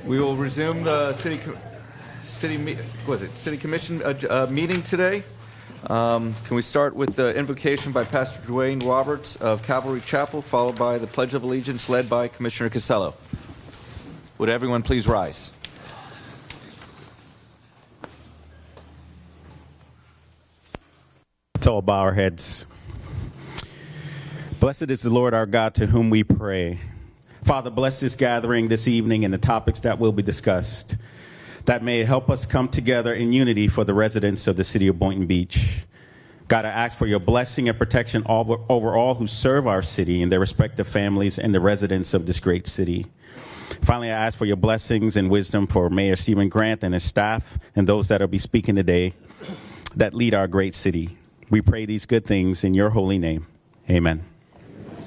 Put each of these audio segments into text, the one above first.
We will resume the city commission meeting today. Can we start with the invocation by Pastor Dwayne Roberts of Calvary Chapel, followed by the Pledge of Allegiance led by Commissioner Casello. Would everyone please rise? Let's all bow our heads. Blessed is the Lord our God, to whom we pray. Father, bless this gathering this evening and the topics that will be discussed, that may help us come together in unity for the residents of the city of Boynton Beach. God, I ask for your blessing and protection over all who serve our city and their respective families and the residents of this great city. Finally, I ask for your blessings and wisdom for Mayor Stephen Grant and his staff and those that will be speaking today that lead our great city. We pray these good things in your holy name. Amen.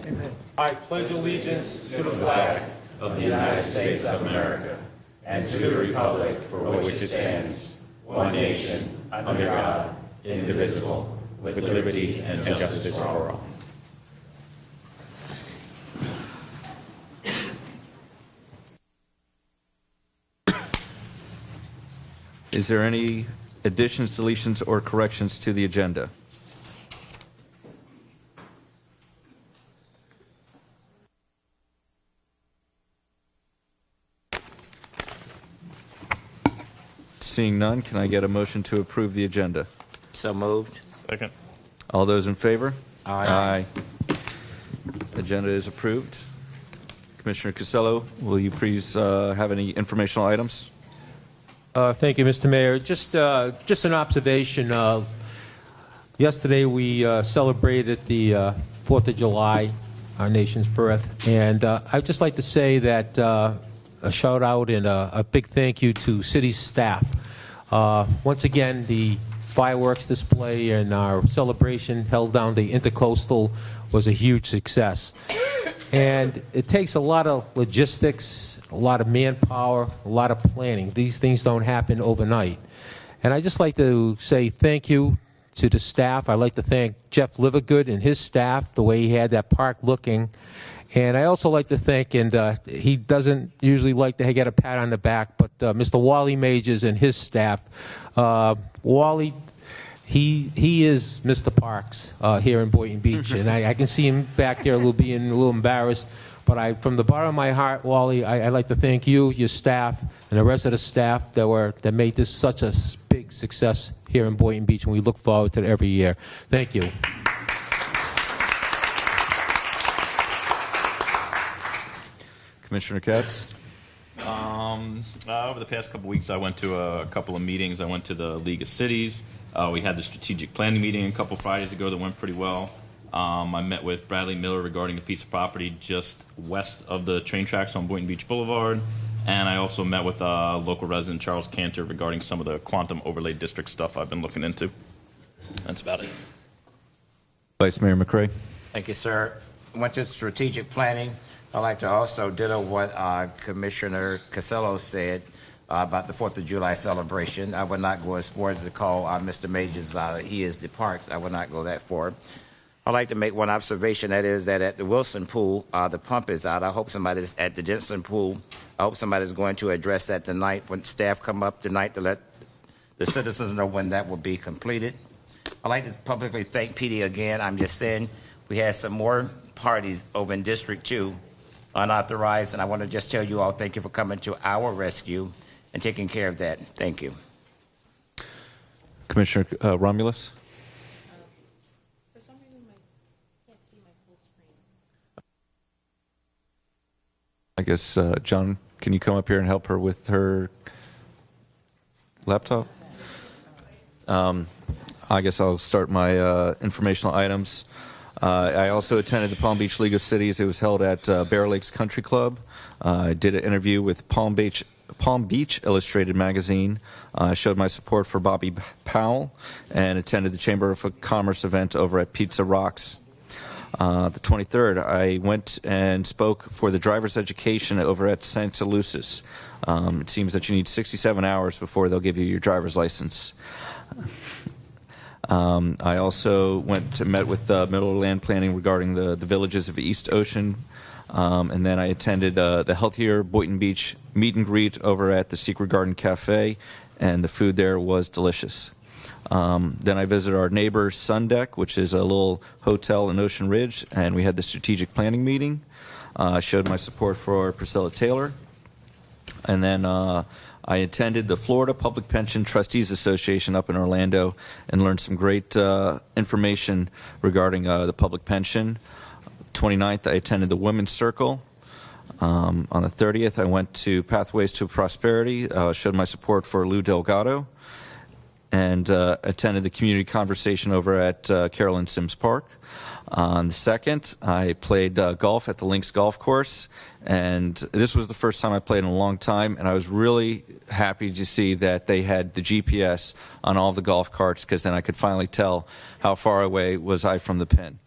Amen. I pledge allegiance to the flag of the United States of America and to the republic for which it stands, one nation, under God, indivisible, with liberty and justice for all. Is there any additions, deletions, or corrections to the agenda? Seeing none, can I get a motion to approve the agenda? So moved. Second. All those in favor? Aye. Agenda is approved. Commissioner Casello, will you please have any informational items? Thank you, Mr. Mayor. Just an observation. Yesterday we celebrated the 4th of July, our nation's birth, and I'd just like to say that a shout out and a big thank you to city staff. Once again, the fireworks display and our celebration held down the Intercoastal was a huge success. And it takes a lot of logistics, a lot of manpower, a lot of planning. These things don't happen overnight. And I'd just like to say thank you to the staff. I'd like to thank Jeff Livergood and his staff, the way he had that park looking. And I also like to thank, and he doesn't usually like to get a pat on the back, but Mr. Wally Majors and his staff. Wally, he is Mr. Parks here in Boynton Beach, and I can see him back there being a little embarrassed. But from the bottom of my heart, Wally, I'd like to thank you, your staff, and the rest of the staff that made this such a big success here in Boynton Beach, and we look forward to it every year. Thank you. Commissioner Katz? Over the past couple weeks, I went to a couple of meetings. I went to the League of Cities. We had the strategic planning meeting a couple Fridays ago that went pretty well. I met with Bradley Miller regarding a piece of property just west of the train tracks on Boynton Beach Boulevard. And I also met with local resident Charles Cantor regarding some of the quantum overlay district stuff I've been looking into. That's about it. Vice Mayor McCray? Thank you, sir. Went to strategic planning. I'd like to also ditto what Commissioner Casello said about the 4th of July celebration. I would not go as far as to call Mr. Majors, he is the Parks. I would not go that far. I'd like to make one observation, that is that at the Wilson Pool, the pump is out. I hope somebody's at the Jensen Pool. I hope somebody's going to address that tonight when staff come up tonight to let the citizens know when that will be completed. I'd like to publicly thank PD again. I'm just saying we had some more parties over in District 2, unauthorized, and I want to just tell you all thank you for coming to our rescue and taking care of that. Thank you. Commissioner Romulus? For some reason, I can't see my full screen. I guess, John, can you come up here and help her with her laptop? I guess I'll start my informational items. I also attended the Palm Beach League of Cities. It was held at Bear Lakes Country Club. I did an interview with Palm Beach Illustrated magazine. I showed my support for Bobby Powell and attended the Chamber of Commerce event over at Pizza Rocks. The 23rd, I went and spoke for the driver's education over at Santa Lucis. It seems that you need 67 hours before they'll give you your driver's license. I also met with Middle Land Planning regarding the villages of East Ocean. And then I attended the Healthier Boynton Beach meet and greet over at the Secret Garden Cafe, and the food there was delicious. Then I visited our neighbor Sun Deck, which is a little hotel in Ocean Ridge, and we had the strategic planning meeting. I showed my support for Priscilla Taylor. And then I attended the Florida Public Pension Trustees Association up in Orlando and learned some great information regarding the public pension. 29th, I attended the Women's Circle. On the 30th, I went to Pathways to Prosperity, showed my support for Lou Delgado, and attended the community conversation over at Carolyn Sims Park. On the 2nd, I played golf at the Links Golf Course, and this was the first time I played in a long time, and I was really happy to see that they had the GPS on all the golf carts, because then I could finally tell how far away was I from the pin.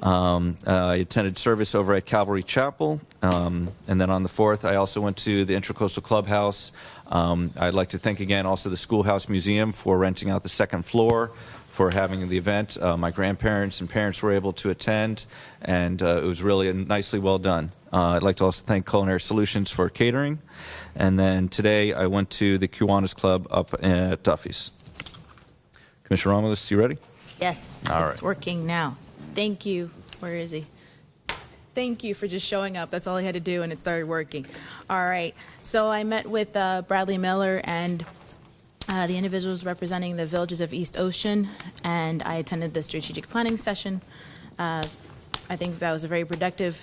I attended service over at Calvary Chapel, and then on the 4th, I also went to the Intracoastal Clubhouse. I'd like to thank again also the Schoolhouse Museum for renting out the second floor, for having the event. My grandparents and parents were able to attend, and it was really nicely well done. I'd like to also thank Culinary Solutions for catering. And then today, I went to the Kiwanis Club up at Duffy's. Commissioner Romulus, you ready? Yes, All it's right. working now. Thank you. Where is he? Thank you for just showing up. That's all I had to do, and it started working. All right. So I met with Bradley Miller and the individuals representing the villages of East Ocean, and I attended the strategic planning session. I think that was a very productive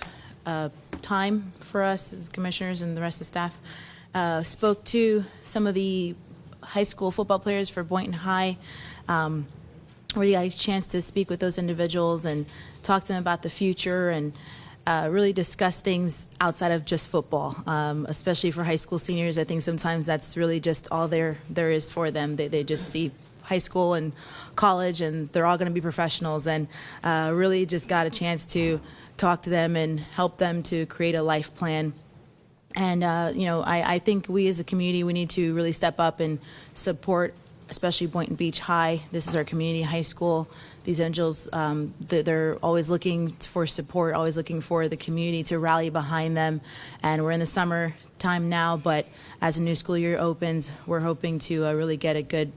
time for us as commissioners and the rest of the staff. Spoke to some of the high school football players for Boynton High. Really got a chance to speak with those individuals and talk to them about the future and really discuss things outside of just football, especially for high school seniors. I think sometimes that's really just all there is for them. They just see high school and college, and they're all going to be professionals, and really just got a chance to talk to them and help them to create a life plan. And, I think we as a community, we need to really step up and support especially Boynton Beach High. This is our community high school. These angels, they're always looking for support, always looking for the community to rally behind them. And we're in the summer time now, but as a new school year opens, we're hoping to really get a good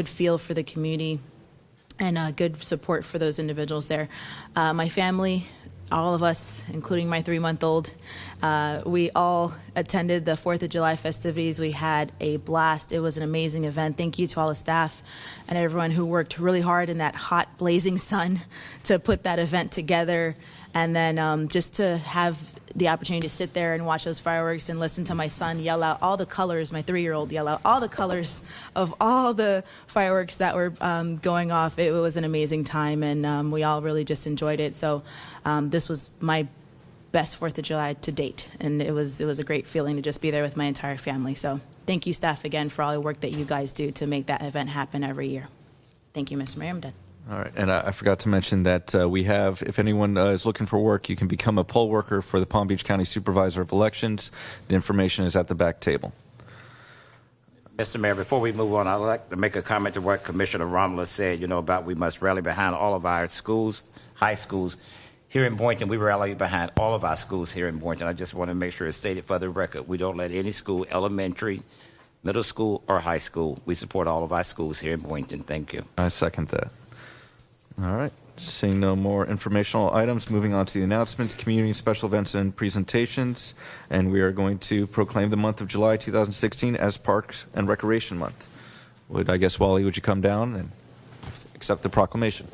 feel for the community and good support for those individuals there. My family, all of us, including my 3-month-old, we all attended the 4th of July festivities. We had a blast. It was an amazing event. Thank you to all the staff and everyone who worked really hard in that hot, blazing sun to put that event together. And then just to have the opportunity to sit there and watch those fireworks and listen to my son yell out all the colors, my 3-year-old yell out all the colors of all the fireworks that were going off. It was an amazing time, and we all really just enjoyed it. So this was my best 4th of July to date, and it was a great feeling to just be there with my entire family. So thank you, staff, again, for all the work that you guys do to make that event happen every year. Thank you, Mr. Mayor. I'm done. All right, and I forgot to mention that we have, if anyone is looking for work, you can become a poll worker for the Palm Beach County Supervisor of Elections. The information is at the back table. Mr. Mayor, before we move on, I'd like to make a comment to what Commissioner Romulus said, about we must rally behind all of our schools, high schools. Here in Boynton, we rally behind all of our schools here in Boynton. I just want to make sure it's stated for the record. We don't let any school, elementary, middle school, or high school. We support all of our schools here in Boynton. Thank you. I second that. All right. Seeing no more informational items, moving on to the announcements, community special events and presentations, and we are going to proclaim the month of July 2016 as Parks and Recreation Month. Wally, would you come down and accept the proclamation?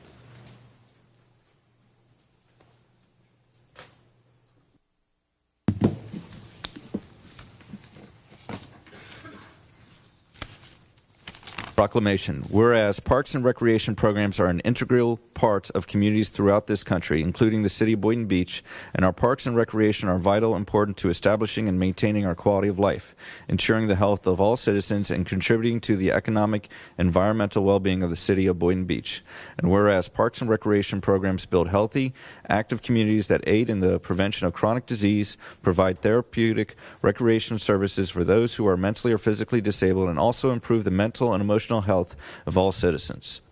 Proclamation. Whereas parks and recreation programs are an integral part of communities throughout this country, including the city of Boynton Beach, and our parks and recreation are vital and important to establishing and maintaining our quality of life, ensuring the health of all citizens, and contributing to the economic and environmental well-being of the city of Boynton Beach. And whereas parks and recreation programs build healthy, active communities that aid in the prevention of chronic disease, provide therapeutic recreation services for those who are mentally or physically disabled, and also improve the mental and emotional health of all citizens.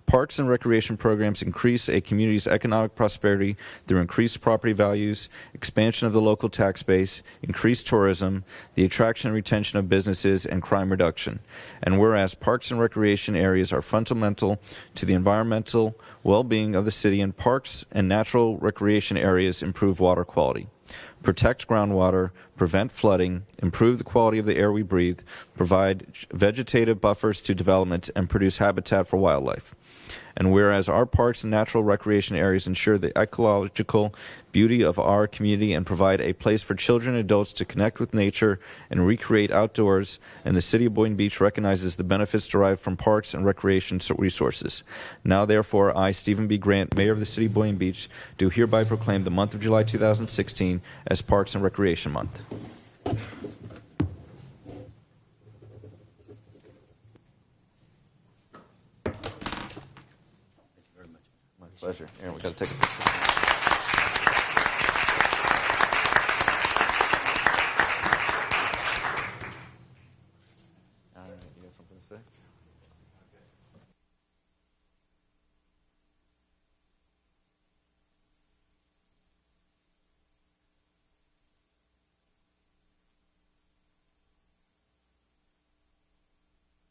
Parks and recreation programs increase a community's economic prosperity through increased property values, expansion of the local tax base, increased tourism, the attraction and retention of businesses, and crime reduction. And whereas parks and recreation areas are fundamental to the environmental well-being of the city, and parks and natural recreation areas improve water quality, protect groundwater, prevent flooding, improve the quality of the air we breathe, provide vegetative buffers to development, and produce habitat for wildlife. And whereas our parks and natural recreation areas ensure the ecological beauty of our community and provide a place for children and adults to connect with nature and recreate outdoors, and the City of Boynton Beach recognizes the benefits derived from parks and recreation resources. Now, therefore, I, Stephen B. Grant, Mayor of the City of Boynton Beach, do hereby proclaim the month of July 2016 as Parks and Recreation Month. Pleasure. Aaron, we got to take a picture. All right, you got something to say?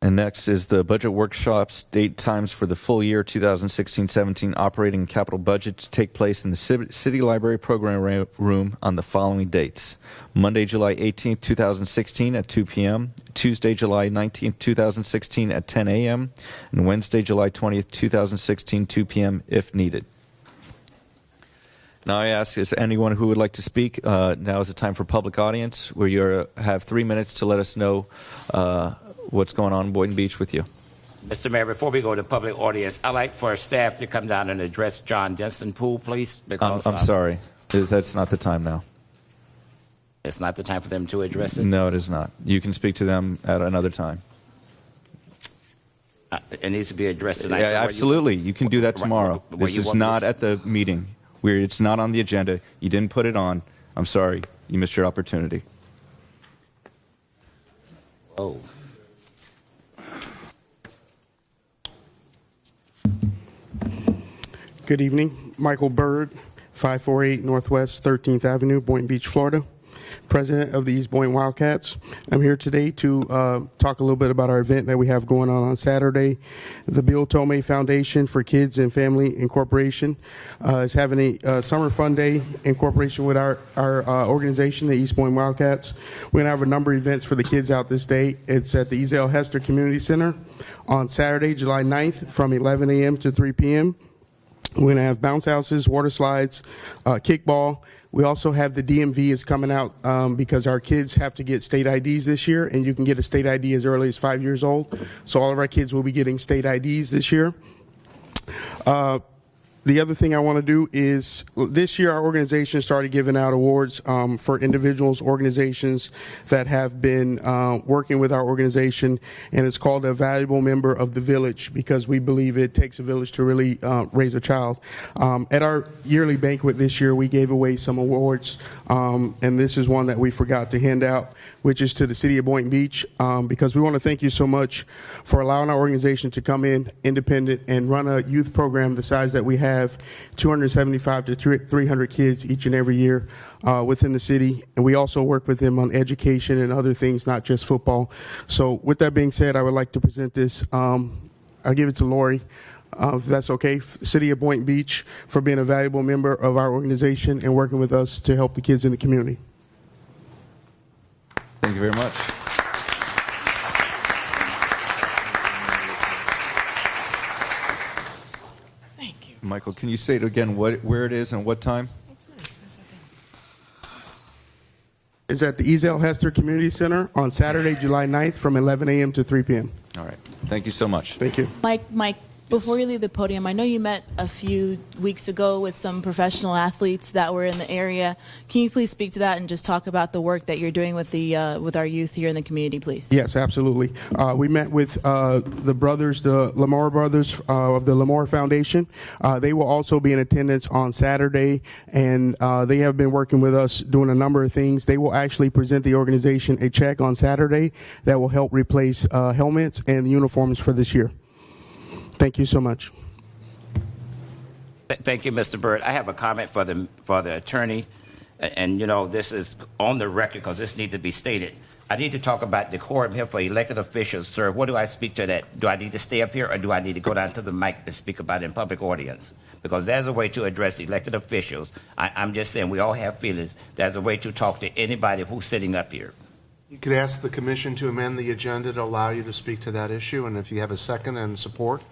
And next is the budget workshops, date times for the full year 2016-17 operating and capital budget to take place in the City Library Program Room on the following dates: Monday, July 18th, 2016 at 2 p.m., Tuesday, July 19th, 2016 at 10 a.m., and Wednesday, July 20th, 2016, 2 p.m. if needed. Now I ask, is anyone who would like to speak? Now is the time for public audience, where you have 3 minutes to let us know what's going on in Boynton Beach with you. Mr. Mayor, before we go to public audience, I'd like for staff to come down and address John Denson Poole, please. Because I'm sorry. That's not the time now. It's not the time for them to address it? No, it is not. You can speak to them at another time. It needs to be addressed tonight. Yeah, absolutely. You can do that tomorrow. This is not at the meeting. It's not on the agenda. You didn't put it on. I'm sorry. You missed your opportunity. Oh. Good evening. Michael Bird, 548 Northwest 13th Avenue, Boynton Beach, Florida, president of the East Boynton Wildcats. I'm here today to talk a little bit about our event that we have going on Saturday. The Bill Tomei Foundation for Kids and Family Incorporation is having a summer fun day in cooperation with our organization, the East Boynton Wildcats. We're going to have a number of events for the kids out this day. It's at the Ezell Hester Community Center on Saturday, July 9th from 11 a.m. to 3 p.m. We're going to have bounce houses, water slides, kickball. We also have the DMV is coming out because our kids have to get state IDs this year, and you can get a state ID as early as 5 years old. So all of our kids will be getting state IDs this year. The other thing I want to do is, this year our organization started giving out awards for individuals, organizations that have been working with our organization, and it's called a valuable member of the village, because we believe it takes a village to really raise a child. At our yearly banquet this year, we gave away some awards, and this is one that we forgot to hand out, which is to the City of Boynton Beach, because we want to thank you so much for allowing our organization to come in independent and run a youth program the size that we have, 275 to 300 kids each and every year within the city. And we also work with them on education and other things, not just football. So with that being said, I would like to present this. I'll give it to Lori, if that's okay. City of Boynton Beach, for being a valuable member of our organization and working with us to help the kids in the community. Thank you very much. Thank you. Michael, can you say it again, where it is and what time? It's at the Ezell Hester Community Center on Saturday, July 9th from 11 a.m. to 3 p.m. All right. Thank you so much. Thank you. Mike, before you leave the podium, I know you met a few weeks ago with some professional athletes that were in the area. Can you please speak to that and just talk about the work that you're doing with the with our youth here in the community, please? Yes, absolutely. We met with the brothers, the Lamar brothers of the Lamar Foundation. They will also be in attendance on Saturday, and they have been working with us doing a number of things. They will actually present the organization a check on Saturday that will help replace helmets and uniforms for this year. Thank you so much. Thank you, Mr. Byrd. I have a comment for the attorney, and you know this is on the record because this needs to be stated. I need to talk about decorum here for elected officials, sir. What do I speak to that? Do I need to stay up here, or do I need to go down to the mic and speak about it in public audience? Because there's a way to address elected officials. I'm just saying we all have feelings. There's a way to talk to anybody who's sitting up here. You could ask the commission to amend the agenda to allow you to speak to that issue, and if you have a second and support,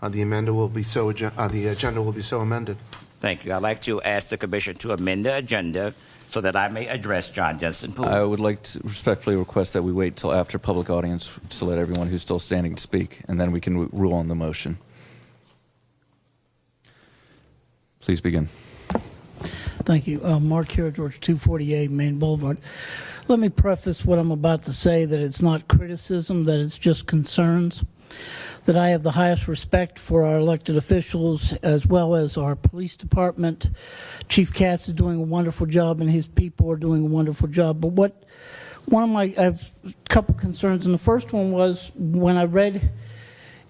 the agenda will be so amended. Thank you. I'd like to ask the commission to amend the agenda so that I may address John Jensen Poole. I would like to respectfully request that we wait till after public audience to let everyone who's still standing speak, and then we can rule on the motion. Please begin. Thank you. Mark here, George 248 Main Boulevard. Let me preface what I'm about to say that it's not criticism, that it's just concerns, that I have the highest respect for our elected officials as well as our police department. Chief Katz is doing a wonderful job and his people are doing a wonderful job. But I have a couple concerns, and the first one was when I read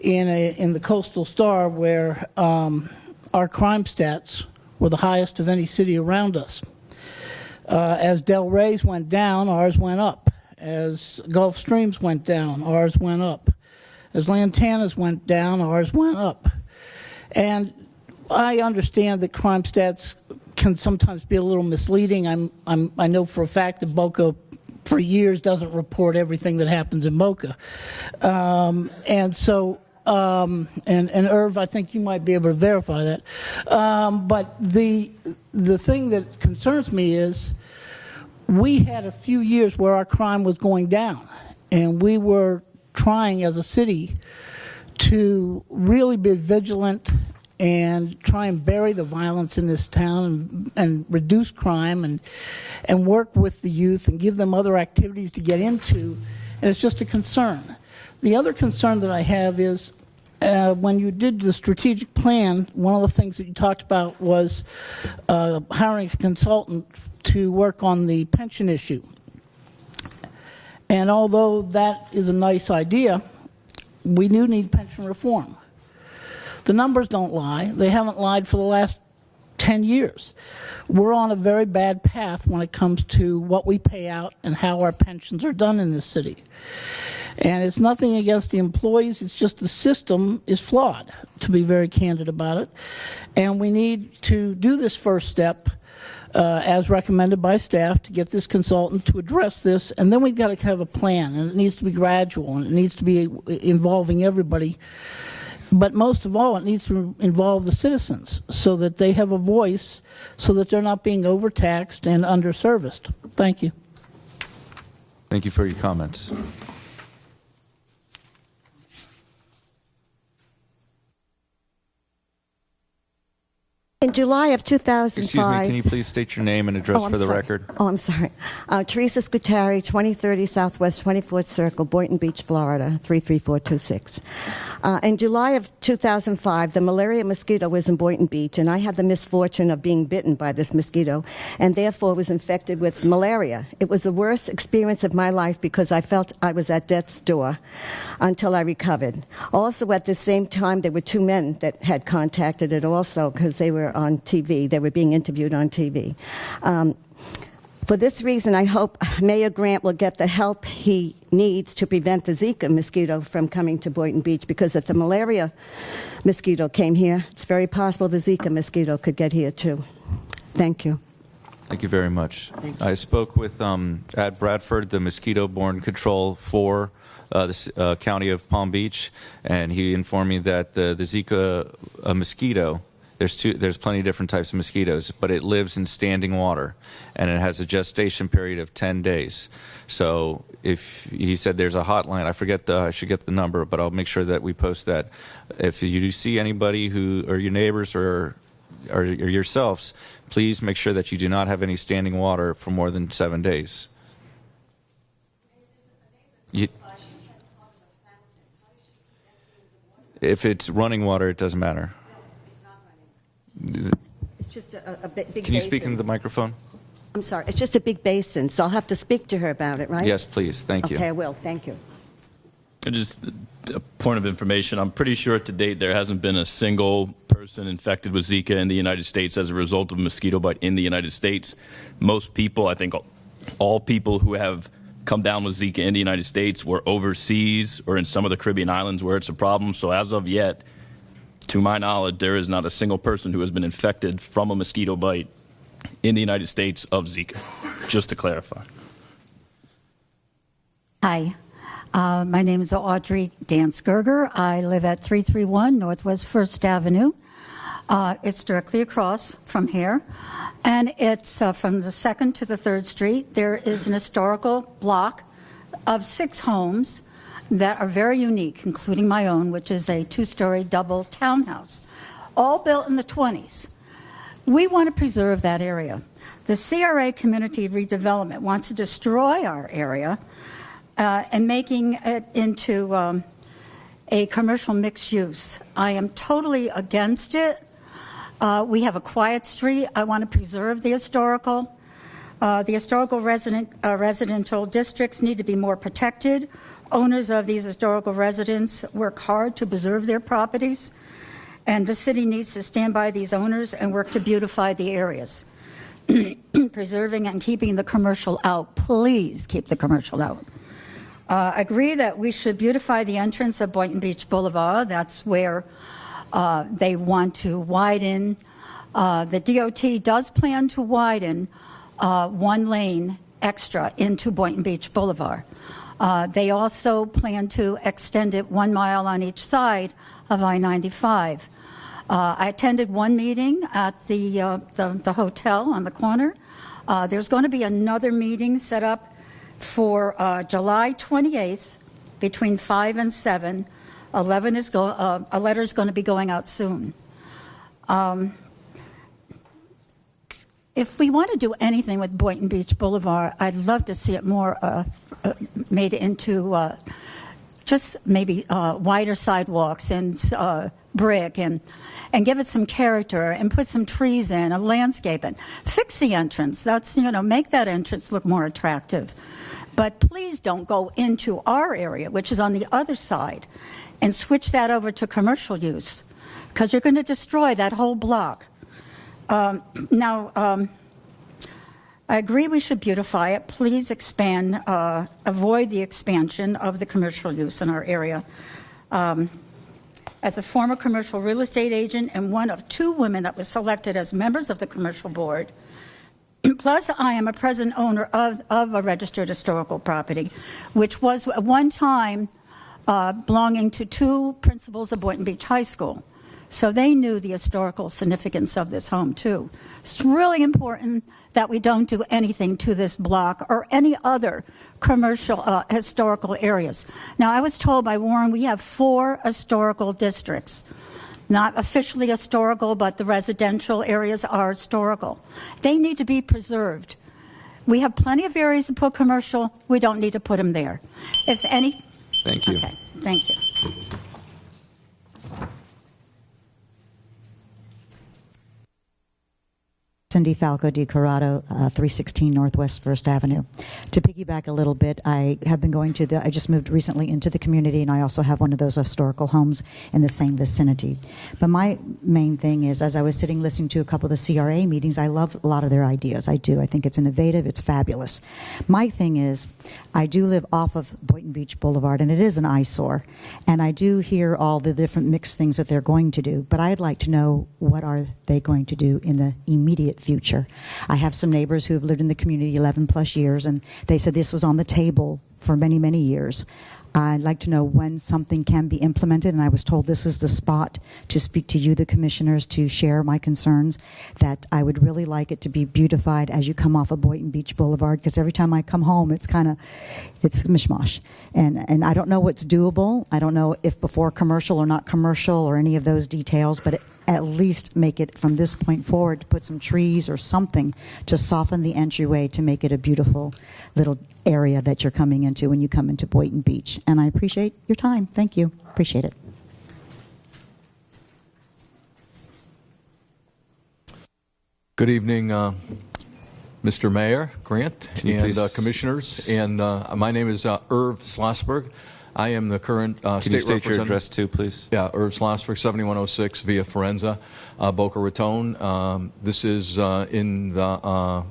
in the Coastal Star where our crime stats were the highest of any city around us. As Del Rey's went down, ours went up. As Gulf Streams went down, ours went up. As Lantana's went down, ours went up. And I understand that crime stats can sometimes be a little misleading. I know for a fact that Boca, for years, doesn't report everything that happens in Boca. And Irv, I think you might be able to verify that. But the thing that concerns me is we had a few years where our crime was going down, and we were trying as a city to really be vigilant and try and bury the violence in this town and reduce crime and work with the youth and give them other activities to get into. And it's just a concern. The other concern that I have is when you did the strategic plan, one of the things that you talked about was hiring a consultant to work on the pension issue. And although that is a nice idea, we do need pension reform. The numbers don't lie. They haven't lied for the last 10 years. We're on a very bad path when it comes to what we pay out and how our pensions are done in this city. And it's nothing against the employees, it's just the system is flawed, to be very candid about it. And we need to do this first step as recommended by staff to get this consultant to address this, and then we've got to have a plan, and it needs to be gradual, and it needs to be involving everybody. But most of all, it needs to involve the citizens so that they have a voice, so that they're not being overtaxed and underserviced. Thank you. Thank you for your comments. In July of 2005... Excuse me, can you please state your name and address for the record? Oh, I'm sorry. Teresa Scutari, 2030 Southwest 24th Circle, Boynton Beach, Florida, 33426. In July of 2005, the malaria mosquito was in Boynton Beach, and I had the misfortune of being bitten by this mosquito, and therefore was infected with malaria. It was the worst experience of my life because I felt I was at death's door until I recovered. Also, at the same time, there were two men that had contacted it also because they were on TV. They were being interviewed on TV. For this reason, I hope Mayor Grant will get the help he needs to prevent the Zika mosquito from coming to Boynton Beach, because if the malaria mosquito came here, it's very possible the Zika mosquito could get here too. Thank you. Thank you very much. I spoke with at Bradford, the mosquito-borne control for the county of Palm Beach, and he informed me that the Zika mosquito, there's plenty of different types of mosquitoes, but it lives in standing water, and it has a gestation period of 10 days. So if he said there's a hotline, I should get the number, but I'll make sure that we post that. If you see anybody or your neighbors or yourselves, please make sure that you do not have any standing water for more than 7 days. If it's running water, it doesn't matter. It's just a big basin. Can you speak into the microphone? I'm sorry. It's just a big basin, so I'll have to speak to her about it, right? Yes, please. Thank you. Okay, I will. Thank you. And just a point of information, I'm pretty sure to date there hasn't been a single person person infected with Zika in the United States as a result of a mosquito bite in the United States. Most people, I think all people who have come down with Zika in the United States were overseas or in some of the Caribbean islands where it's a problem. So as of yet, to my knowledge, there is not a single person who has been infected from a mosquito bite in the United States of Zika, just to clarify. Hi, my name is Audrey Dansgerger. I live at 331 Northwest 1st Avenue. It's directly across from here, and it's from the 2nd to the 3rd Street. There is an historical block of 6 homes that are very unique, including my own, which is a 2-story double townhouse, all built in the 20s. We want to preserve that area. The CRA Community Redevelopment wants to destroy our area and making it into a commercial mixed use. I am totally against it. We have a quiet street. I want to preserve the historical. The historical residential districts need to be more protected. Owners of these historical residents work hard to preserve their properties, and the city needs to stand by these owners and work to beautify the areas. Preserving and keeping the commercial out. Please keep the commercial out. I agree that we should beautify the entrance of Boynton Beach Boulevard. That's where they want to widen. The DOT does plan to widen 1 lane extra into Boynton Beach Boulevard. They also plan to extend it 1 mile on each side of I-95. I attended one meeting at the hotel on the corner. There's going to be another meeting set up for July 28th between 5 and 7. A letter is going to be going out soon. If we want to do anything with Boynton Beach Boulevard, I'd love to see it more made into just maybe wider sidewalks and brick and give it some character and put some trees in and landscape it. Fix the entrance. That's, make that entrance look more attractive. But please don't go into our area, which is on the other side, and switch that over to commercial use, because you're going to destroy that whole block. I agree we should beautify it. Please expand, avoid the expansion of the commercial use in our area. As a former commercial real estate agent and one of 2 women that was selected as members of the commercial board, plus I am a present owner of a registered historical property, which was at one time belonging to 2 principals of Boynton Beach High School. So they knew the historical significance of this home, too. It's really important that we don't do anything to this block or any other commercial historical areas. Now, I was told by Warren we have 4 historical districts. Not officially historical, but the residential areas are historical. They need to be preserved. We have plenty of areas to put commercial. We don't need to put them there. If any... Thank you. Okay, thank you. Cindy Falco Di Corrado, 316 Northwest 1st Avenue. To piggyback a little bit, I have been going to I just moved recently into the community, and I also have one of those historical homes in the same vicinity. But my main thing is, as I was sitting listening to a couple of the CRA meetings, I love a lot of their ideas. I do. I think it's innovative. It's fabulous. My thing is, I do live off of Boynton Beach Boulevard, and it is an eyesore. And I do hear all the different mixed things that they're going to do, but I'd like to know, what are they going to do in the immediate future? I have some neighbors who have lived in the community 11 plus years, and they said this was on the table for many, many years. I'd like to know when something can be implemented, and I was told this is the spot to speak to you, the commissioners, to share my concerns, that I would really like it to be beautified as you come off of Boynton Beach Boulevard, because every time I come home, it's mishmash. And I don't know what's doable. I don't know if before commercial or not commercial or any of those details, but at least make it from this point forward, to put some trees or something to soften the entryway to make it a beautiful little area that you're coming into when you come into Boynton Beach. And I appreciate your time. Thank you. Appreciate it. Good evening, Mr. Mayor, Grant, and please... commissioners. And my name is Irv Schlossberg. I am the current Can state you state your representative. address too, please? Yeah, Ernst Schlossberg, 7106 Via Forenza, Boca Raton. This is in the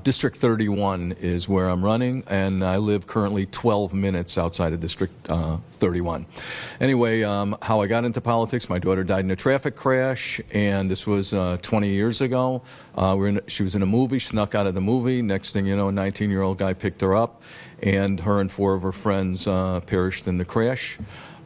District 31 is where I'm running, and I live currently 12 minutes outside of District 31. Anyway, how I got into politics, my daughter died in a traffic crash, and this was 20 years ago. She was in a movie, snuck out of the movie. Next thing you know, a 19-year-old guy picked her up, and her and 4 of her friends perished in the crash.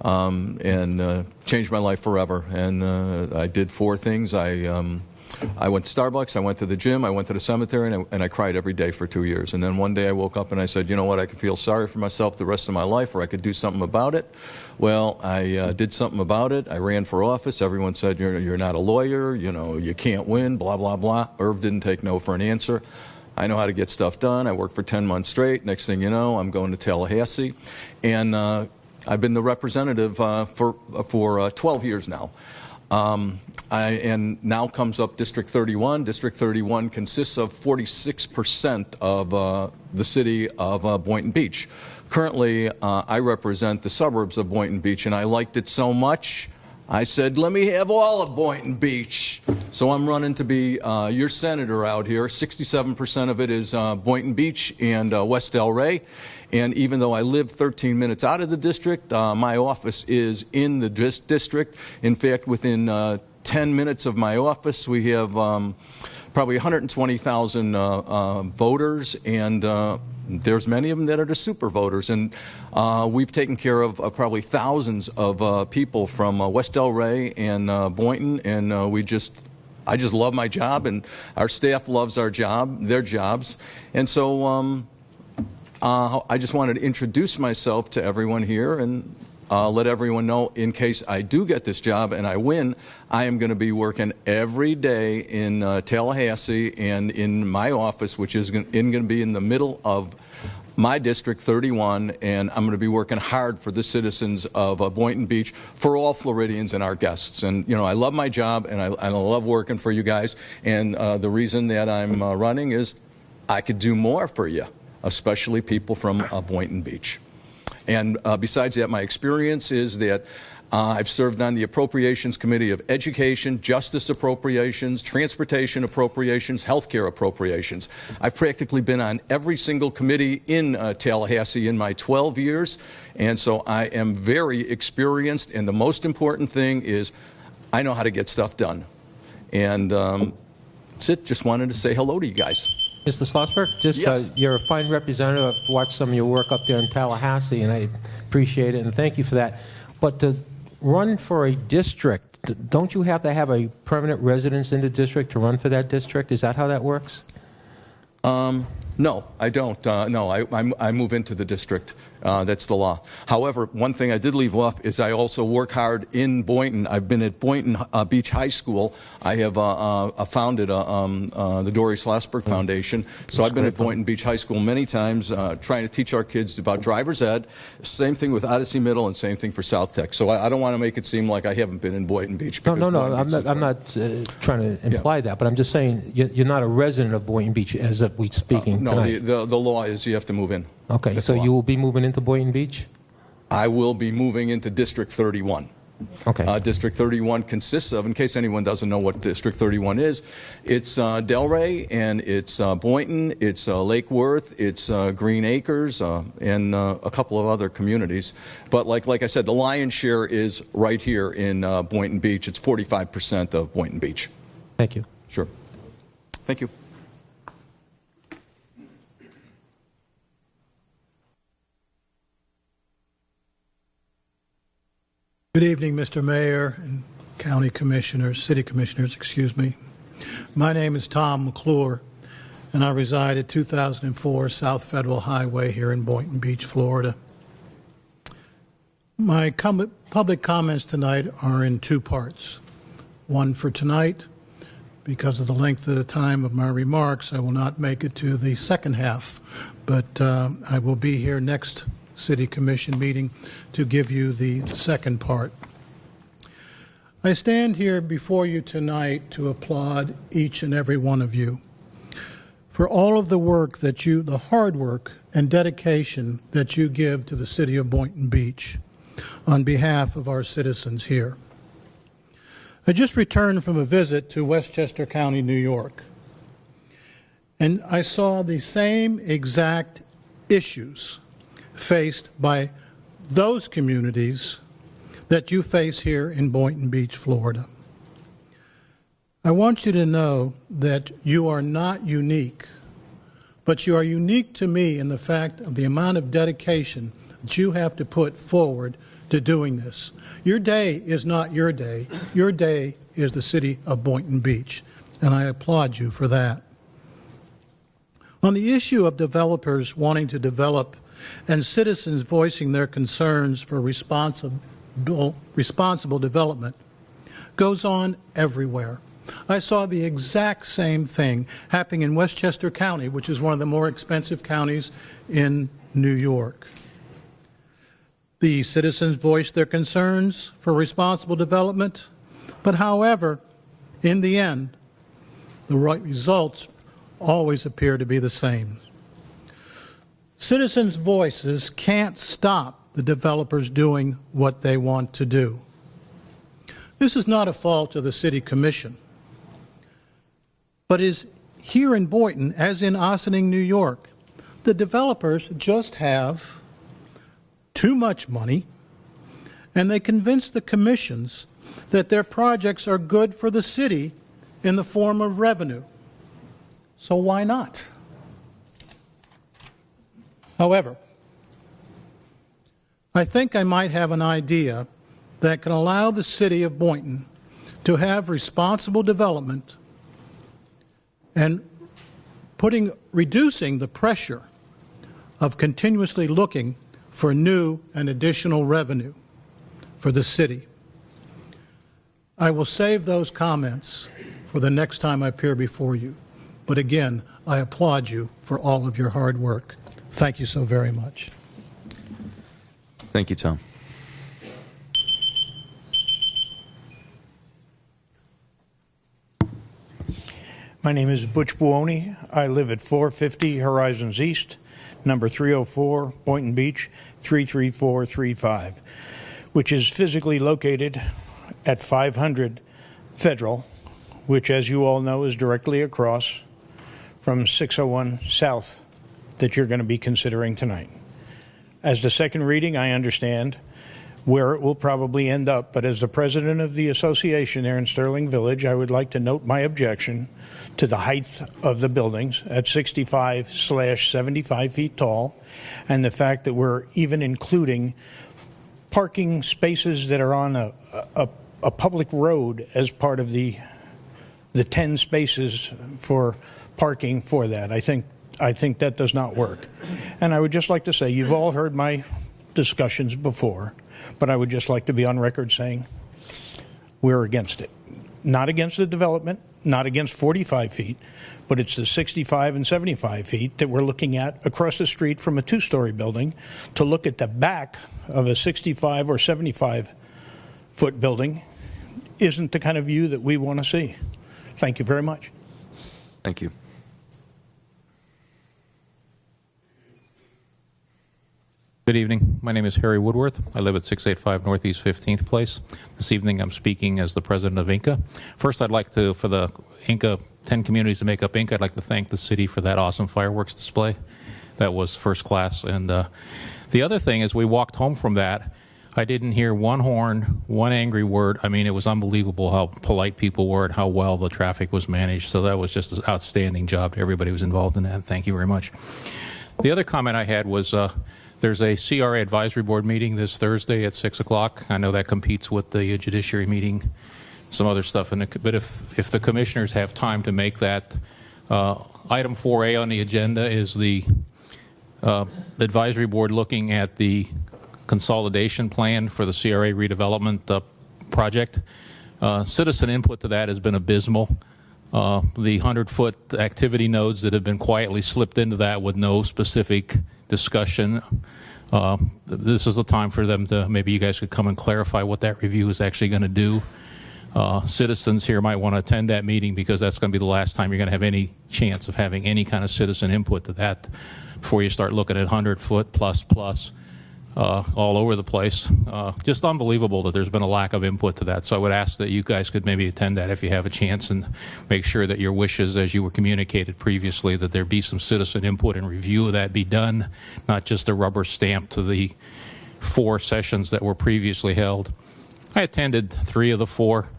And changed my life forever. And I did 4 things. I went to Starbucks, I went to the gym, I went to the cemetery, and I cried every day for 2 years. And then one day I woke up and I said, you know what, I could feel sorry for myself the rest of my life, or I could do something about it. Well, I did something about it. I ran for office. Everyone said, you're not a lawyer, you can't win, blah, blah, blah. Irv didn't take no for an answer. I know how to get stuff done. I worked for 10 months straight. Next thing you know, I'm going to Tallahassee. And I've been the representative for 12 years now. And now comes up District 31. District 31 consists of 46% of the city of Boynton Beach. Currently, I represent the suburbs of Boynton Beach, and I liked it so much, I said, let me have all of Boynton Beach. So I'm running to be your senator out here. 67% of it is Boynton Beach and West Del Rey. And even though I live 13 minutes out of the district, my office is in the district. In fact, within 10 minutes of my office, we have probably 120,000 voters, and there's many of them that are the super voters. And we've taken care of probably thousands of people from West Del Rey and Boynton, and I just love my job, and our staff loves their jobs. And so I just wanted to introduce myself to everyone here and let everyone know, in case I do get this job and I win, I am going to be working every day in Tallahassee and in my office, which is going to be in the middle of my District 31, and I'm going to be working hard for the citizens of Boynton Beach, for all Floridians and our guests. And, I love my job, and I love working for you guys. And the reason that I'm running is I could do more for you, especially people from Boynton Beach. And besides that, my experience is that I've served on the Appropriations Committee of Education, Justice Appropriations, Transportation Appropriations, Healthcare Appropriations. I've practically been on every single committee in Tallahassee in my 12 years, and so I am very experienced, and the most important thing is I know how to get stuff done. And that's it. Just wanted to say hello to you guys. Mr. Schlossberg, Yes. You're a fine representative. I've watched some of your work up there in Tallahassee, and I appreciate it, and thank you for that. But to run for a district, don't you have to have a permanent residence in the district to run for that district? Is that how that works? No, I don't. No, I move into the district. That's the law. However, one thing I did leave off is I also work hard in Boynton. I've been at Boynton Beach High School. I have founded the Dory Schlossberg Foundation. So I've been at Boynton Beach High School many times trying to teach our kids about driver's ed. Same thing with Odyssey Middle and same thing for South Tech. So I don't want to make it seem like I haven't been in Boynton Beach. No. I'm not trying to imply that, but I'm just saying you're not a resident of Boynton Beach as of we speaking no, tonight. the law is you have to move in. Okay, That's so the law. you will be moving into Boynton Beach? I will be moving into District 31. Okay. District 31 consists of, in case anyone doesn't know what District 31 is, it's Del Rey, and it's Boynton, it's Lake Worth, it's Green Acres, and a couple of other communities. But like I said, the lion's share is right here in Boynton Beach. It's 45% of Boynton Beach. Thank you. Sure. Thank you. Good evening, Mr. Mayor and County Commissioners, City Commissioners, excuse me. My name is Tom McClure, and I reside at 2004 South Federal Highway here in Boynton Beach, Florida. My public comments tonight are in 2 parts. One for tonight, because of the length of the time of my remarks, I will not make it to the second half, but I will be here next City Commission meeting to give you the second part. I stand here before you tonight to applaud each and every one of you for all of the work that the hard work and dedication that you give to the city of Boynton Beach on behalf of our citizens here. I just returned from a visit to Westchester County, New York, and I saw the same exact issues faced by those communities that you face here in Boynton Beach, Florida. I want you to know that you are not unique, but you are unique to me in the fact of the amount of dedication that you have to put forward to doing this. Your day is not your day. Your day is the city of Boynton Beach, and I applaud you for that. On the issue of developers wanting to develop and citizens voicing their concerns for responsible development goes on everywhere. I saw the exact same thing happening in Westchester County, which is one of the more expensive counties in New York. The citizens voiced their concerns for responsible development, but however, in the end, the right results always appear to be the same. Citizens' voices can't stop the developers doing what they want to do. This is not a fault of the City Commission, but is here in Boynton, as in Ossining, New York, the developers just have too much money, and they convince the commissions that their projects are good for the city in the form of revenue. So why not? However, I think I might have an idea that can allow the city of Boynton to have responsible development and reducing the pressure of continuously looking for new and additional revenue for the city. I will save those comments for the next time I appear before you. But again, I applaud you for all of your hard work. Thank you so very much. Thank you, Tom. My name is Butch Buoni. I live at 450 Horizons East, number 304, Boynton Beach, 33435, which is physically located at 500 Federal, which, as you all know, is directly across from 601 South that you're going to be considering tonight. As the second reading, I understand where it will probably end up, but as the president of the association there in Sterling Village, I would like to note my objection to the height of the buildings at 65/75 feet tall, and the fact that we're even including parking spaces that are on a public road as part of the 10 spaces for parking for that. I think that does not work. And I would just like to say, you've all heard my discussions before, but I would just like to be on record saying we're against it. Not against the development, not against 45 feet, but it's the 65 and 75 feet that we're looking at across the street from a two-story building to look at the back of a 65 or 75-foot building isn't the kind of view that we want to see. Thank you very much. Thank you. Good evening. My name is Harry Woodworth. I live at 685 Northeast 15th Place. This evening I'm speaking as the president of Inca. First, I'd like to, for the Inca 10 communities that make up Inca, I'd like to thank the city for that awesome fireworks display. That was first class. And the other thing is we walked home from that, I didn't hear one horn, one angry word. I mean, it was unbelievable how polite people were and how well the traffic was managed. So that was just an outstanding job to everybody who was involved in that. Thank you very much. The other comment I had was there's a CRA advisory board meeting this Thursday at 6 o'clock. I know that competes with the judiciary meeting, some other stuff. But if the commissioners have time to make that, item 4A on the agenda is the advisory board looking at the consolidation plan for the CRA redevelopment project. Citizen input to that has been abysmal. The 100-foot activity nodes that have been quietly slipped into that with no specific discussion. This is the time for them to, maybe you guys could come and clarify what that review is actually going to do. citizens here might want to attend that meeting, because that's going to be the last time you're going to have any chance of having any kind of citizen input to that before you start looking at 100-foot plus all over the place. Just unbelievable that there's been a lack of input to that. So I would ask that you guys could maybe attend that if you have a chance, and make sure that your wishes, as you were communicated previously, that there be some citizen input and review of that be done, not just a rubber stamp to the 4 sessions that were previously held. I attended 3 of the 4,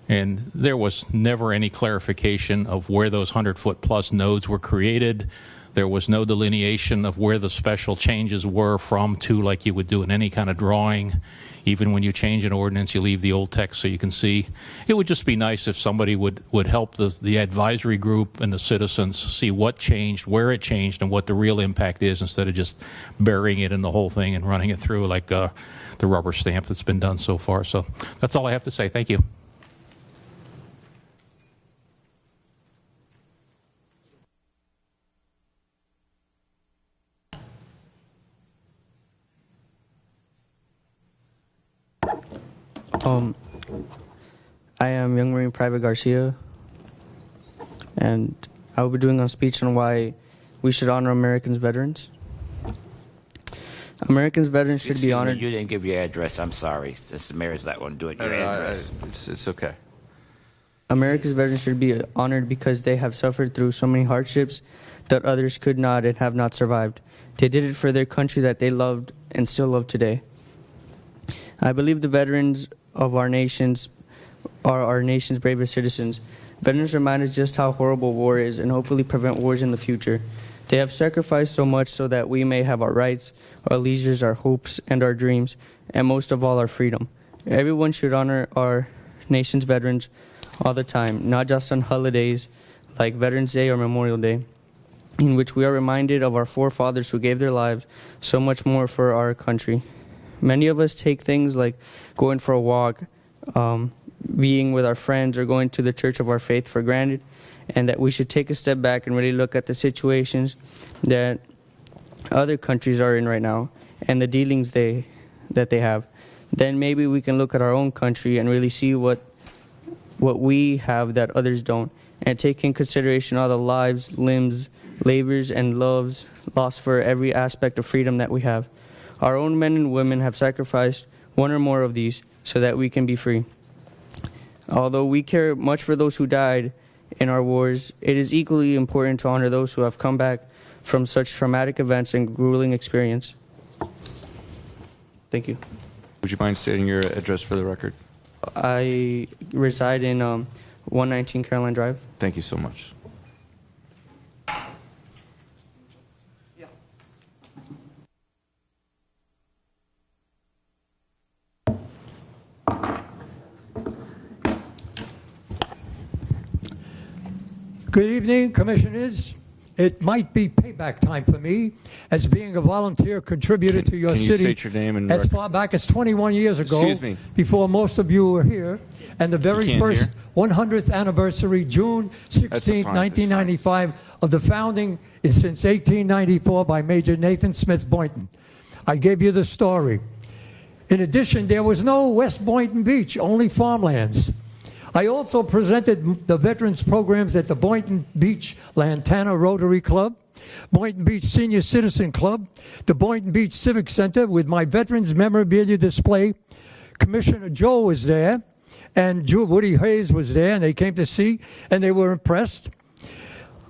and there was never any clarification of where those 100-foot plus nodes were created. There was no delineation of where the special changes were from to, like you would do in any kind of drawing. Even when you change an ordinance, you leave the old text so you can see. It would just be nice if somebody would help the advisory group and the citizens see what changed, where it changed, and what the real impact is, instead of just burying it in the whole thing and running it through like the rubber stamp that's been done so far. So that's all I have to say. Thank you. I am Young Marine Private Garcia, and I will be doing a speech on why we should honor Americans' veterans. Americans' veterans should be honored. You didn't give your address. I'm sorry. Since the mayor's not going to do it, your address. It's okay. America's veterans should be honored because they have suffered through so many hardships that others could not and have not survived. They did it for their country that they loved and still love today. I believe the veterans of our nations are our nation's bravest citizens. Veterans remind us just how horrible war is and hopefully prevent wars in the future. They have sacrificed so much so that we may have our rights, our leisures, our hopes, and our dreams, and most of all, our freedom. Everyone should honor our nation's veterans all the time, not just on holidays like Veterans Day or Memorial Day, in which we are reminded of our forefathers who gave their lives so much more for our country. Many of us take things like going for a walk, being with our friends, or going to the church of our faith for granted, and that we should take a step back and really look at the situations that other countries are in right now and the dealings that they have. Then maybe we can look at our own country and really see what we have that others don't, and take in consideration all the lives, limbs, labors, and loves lost for every aspect of freedom that we have. Our own men and women have sacrificed one or more of these so that we can be free. Although we care much for those who died in our wars, it is equally important to honor those who have come back from such traumatic events and grueling experience. Thank you. Would you mind stating your address for the record? I reside in 119 Caroline Drive. Thank you so much. Good evening, Commissioners. It might be payback time for me as being a volunteer contributor to your can you city state your name and as far back as 21 years ago, Excuse me. before most of you were here, and the very can't first hear. 100th anniversary, June 16, fine. 1995, of the founding is since 1894 by Major Nathan Smith Boynton. I gave you the story. In addition, there was no West Boynton Beach, only farmlands. I also presented the veterans programs at the Boynton Beach Lantana Rotary Club, Boynton Beach Senior Citizen Club, the Boynton Beach Civic Center with my veterans memorabilia display. Commissioner Joe was there, and Woody Hayes was there, and they came to see, and they were impressed.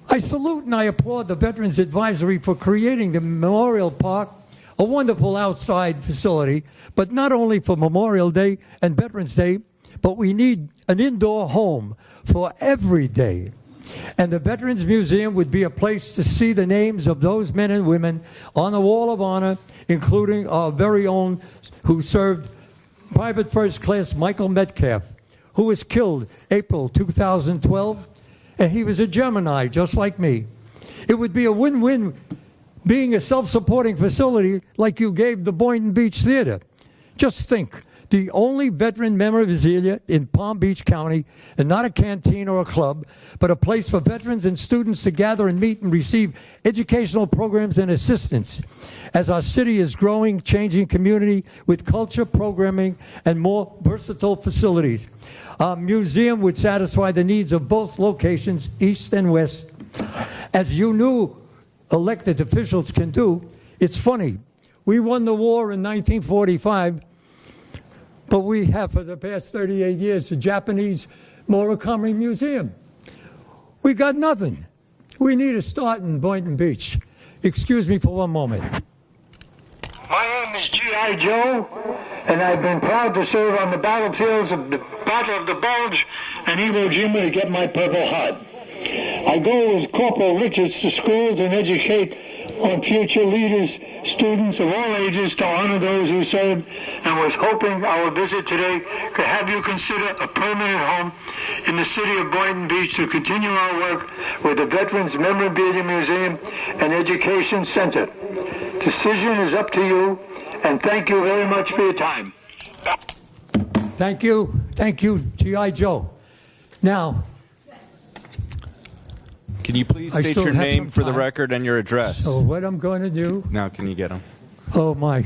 I salute and I applaud the Veterans Advisory for creating the Memorial Park, a wonderful outside facility, but not only for Memorial Day and Veterans Day, but we need an indoor home for every day. And the Veterans Museum would be a place to see the names of those men and women on the Wall of Honor, including our very own who served Private First Class Michael Metcalf, who was killed April 2012, and he was a Gemini just like me. It would be a win-win being a self-supporting facility like you gave the Boynton Beach Theater. Just think, the only veteran memorabilia in Palm Beach County, and not a canteen or a club, but a place for veterans and students to gather and meet and receive educational programs and assistance. As our city is growing, changing community with culture, programming, and more versatile facilities. Our museum would satisfy the needs of both locations, east and west. As you new elected officials can do, it's funny. We won the war in 1945, but we have for the past 38 years the Japanese Murakami Museum. We got nothing. We need a start in Boynton Beach. Excuse me for one moment. My name is G.I. Joe, and I've been proud to serve on the battlefields of the Battle of the Bulge and Iwo Jima to get my Purple Heart. I go with Corporal Richards to schools and educate on future leaders, students of all ages, to honor those who served, and was hoping our visit today could have you consider a permanent home in the city of Boynton Beach to continue our work with the Veterans Memorabilia Museum and Education Center. Decision is up to you, and thank you very much for your time. Thank you, G.I. Joe. Now, can you please I state still your have name some for the time. record and your address? So what I'm going to do, Now, can you get them? oh my,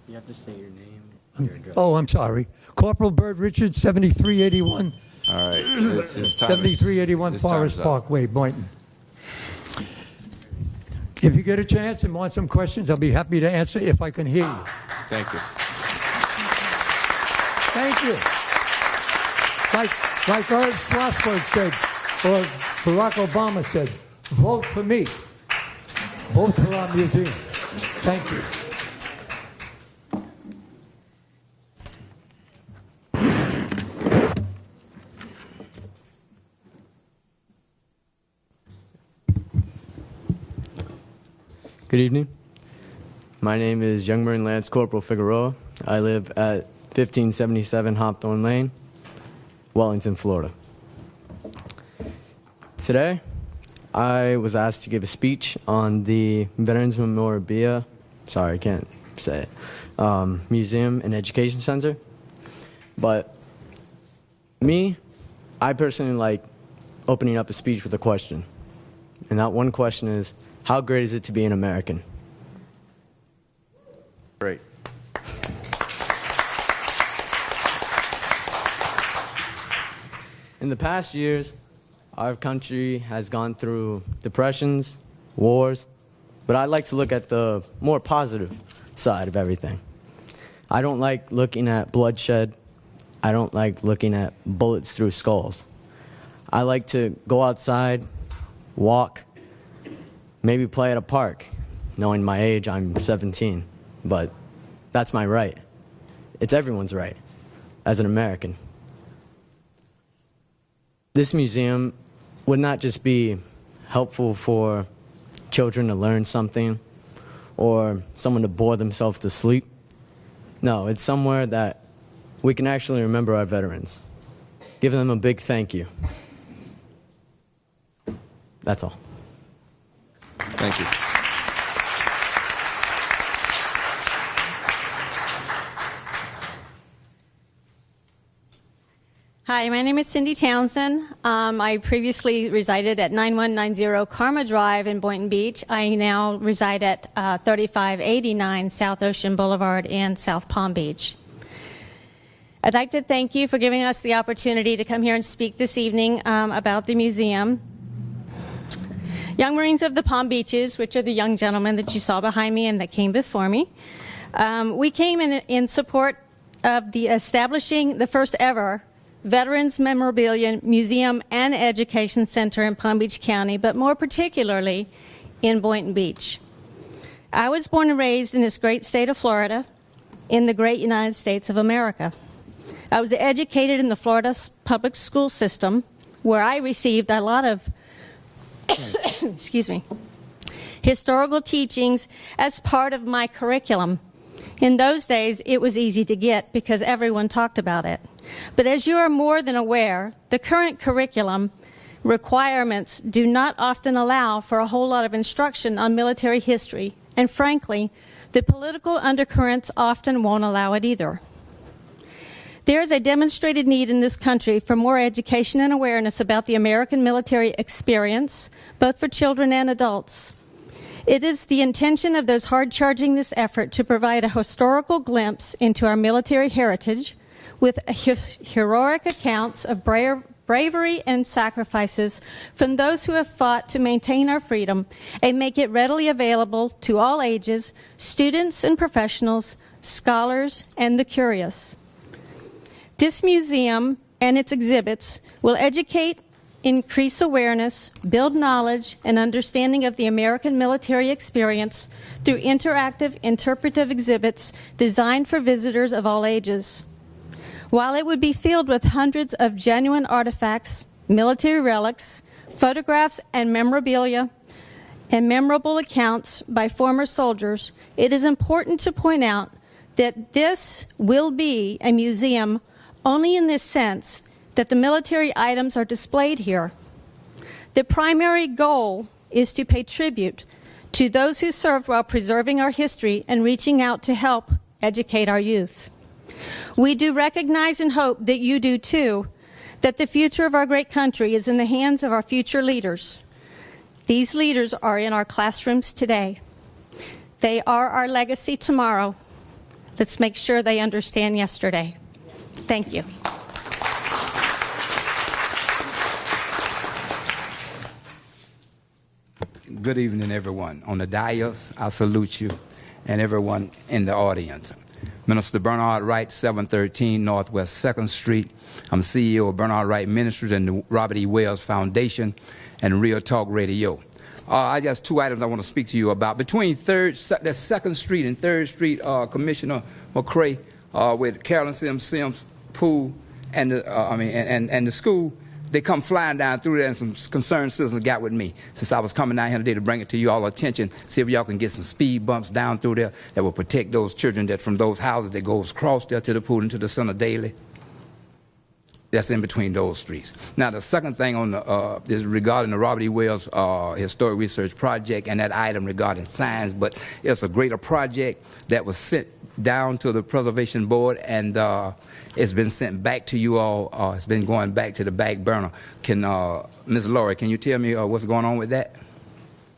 You have to say your name and your address. oh, I'm sorry. Corporal Bird Richards, 7381. All right. It's his time. 7381 His Forest time's up. Parkway, Boynton. If you get a chance and want some questions, I'll be happy to answer if I can hear you. Thank you. Thank you. Like Ernst Schlossberg said, or Barack Obama said, vote for me. Vote for our museum. Thank you. Good evening. My name is Young Marine Lance Corporal Figueroa. I live at 1577 Hawthorne Lane, Wellington, Florida. Today, I was asked to give a speech on the Veterans Memorabilia, sorry, I can't say it, Museum and Education Center. But I personally like opening up a speech with a question. And that one question is, how great is it to be an American? Great. In the past years, our country has gone through depressions, wars, but I like to look at the more positive side of everything. I don't like looking at bloodshed. I don't like looking at bullets through skulls. I like to go outside, walk, maybe play at a park. Knowing my age, I'm 17, but that's my right. It's everyone's right as an American. This museum would not just be helpful for children to learn something or someone to bore themselves to sleep. No, it's somewhere that we can actually remember our veterans. Give them a big thank you. That's all. Thank you. Hi, my name is Cindy Townsend. I previously resided at 9190 Karma Drive in Boynton Beach. I now reside at 3589 South Ocean Boulevard in South Palm Beach. I'd like to thank you for giving us the opportunity to come here and speak this evening about the museum. Young Marines of the Palm Beaches, which are the young gentlemen that you saw behind me and that came before me, we came in support of the establishing the first ever Veterans Memorabilia Museum and Education Center in Palm Beach County, but more particularly in Boynton Beach. I was born and raised in this great state of Florida, in the great United States of America. I was educated in the Florida public school system, where I received a lot of excuse me, historical teachings as part of my curriculum. In those days, it was easy to get because everyone talked about it. But as you are more than aware, the current curriculum requirements do not often allow for a whole lot of instruction on military history and frankly, the political undercurrents often won't allow it either. There is a demonstrated need in this country for more education and awareness about the American military experience, both for children and adults. It is the intention of those hard-charging this effort to provide a historical glimpse into our military heritage with heroic accounts of bravery and sacrifices from those who have fought to maintain our freedom and make it readily available to all ages, students and professionals, scholars, and the curious. This museum and its exhibits will educate, increase awareness, build knowledge and understanding of the American military experience through interactive, interpretive exhibits designed for visitors of all ages. While it would be filled with hundreds of genuine artifacts, military relics, photographs and memorabilia, and memorable accounts by former soldiers, it is important to point out that this will be a museum only in this sense that the military items are displayed here. The primary goal is to pay tribute to those who served while preserving our history and reaching out to help educate our youth. We do recognize and hope that you do too, that the future of our great country is in the hands of our future leaders. These leaders are in our classrooms today. They are our legacy tomorrow. Let's make sure they understand yesterday. Thank you. Good evening, everyone. On the dais, I salute you and everyone in the audience. Minister Bernard Wright, 713 Northwest 2nd Street. I'm CEO of Bernard Wright Ministries and the Robert E. Wells Foundation and Real Talk Radio. I just two items I want to speak to you about. Between 2nd Street and 3rd Street, Commissioner McCray, with Carolyn Sims pool and the school, they come flying down through there, and some concerned citizens got with me since I was coming down here today to bring it to you all attention, see if y'all can get some speed bumps down through there that will protect those children that from those houses that goes across there to the pool and to the center daily. That's in between those streets. Now, the second thing on the, is regarding the Robert E. Wells Historic Research Project and that item regarding signs, but it's a greater project that was sent down to the Preservation Board, and it's been sent back to you all. It's been going back to the back burner. Can Ms. Laurie, can you tell me what's going on with that?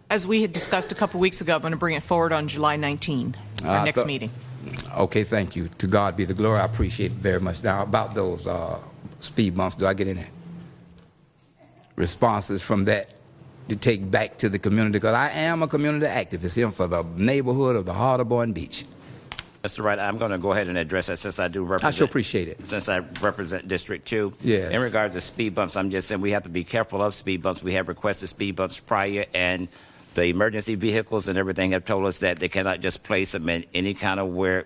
As we had discussed a couple weeks ago, I'm going to bring it forward on July 19, our next meeting. Okay, thank you. To God be the glory. I appreciate it very much. Now, about those speed bumps, do I get any responses from that to take back to the community? Because I am a community activist here for the neighborhood of the heart of Boynton Beach. Mr. Wright, I'm going to go ahead and address that since I do represent. I sure appreciate it. Since I represent District 2. Yes. In regards to speed bumps, I'm just saying we have to be careful of speed bumps. We have requested speed bumps prior, and the emergency vehicles and everything have told us that they cannot just place them in any kind of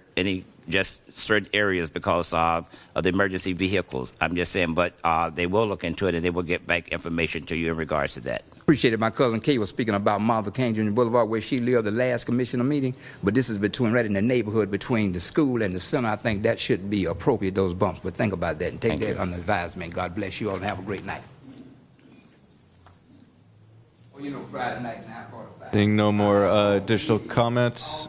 just certain areas because of the emergency vehicles. I'm just saying, but they will look into it and they will get back information to you in regards to that. Appreciate it. My cousin Kay was speaking about Martha King Jr. Boulevard where she lived the last commissioner meeting, but this is between right in the neighborhood between the school and the center. I think that should be appropriate, those bumps, but think about that and take that under advisement. God bless you all and have a great night. Well, you know, Friday night, 9:45. Seeing no more additional comments.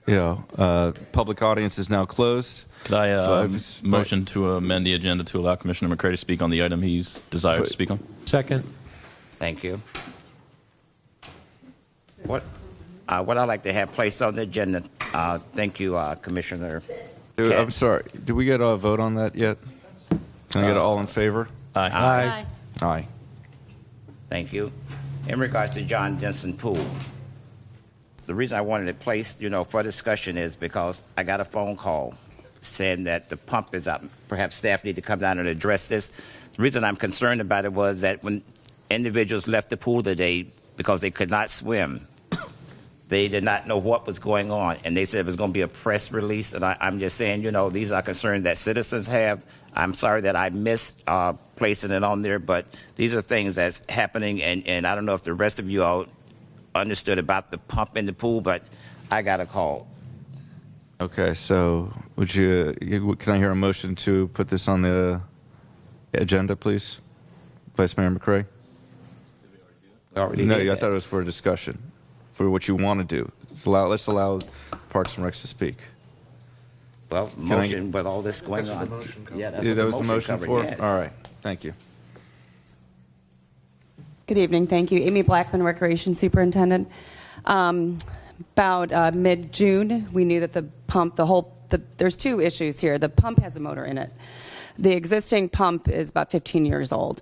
Public audience is now closed. Could I motion to amend the agenda to allow Commissioner McCray to speak on the item he's desired to speak on? Second. Thank you. What I'd like to have placed on the agenda, thank you, Commissioner. I'm sorry, did we get a vote on that yet? Can I get all in favor? Aye. Aye. Aye. Thank you. In regards to John Denson Pool, the reason I wanted it placed, for discussion is because I got a phone call saying that the pump is up. Perhaps staff need to come down and address this. The reason I'm concerned about it was that when individuals left the pool today because they could not swim, they did not know what was going on, and they said it was going to be a press release, and I'm just saying, these are concerns that citizens have. I'm sorry that I missed placing it on there, but these are things that's happening, and I don't know if the rest of you all understood about the pump in the pool, but I got a call. Okay, so can I hear a motion to put this on the agenda, please? Vice Mayor McCray? Already No, did I that. thought it was for a discussion. for what you want to do. Let's allow Parks and Recs to speak. Well, motion with all this going on. Yeah, that's what That was the motion covered, for? yes. All right. Thank you. Good evening. Thank you. Amy Blackman, Recreation Superintendent. About mid-June, we knew that the pump, there's two issues here. The pump has a motor in it. The existing pump is about 15 years old.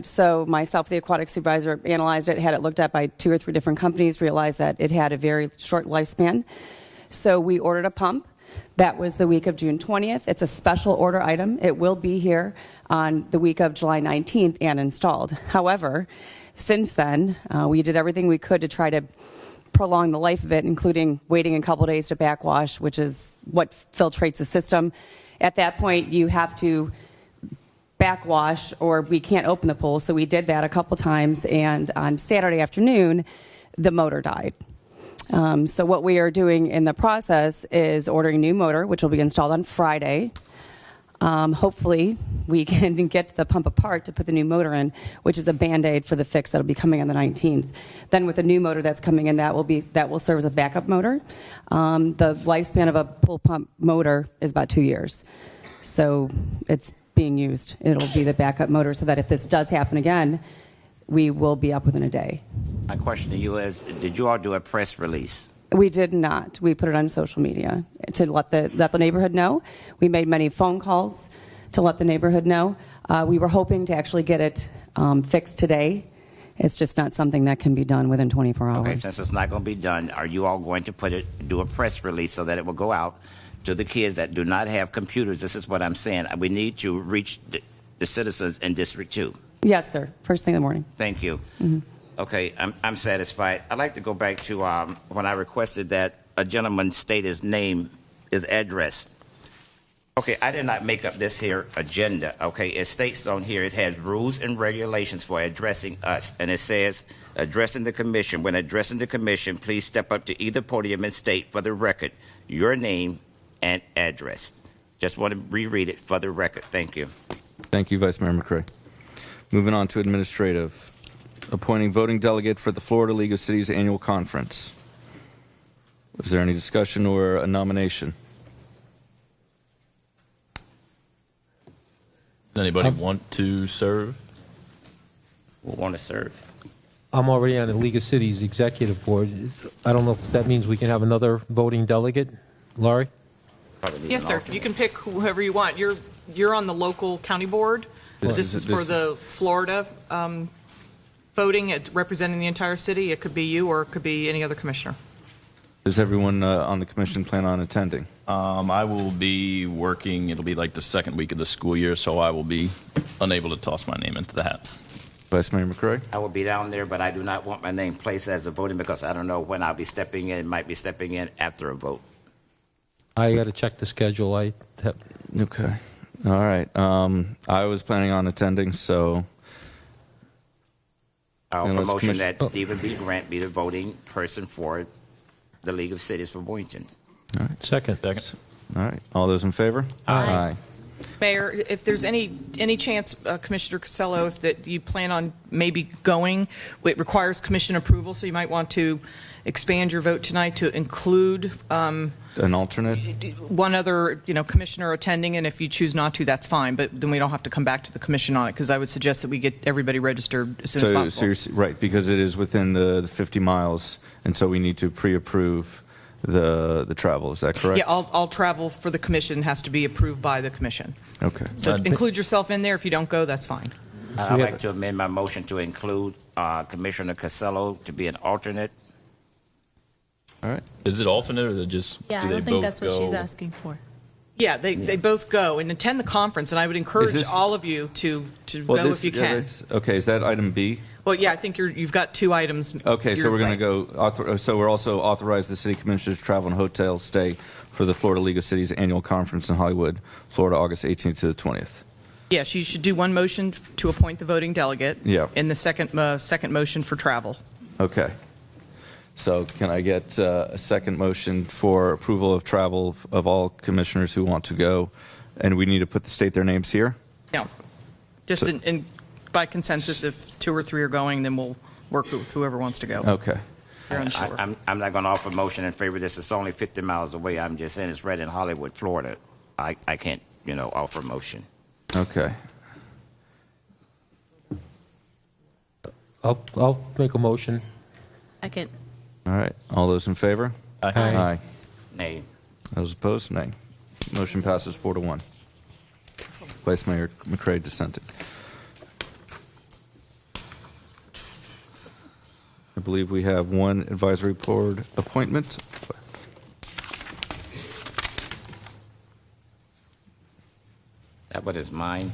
So myself, the aquatic supervisor, analyzed it, had it looked at by 2 or 3 different companies, realized that it had a very short lifespan. So we ordered a pump. That was the week of June 20th. It's a special order item. It will be here on the week of July 19th and installed. However, since then, we did everything we could to try to prolong the life of it, including waiting a couple days to backwash, which is what filtrates the system. At that point, you have to backwash or we can't open the pool. So we did that a couple times, and on Saturday afternoon, the motor died. So what we are doing in the process is ordering a new motor, which will be installed on Friday. Hopefully, we can get the pump apart to put the new motor in, which is a Band-Aid for the fix that will be coming on the 19th. Then with the new motor that's coming in, that will serve as a backup motor. The lifespan of a pool pump motor is about 2 years. So it's being used. It'll be the backup motor so that if this does happen again, we will be up within a day. My question to you is, did you all do a press release? We did not. We put it on social media to let the neighborhood know. We made many phone calls to let the neighborhood know. We were hoping to actually get it fixed today. It's just not something that can be done within 24 hours. Okay, since it's not going to be done, are you all going to do a press release so that it will go out to the kids that do not have computers? This is what I'm saying. We need to reach the citizens in District 2. Yes, sir. First thing in the morning. Thank you. Mm-hmm. Okay, I'm satisfied. I'd like to go back to when I requested that a gentleman state his name, his address. Okay, I did not make up this here agenda. Okay, it states on here, it has rules and regulations for addressing us. And it says, addressing the commission. When addressing the commission, please step up to either podium and state for the record your name and address. Just want to reread it for the record. Thank you. Thank you, Vice Mayor McCray. Moving on to administrative. Appointing voting delegate for the Florida League of Cities annual conference. Was there any discussion or a nomination? Does anybody want to serve? Who want to serve? I'm already on the League of Cities Executive Board. I don't know if that means we can have another voting delegate. Laurie? Yes, sir. You can pick whoever you want. You're on the local county board. This is for the Florida voting, representing the entire city. It could be you or it could be any other commissioner. Does everyone on the commission plan on attending? I will be working. It'll be like the second week of the school year, so I will be unable to toss my name into the hat. Vice Mayor McCray? I will be down there, but I do not want my name placed as a voting because I don't know when I'll be stepping in. Might be stepping in after a vote. I got to check the schedule. Okay. All right. I was planning on attending, so... I'll motion that Stephen B. Grant be the voting person for the League of Cities for Boynton. All right. Second. All right. All those in favor? Aye. Mayor, if there's any chance, Commissioner Casello, if that you plan on maybe going, it requires commission approval, so you might want to expand your vote tonight to include an alternate? One other, commissioner attending, and if you choose not to, that's fine, but then we don't have to come back to the commission on it, because I would suggest that we get everybody registered as soon as possible. So right, because it is within the 50 miles, and so we need to pre-approve the travel. Is that correct? Yeah, all travel for the commission has to be approved by the commission. Okay. So include yourself in there. If you don't go, that's fine. I'd like to amend my motion to include Commissioner Casello to be an alternate. All right. Is it alternate or is it just? Yeah, do I they don't think both that's what she's go? asking for. Yeah, they both go and attend the conference, and I would encourage all of you to go if you can. Okay, is that item B? Well, yeah, I think you've got two items. Okay, so we're going to go, so we're also authorize the city commissioners to travel and hotel stay for the Florida League of Cities annual conference in Hollywood, Florida, August 18th to the 20th. Yes, you should do one motion to appoint the voting delegate. Yeah. And the second motion for travel. Okay. So can I get a second motion for approval of travel of all commissioners who want to go? And we need to state their names here? No. Just by consensus, if 2 or 3 are going, then we'll work with whoever wants to go. Okay. You're unsure. I'm not going to offer a motion in favor of this. It's only 50 miles away. I'm just saying it's right in Hollywood, Florida. I can't, offer a motion. Okay. I'll make a motion. Second. All right. All those in favor? Aye. Aye. Nay. Those opposed? Nay. Motion passes 4-1. Vice Mayor McCray dissented. I believe we have one advisory board appointment. That what is mine?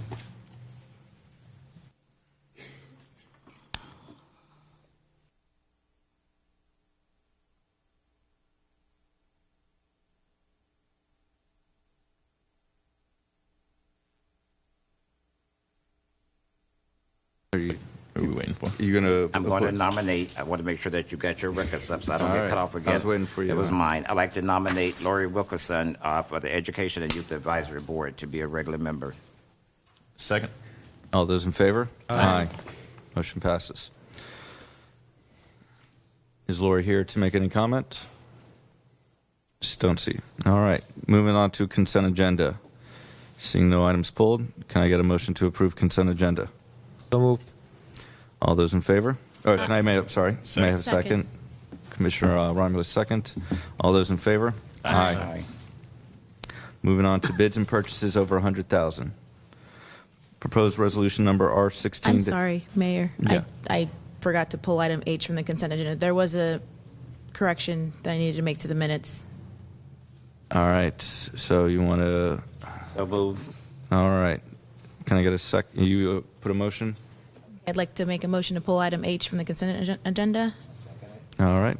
Are you waiting for? You gonna? I'm going to nominate. I want to make sure that you got your records up so I don't All get right. cut off again. I was waiting for you. It was mine. I'd like to nominate Lori Wilkerson for the Education and Youth Advisory Board to be a regular member. Second. All those in favor? Aye. Motion passes. Is Lori here to make any comment? Just don't see. All right. Moving on to consent agenda. Seeing no items pulled, can I get a motion to approve consent agenda? So moved. All those in favor? Or can I may I have a Second. second? Commissioner Romulus, second. All those in favor? Aye. Moving on to bids and purchases over $100,000. Proposed resolution number R16. I'm sorry, Mayor. Yeah. I forgot to pull item H from the consent agenda. There was a correction that I needed to make to the minutes. All right. So you want to? So move. All right. Can I get a sec? You put a motion? I'd like to make a motion to pull item H from the consent agenda. All right.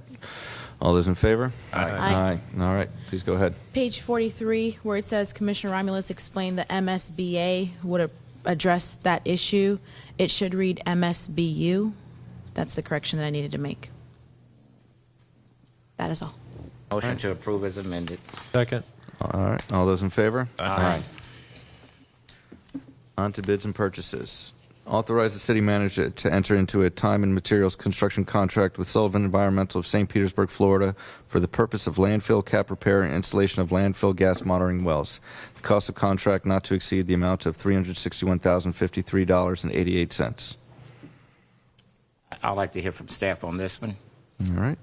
All those in favor? Aye. Aye. All right. Please go ahead. Page 43, where it says Commissioner Romulus explained the MSBA would address that issue, it should read MSBU. That's the correction that I needed to make. That is all. Motion to approve as amended. Second. All right. All those in favor? Aye. On to bids and purchases. Authorize the city manager to enter into a time and materials construction contract with Sullivan Environmental of St. Petersburg, Florida, for the purpose of landfill cap repair and installation of landfill gas monitoring wells. The cost of contract not to exceed the amount of $361,053.88. I'd like to hear from staff on this one. All right.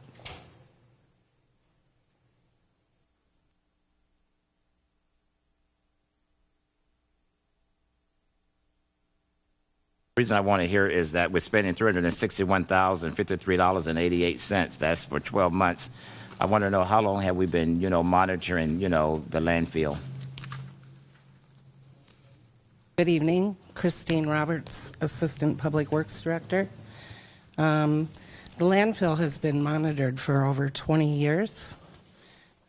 The reason I want to hear is that we're spending $361,053.88. That's for 12 months. I want to know how long have we been, monitoring, the landfill? Good evening. Christine Roberts, Assistant Public Works Director. The landfill has been monitored for over 20 years.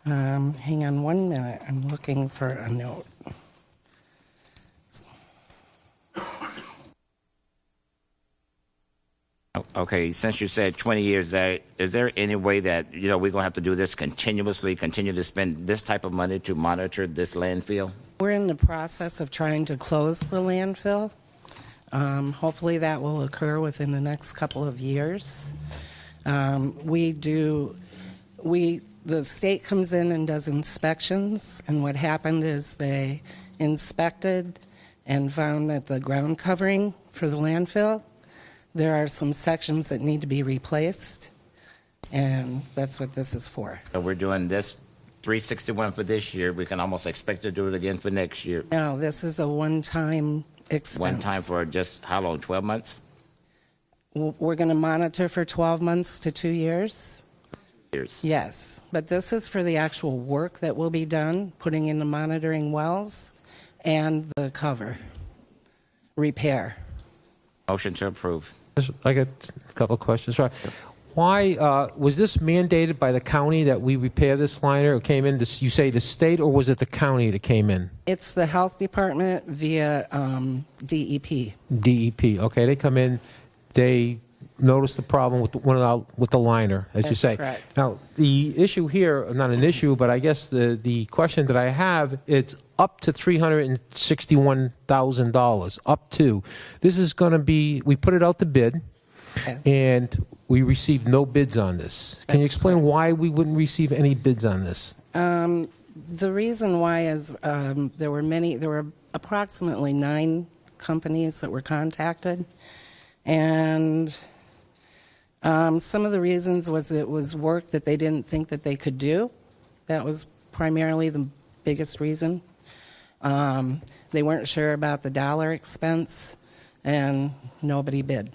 Hang on 1 minute. I'm looking for a note. Okay, since you said 20 years, is there any way that, we're going to have to do this continuously, continue to spend this type of money to monitor this landfill? We're in the process of trying to close the landfill. Hopefully that will occur within the next couple of years. The state comes in and does inspections, and what happened is they inspected and found that the ground covering for the landfill, there are some sections that need to be replaced, and that's what this is for. So we're doing this 361 for this year. We can almost expect to do it again for next year. No, this is a one-time expense. One time for just how long, 12 months? We're going to monitor for 12 months to 2 years. Years. Yes, but this is for the actual work that will be done, putting in the monitoring wells and the cover repair. Motion to approve. I got a couple of questions. Right. Why was this mandated by the county that we repair this liner? Or came in? You say the state, or was it the county that came in? It's the health department via DEP. DEP. Okay, they come in. They notice the problem with the liner, as you say. Correct. Now, the issue here, not an issue, but I guess the question that I have, it's up to $361,000. Up to. This is going to be. We put it out to bid, and we received no bids on this. Can you explain why we wouldn't receive any bids on this? The reason why is there were approximately 9 companies that were contacted, and some of the reasons was it was work that they didn't think that they could do. That was primarily the biggest reason. They weren't sure about the dollar expense, and nobody bid.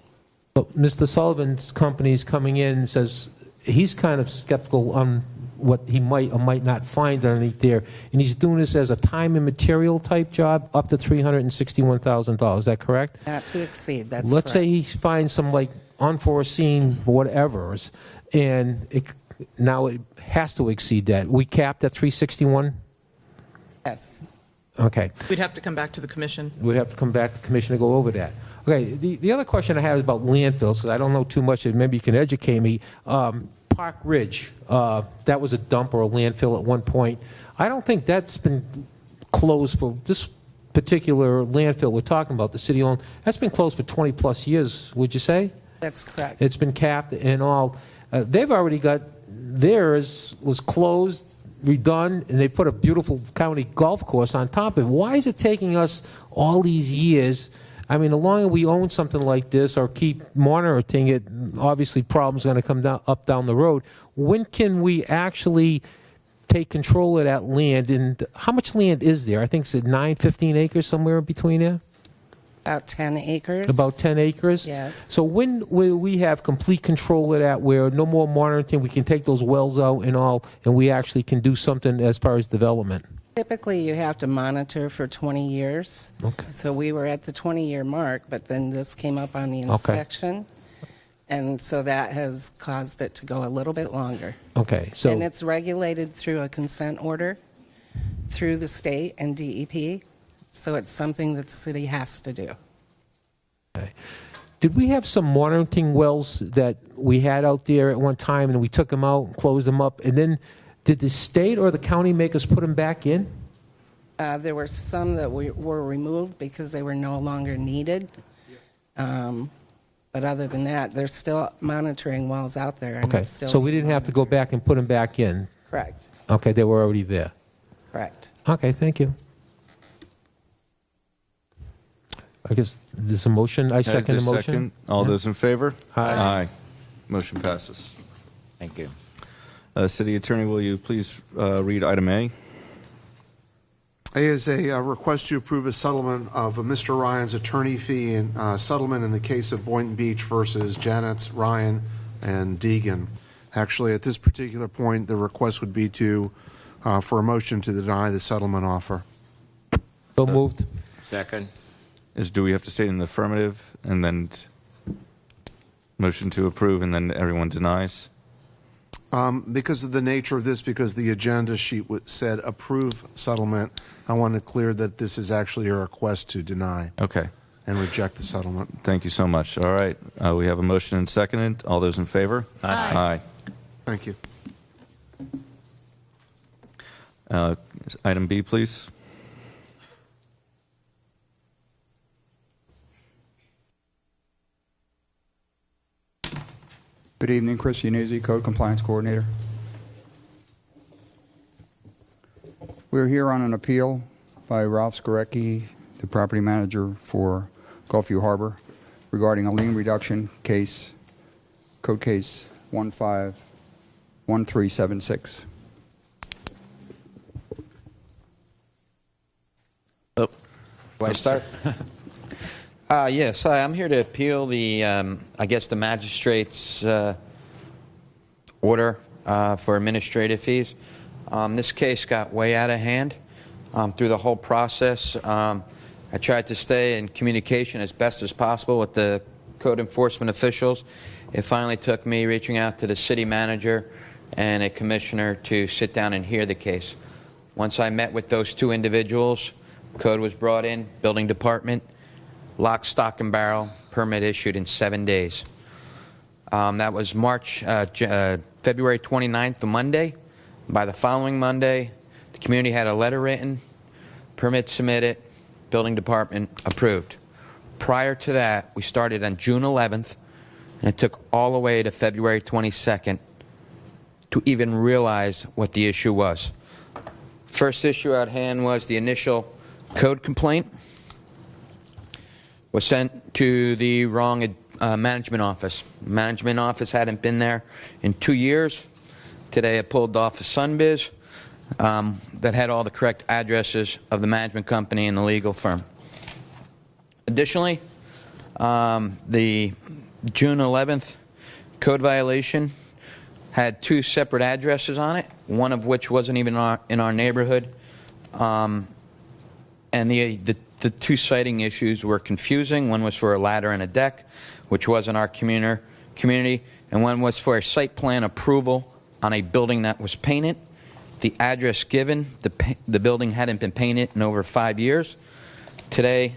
Well, Mr. Sullivan's company is coming in and says he's kind of skeptical on what he might or might not find underneath there, and he's doing this as a time and material type job up to $361,000. Is that correct? Not to exceed, that's Let's say correct. he finds some like unforeseen whatevers, and now it has to exceed that. We capped at 361? Yes. Okay. We'd have to come back to the commission. We'd have to come back to the commission to go over that. Okay, the other question I have is about landfills, because I don't know too much, and maybe you can educate me. Park Ridge, that was a dump or a landfill at one point. I don't think that's been closed for this particular landfill we're talking about, the city-owned. That's been closed for 20-plus years, would you say? That's correct. It's been capped and all. They've already got, theirs was closed, redone, and they put a beautiful county golf course on top of it. Why is it taking us all these years? I mean, the longer we own something like this or keep monitoring it, obviously problems are going to come down the road. When can we actually take control of that land? And how much land is there? I think it's 9, 15 acres, somewhere in between there? About 10 acres. About 10 acres? Yes. So when will we have complete control of that, where no more monitoring, we can take those wells out and all, and we actually can do something as far as development? Typically, you have to monitor for 20 years. Okay. So we were at the 20-year mark, but then this came up on the inspection. And so that has caused it to go a little bit longer. Okay, so... And it's regulated through a consent order through the state and DEP. So it's something that the city has to do. Okay. Did we have some monitoring wells that we had out there at one time, and we took them out and closed them up, and then did the state or the county make us put them back in? There were some that were removed because they were no longer needed. But other than that, there's still monitoring wells out there. And Okay, it's still so we didn't have to go back and put them back in? Correct. Okay, they were already there. Correct. Okay, thank you. I guess there's a motion. I second the motion. Second. All Yeah. those in favor? Aye. Motion passes. Thank you. City Attorney, will you please read item A? A is a request to approve a settlement of Mr. Ryan's attorney fee and settlement in the case of Boynton Beach versus Janet's, Ryan, and Deegan. Actually, at this particular point, the request would be to for a motion to deny the settlement offer. So moved. Second. Do we have to state in the affirmative and then motion to approve and then everyone denies? Because of the nature of this, because the agenda sheet said approve settlement, I want to clear that this is actually a request to deny. Okay. And reject the settlement. Thank you so much. All right. We have a motion and seconded. All those in favor? Aye. Thank you. Item B, please. Good evening, Chris Yanuzzi, Code Compliance Coordinator. We're here on an appeal by Ralph Skorecki, the property manager for Gulfview Harbor, regarding a lien reduction case, code case 151376. Oh, do I start? Yes, I'm here to appeal the, I guess, the magistrate's order for administrative fees. This case got way out of hand through the whole process. I tried to stay in communication as best as possible with the code enforcement officials. It finally took me reaching out to the city manager and a commissioner to sit down and hear the case. Once I met with those two individuals, code was brought in, building department, lock, stock, and barrel, permit issued in 7 days. That was February 29th, a Monday. By the following Monday, the community had a letter written, permit submitted, building department approved. Prior to that, we started on June 11th And it took all the way to February 22nd to even realize what the issue was. First issue at hand was the initial code complaint was sent to the wrong management office. Management office hadn't been there in 2 years. Today I pulled off a Sunbiz that had all the correct addresses of the management company and the legal firm. Additionally, the June 11th code violation had 2 separate addresses on it, one of which wasn't even in our neighborhood. And the 2 citing issues were confusing. One was for a ladder and a deck, which was in our community, and one was for a site plan approval on a building that was painted. The address given, the building hadn't been painted in over 5 years. Today,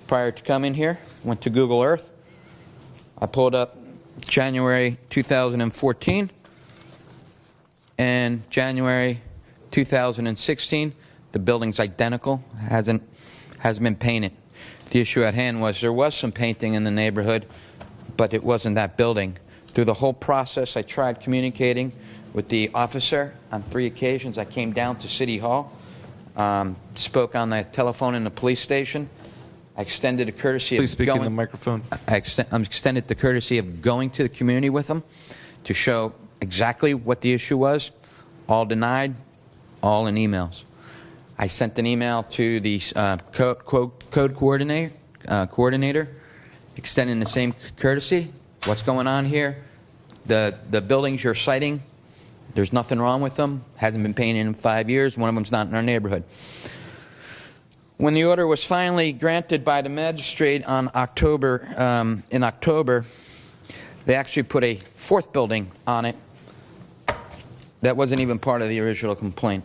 prior to coming here, went to Google Earth. I pulled up January 2014 and January 2016. The building's identical, hasn't been painted. The issue at hand was there was some painting in the neighborhood, but it wasn't that building. Through the whole process, I tried communicating with the officer on 3 occasions. I came down to City Hall, spoke on the telephone in the police station. I extended a courtesy Please speak in the microphone. I extended the courtesy of going to the community with them to show exactly what the issue was. All denied, all in emails. I sent an email to the code coordinator, extending the same courtesy. What's going on here? The buildings you're citing, there's nothing wrong with them. Hasn't been painted in 5 years. One of them's not in our neighborhood. When the order was finally granted by the magistrate in October, they actually put a 4th building on it that wasn't even part of the original complaint.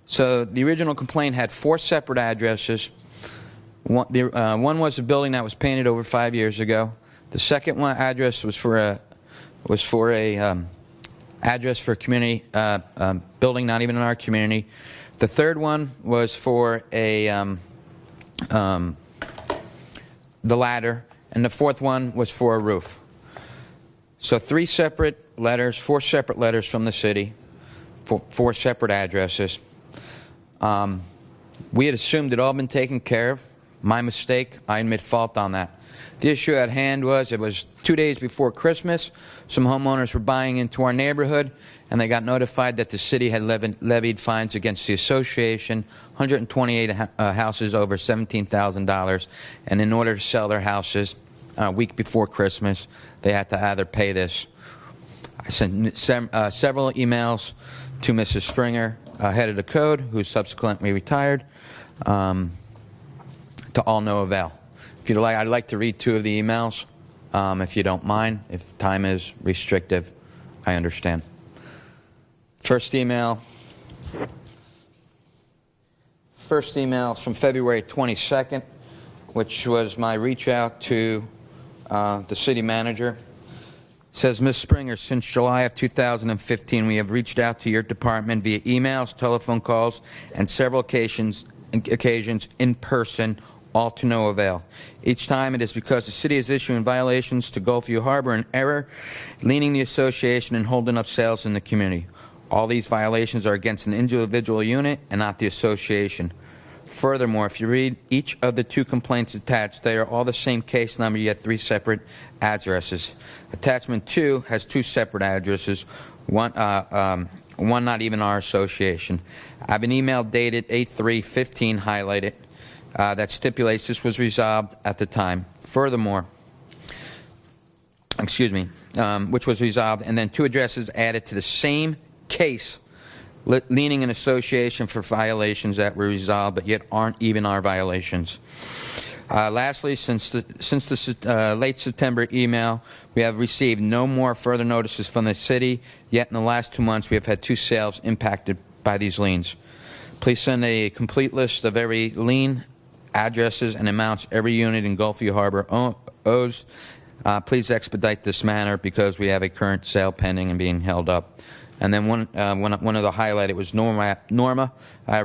So the original complaint had 4 separate addresses. One was a building that was painted over 5 years ago. The second one address was for a address for a community building, not even in our community. The third one was for the ladder, and the 4th one was for a roof. So 3 separate letters, 4 separate letters from the city, 4 separate addresses. We had assumed it all been taken care of. My mistake. I admit fault on that. The issue at hand was it was 2 days before Christmas. Some homeowners were buying into our neighborhood, and they got notified that the city had levied fines against the association, 128 houses over $17,000. And in order to sell their houses a week before Christmas, they had to either pay this. I sent several emails to Mrs. Stringer, head of the code, who subsequently retired, to all no avail. If you'd like, I'd like to read 2 of the emails, if you don't mind. If time is restrictive, I understand. First email is from February 22nd, which was my reach out to the city manager. It says, Ms. Springer, since July of 2015, we have reached out to your department via emails, telephone calls, and several occasions in person, all to no avail. Each time it is because the city is issuing violations to Gulfview Harbor in error, leaning the association and holding up sales in the community. All these violations are against an individual unit and not the association. Furthermore, if you read each of the 2 complaints attached, they are all the same case number, yet 3 separate addresses. Attachment 2 has 2 separate addresses, one not even our association. I have an email dated 8/3/15 highlighted that stipulates this was resolved at the time. Furthermore, which was resolved, and then 2 addresses added to the same case, leaning an association for violations that were resolved but yet aren't even our violations. Lastly, since the late September email, we have received no more further notices from the city, yet in the last 2 months we have had 2 sales impacted by these liens. Please send a complete list of every lien, addresses, and amounts every unit in Gulfview Harbor owes. Please expedite this matter because we have a current sale pending and being held up. And then one of the highlighted was Norma. I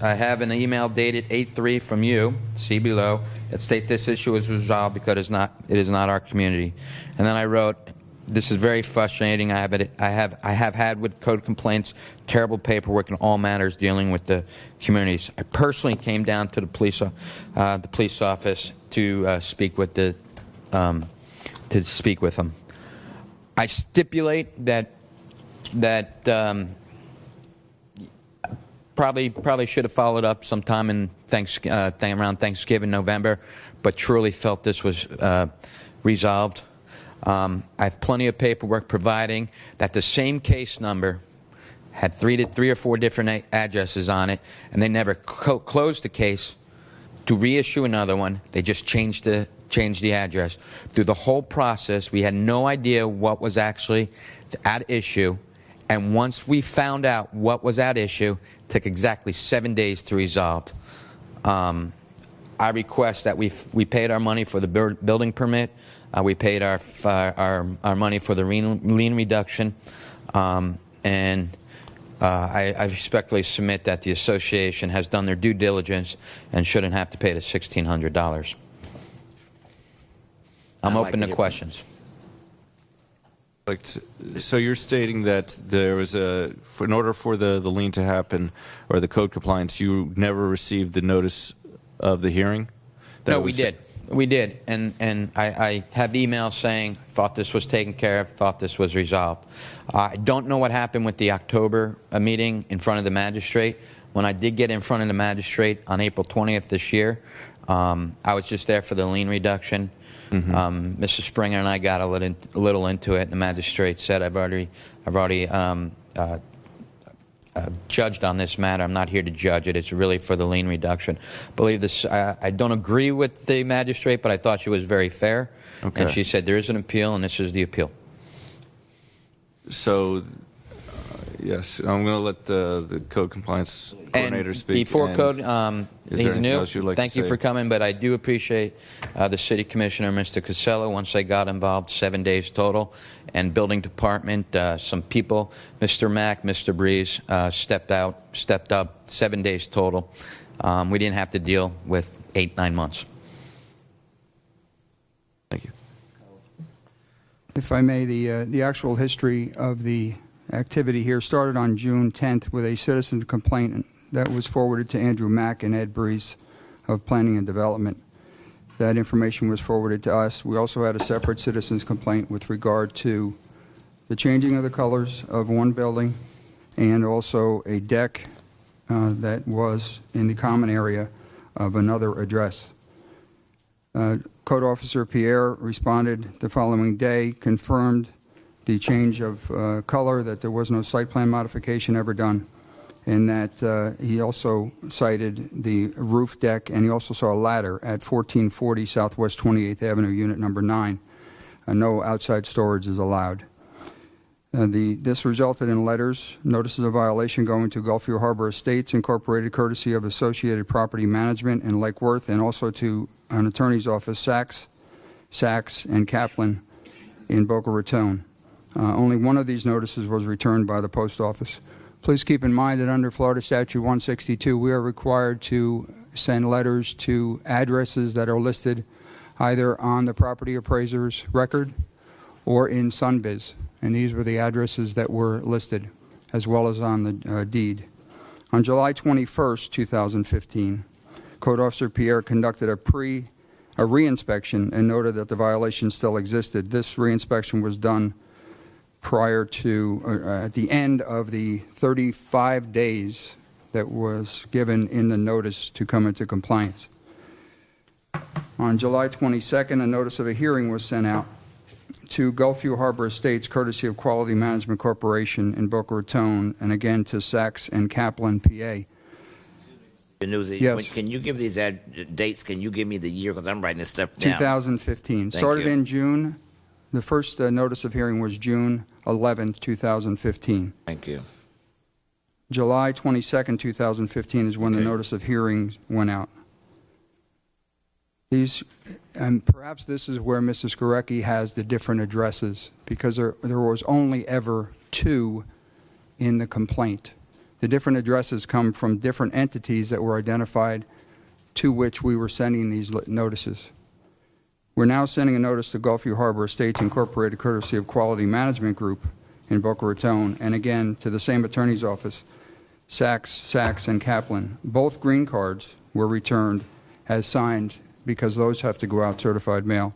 have an email dated 8/3 from you, see below, that state this issue is resolved because it is not our community. And then I wrote, this is very frustrating. I have had with code complaints, terrible paperwork in all matters dealing with the communities. I personally came down to the police office to speak with them. I stipulate that probably should have followed up sometime in around Thanksgiving, November, but truly felt this was resolved. I have plenty of paperwork providing that the same case number had three or four different addresses on it, and they never closed the case to reissue another one. They just changed the address. Through the whole process, we had no idea what was actually at issue. And once we found out what was at issue, it took exactly 7 days to resolve. I request that we paid our money for the building permit. We paid our money for the lien reduction. And I respectfully submit that the association has done their due diligence and shouldn't have to pay the $1,600. I'm open to questions. So you're stating that there was in order for the lien to happen or the code compliance, you never received the notice of the hearing? No, we did. We did, and I have emails saying, thought this was taken care of, thought this was resolved. I don't know what happened with the October meeting in front of the magistrate. When I did get in front of the magistrate on April 20th this year, I was just there for the lien reduction. Mm-hmm. Mrs. Springer and I got a little into it. The magistrate said, I've already judged on this matter. I'm not here to judge it. It's really for the lien reduction. Believe this. I don't agree with the magistrate, but I thought she was very fair. Okay. And she said there is an appeal, and this is the appeal. So, yes, I'm going to let the code compliance coordinator and speak. Before code, he's new. Like Thank you for coming, but I do appreciate the city commissioner, Mr. Casello. Once they got involved, 7 days total, and building department, some people, Mr. Mack, Mr. Breeze, stepped up, 7 days total. We didn't have to deal with 8-9 months. Thank you. If I may, the actual history of the activity here started on June 10th with a citizen complaint that was forwarded to Andrew Mack and Ed Breeze of Planning and Development. That information was forwarded to us. We also had a separate citizen's complaint with regard to the changing of the colors of one building and also a deck that was in the common area of another address. Code Officer Pierre responded the following day, confirmed the change of color, that there was no site plan modification ever done, and that he also cited the roof deck, and he also saw a ladder at 1440 Southwest 28th Avenue, unit number 9. No outside storage is allowed. This resulted in letters, notices of violation going to Gulfview Harbor Estates Incorporated, courtesy of Associated Property Management in Lake Worth, and also to an attorney's office, Sachs and Kaplan in Boca Raton. Only one of these notices was returned by the post office. Please keep in mind that under Florida Statute 162, we are required to send letters to addresses that are listed either on the property appraiser's record or in Sunbiz. And these were the addresses that were listed, as well as on the deed. On July 21st, 2015, Code Officer Pierre conducted a reinspection and noted that the violation still existed. This reinspection was done prior to, at the end of the 35 days that was given in the notice to come into compliance. On July 22nd, a notice of a hearing was sent out to Gulfview Harbor Estates, courtesy of Quality Management Corporation in Boca Raton, and again to Sachs and Kaplan, PA. Newsy, yes. Can you give these dates? Can you give me the year? Because I'm writing this stuff down. 2015. Started in June. The first notice of hearing was June 11th, 2015. Thank you. July 22nd, 2015 is when the notice of hearing went out. These, and perhaps this is where Mrs. Gorecki has the different addresses, because there was only ever 2 in the complaint. The different addresses come from different entities that were identified to which we were sending these notices. We're now sending a notice to Gulfview Harbor Estates Incorporated, courtesy of Quality Management Group in Boca Raton, and again to the same attorney's office, Sachs, and Kaplan. Both green cards were returned as signed because those have to go out certified mail.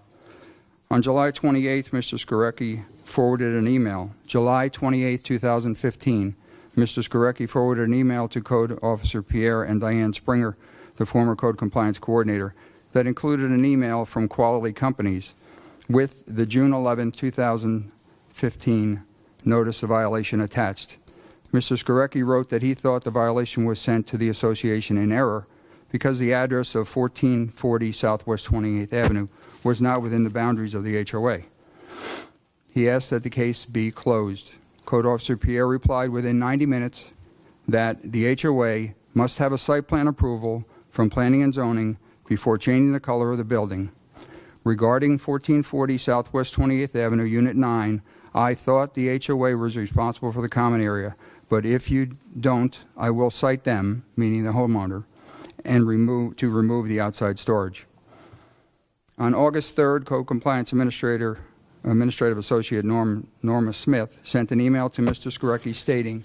On July 28th, Mr. Skorecki forwarded an email. July 28th, 2015, Mr. Skorecki forwarded an email to Code Officer Pierre and Diane Springer, the former Code Compliance Coordinator, that included an email from Quality Companies with the June 11, 2015 notice of violation attached. Mr. Skorecki wrote that he thought the violation was sent to the association in error because the address of 1440 Southwest 28th Avenue was not within the boundaries of the HOA. He asked that the case be closed. Code Officer Pierre replied within 90 minutes that the HOA must have a site plan approval from Planning and Zoning before changing the color of the building. Regarding 1440 Southwest 28th Avenue, Unit 9, I thought the HOA was responsible for the common area, but if you don't, I will cite them, meaning the homeowner, and remove the outside storage. On August 3rd, Code Compliance Administrative Associate Norma Smith sent an email to Mr. Skorecki stating,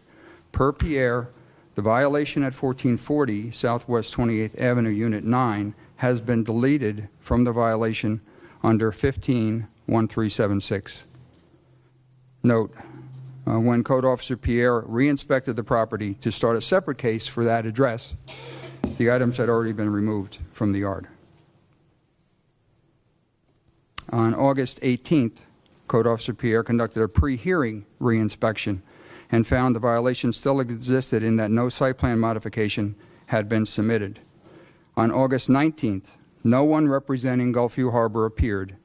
per Pierre, the violation at 1440 Southwest 28th Avenue, Unit 9, has been deleted from the violation under 151376. Note, when Code Officer Pierre re-inspected the property to start a separate case for that address, the items had already been removed from the yard. On August 18th, Code Officer Pierre conducted a pre-hearing re-inspection and found the violation still existed in that no site plan modification had been submitted. On August 19th, no one representing Gulfview Harbor appeared,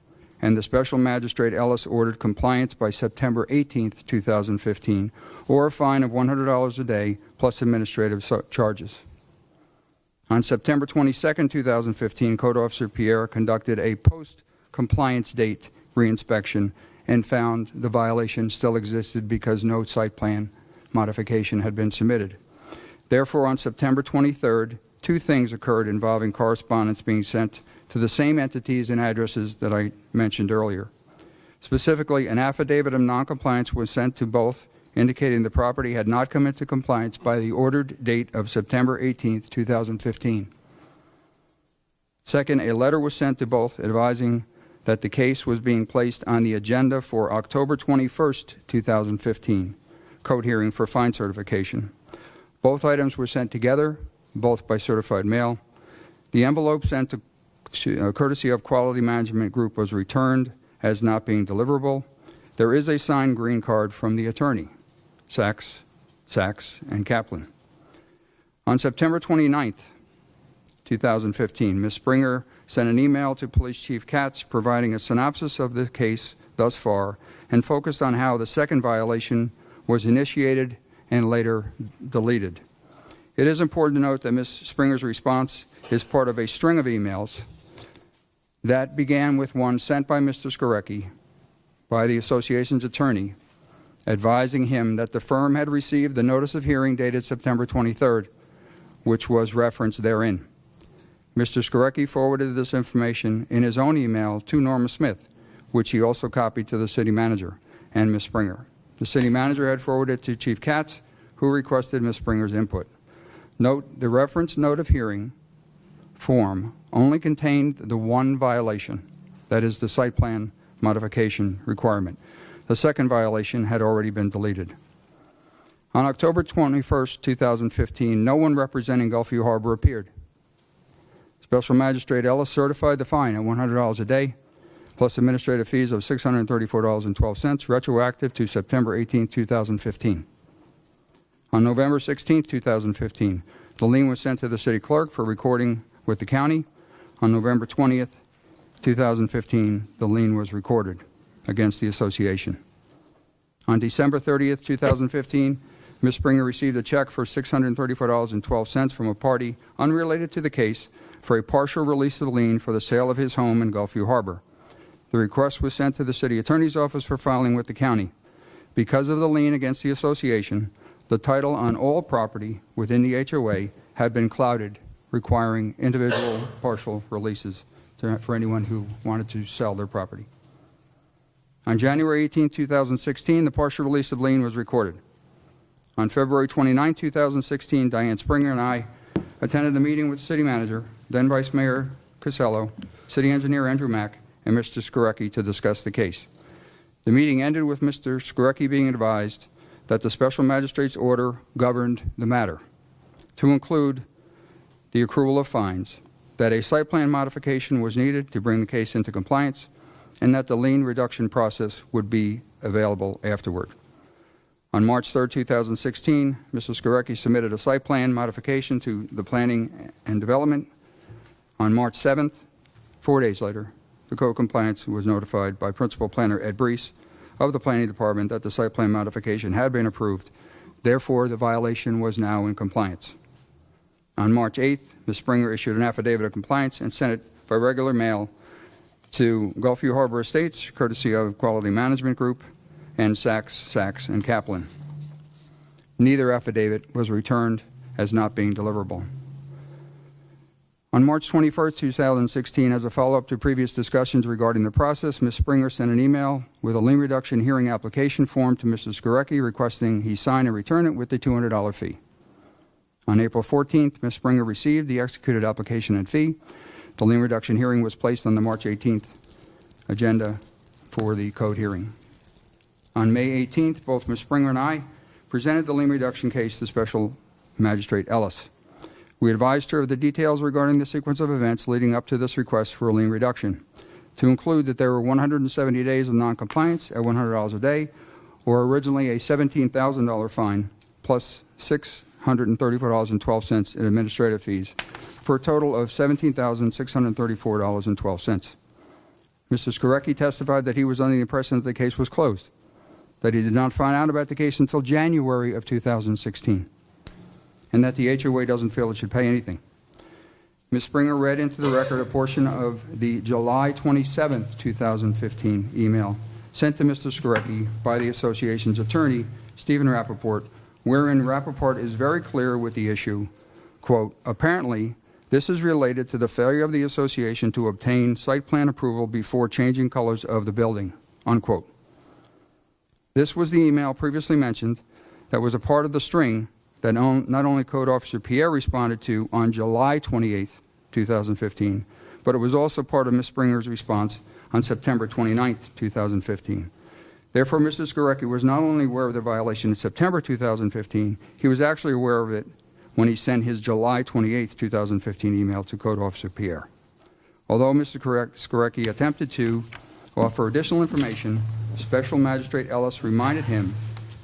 and the Special Magistrate Ellis ordered compliance by September 18th, 2015, or a fine of $100 a day plus administrative charges. On September 22nd, 2015, Code Officer Pierre conducted a post-compliance date reinspection and found the violation still existed because no site plan modification had been submitted. Therefore, on September 23rd, two things occurred involving correspondence being sent to the same entities and addresses that I mentioned earlier. Specifically, an affidavit of noncompliance was sent to both, indicating the property had not come into compliance by the ordered date of September 18th, 2015. Second, a letter was sent to both advising that the case was being placed on the agenda for October 21st, 2015, code hearing for fine certification. Both items were sent together, both by certified mail. The envelope sent to courtesy of Quality Management Group was returned as not being deliverable. There is a signed green card from the attorney, Sachs, and Kaplan. On September 29th, 2015, Ms. Springer sent an email to Police Chief Katz providing a synopsis of the case thus far and focused on how the second violation was initiated and later deleted. It is important to note that Ms. Springer's response is part of a string of emails that began with one sent by Mr. Skorecki by the association's attorney advising him that the firm had received the notice of hearing dated September 23rd, which was referenced therein. Mr. Skorecki forwarded this information in his own email to Norma Smith, which he also copied to the city manager and Ms. Springer. The city manager had forwarded it to Chief Katz, who requested Ms. Springer's input. Note, the reference note of hearing form only contained the one violation, that is the site plan modification requirement. The second violation had already been deleted. On October 21st, 2015, no one representing Gulfview Harbor appeared. Special Magistrate Ellis certified the fine at $100 a day, plus administrative fees of $634.12, retroactive to September 18, 2015. On November 16, 2015, the lien was sent to the city clerk for recording with the county. On November 20th, 2015, the lien was recorded against the association. On December 30th, 2015, Ms. Springer received a check for $634.12 from a party unrelated to the case for a partial release of the lien for the sale of his home in Gulfview Harbor. The request was sent to the city attorney's office for filing with the county. Because of the lien against the association, the title on all property within the HOA had been clouded, requiring individual partial releases for anyone who wanted to sell their property. On January 18, 2016, the partial release of lien was recorded. On February 29, 2016, Diane Springer and I attended a meeting with the city manager, then Vice Mayor Casello, city engineer Andrew Mack, and Mr. Skorecki to discuss the case. The meeting ended with Mr. Skorecki being advised that the special magistrate's order governed the matter, to include the accrual of fines, that a site plan modification was needed to bring the case into compliance, and that the lien reduction process would be available afterward. On March 3, 2016, Mr. Skorecki submitted a site plan modification to the Planning and Development. On March 7th, 4 days later, the Code Compliance was notified by Principal Planner Ed Brees of the Planning Department that the site plan modification had been approved. Therefore, the violation was now in compliance. On March 8th, Ms. Springer issued an affidavit of compliance and sent it by regular mail to Gulfview Harbor Estates, courtesy of Quality Management Group, and Sachs, and Kaplan. Neither affidavit was returned as not being deliverable. On March 21, 2016, as a follow-up to previous discussions regarding the process, Ms. Springer sent an email with a lien reduction hearing application form to Mr. Skorecki requesting he sign and return it with the $200 fee. On April 14th, Ms. Springer received the executed application and fee. The lien reduction hearing was placed on the March 18th agenda for the code hearing. On May 18th, both Ms. Springer and I presented the lien reduction case to Special Magistrate Ellis. We advised her of the details regarding the sequence of events leading up to this request for a lien reduction, to include that there were 170 days of noncompliance at $100 a day, or originally a $17,000 fine, plus $634.12 in administrative fees, for a total of $17,634.12. Mr. Skorecki testified that he was under the impression that the case was closed, that he did not find out about the case until January of 2016, and that the HOA doesn't feel it should pay anything. Ms. Springer read into the record a portion of the July 27, 2015 email sent to Mr. Skorecki by the association's attorney, Stephen Rappaport, wherein Rappaport is very clear with the issue, quote, apparently, this is related to the failure of the association to obtain site plan approval before changing colors of the building, unquote. This was the email previously mentioned that was a part of the string that not only Code Officer Pierre responded to on July 28, 2015, but it was also part of Ms. Springer's response on September 29, 2015. Therefore, Mr. Skorecki was not only aware of the violation in September 2015, he was actually aware of it when he sent his July 28, 2015 email to Code Officer Pierre. Although Mr. Skorecki attempted to offer additional information, Special Magistrate Ellis reminded him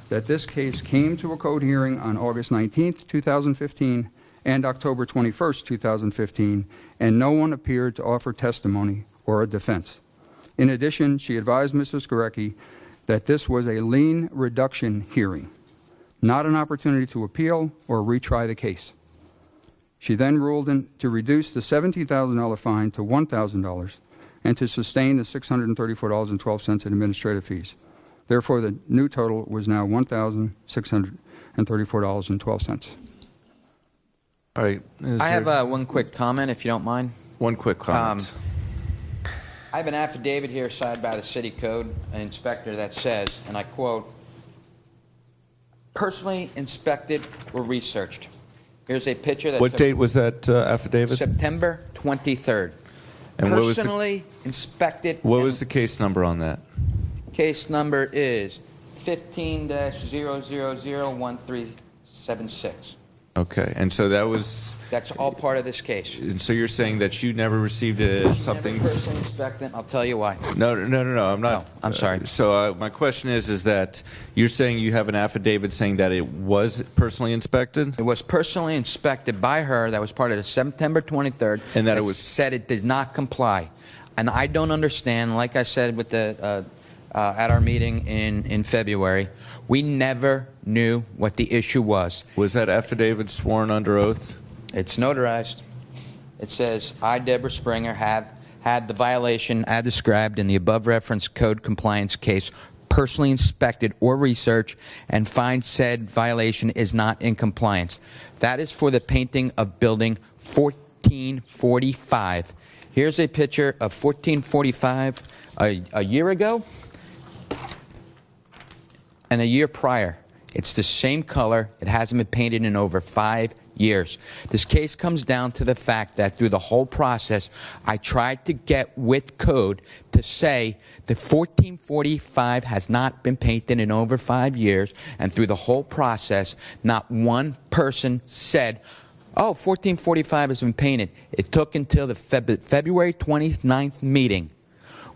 that this case came to a code hearing on August 19, 2015 and October 21, 2015, and no one appeared to offer testimony or a defense. In addition, she advised Mr. Skorecki that this was a lien reduction hearing, not an opportunity to appeal or retry the case. She then ruled to reduce the $17,000 fine to $1,000 and to sustain the $634.12 in administrative fees. Therefore, the new total was now $1,634.12. All right. I have one quick comment, if you don't mind. One quick comment. I have an affidavit here signed by the city code inspector that says, and I quote, personally inspected or researched. Here's a picture. That what date was that affidavit? September 23rd. And personally inspected. What was the case number on that? Case number is 15-0001376. Okay, and so that was... That's all part of this case. And so you're saying that you never received something... Never personally inspected. I'll tell you why. No, I'm not... No, I'm sorry. So my question is that you're saying you have an affidavit saying that it was personally inspected? It was personally inspected by her. That was part of the September 23rd. And that it was... said it does not comply. And I don't understand, like I said with the... at our meeting in February, we never knew what the issue was. Was that affidavit sworn under oath? It's notarized. It says, I, Deborah Springer, have had the violation as described in the above referenced code compliance case personally inspected or researched and find said violation is not in compliance. That is for the painting of building 1445. Here's a picture of 1445 a year ago and a year prior. It's the same color. It hasn't been painted in over 5 years. This case comes down to the fact that through the whole process, I tried to get with code to say that 1445 has not been painted in over 5 years, and through the whole process, not one person said, oh, 1445 has been painted. It took until the February 29th meeting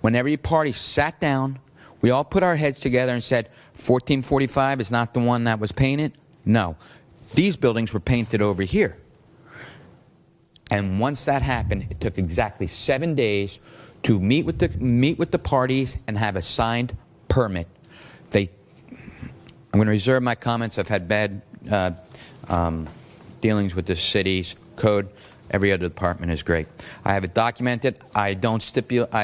when every party sat down, we all put our heads together and said, 1445 is not the one that was painted? No. These buildings were painted over here. And once that happened, it took exactly 7 days to meet with the parties and have a signed permit. I'm going to reserve my comments. I've had bad dealings with the city's code. Every other department is great. I have it documented. I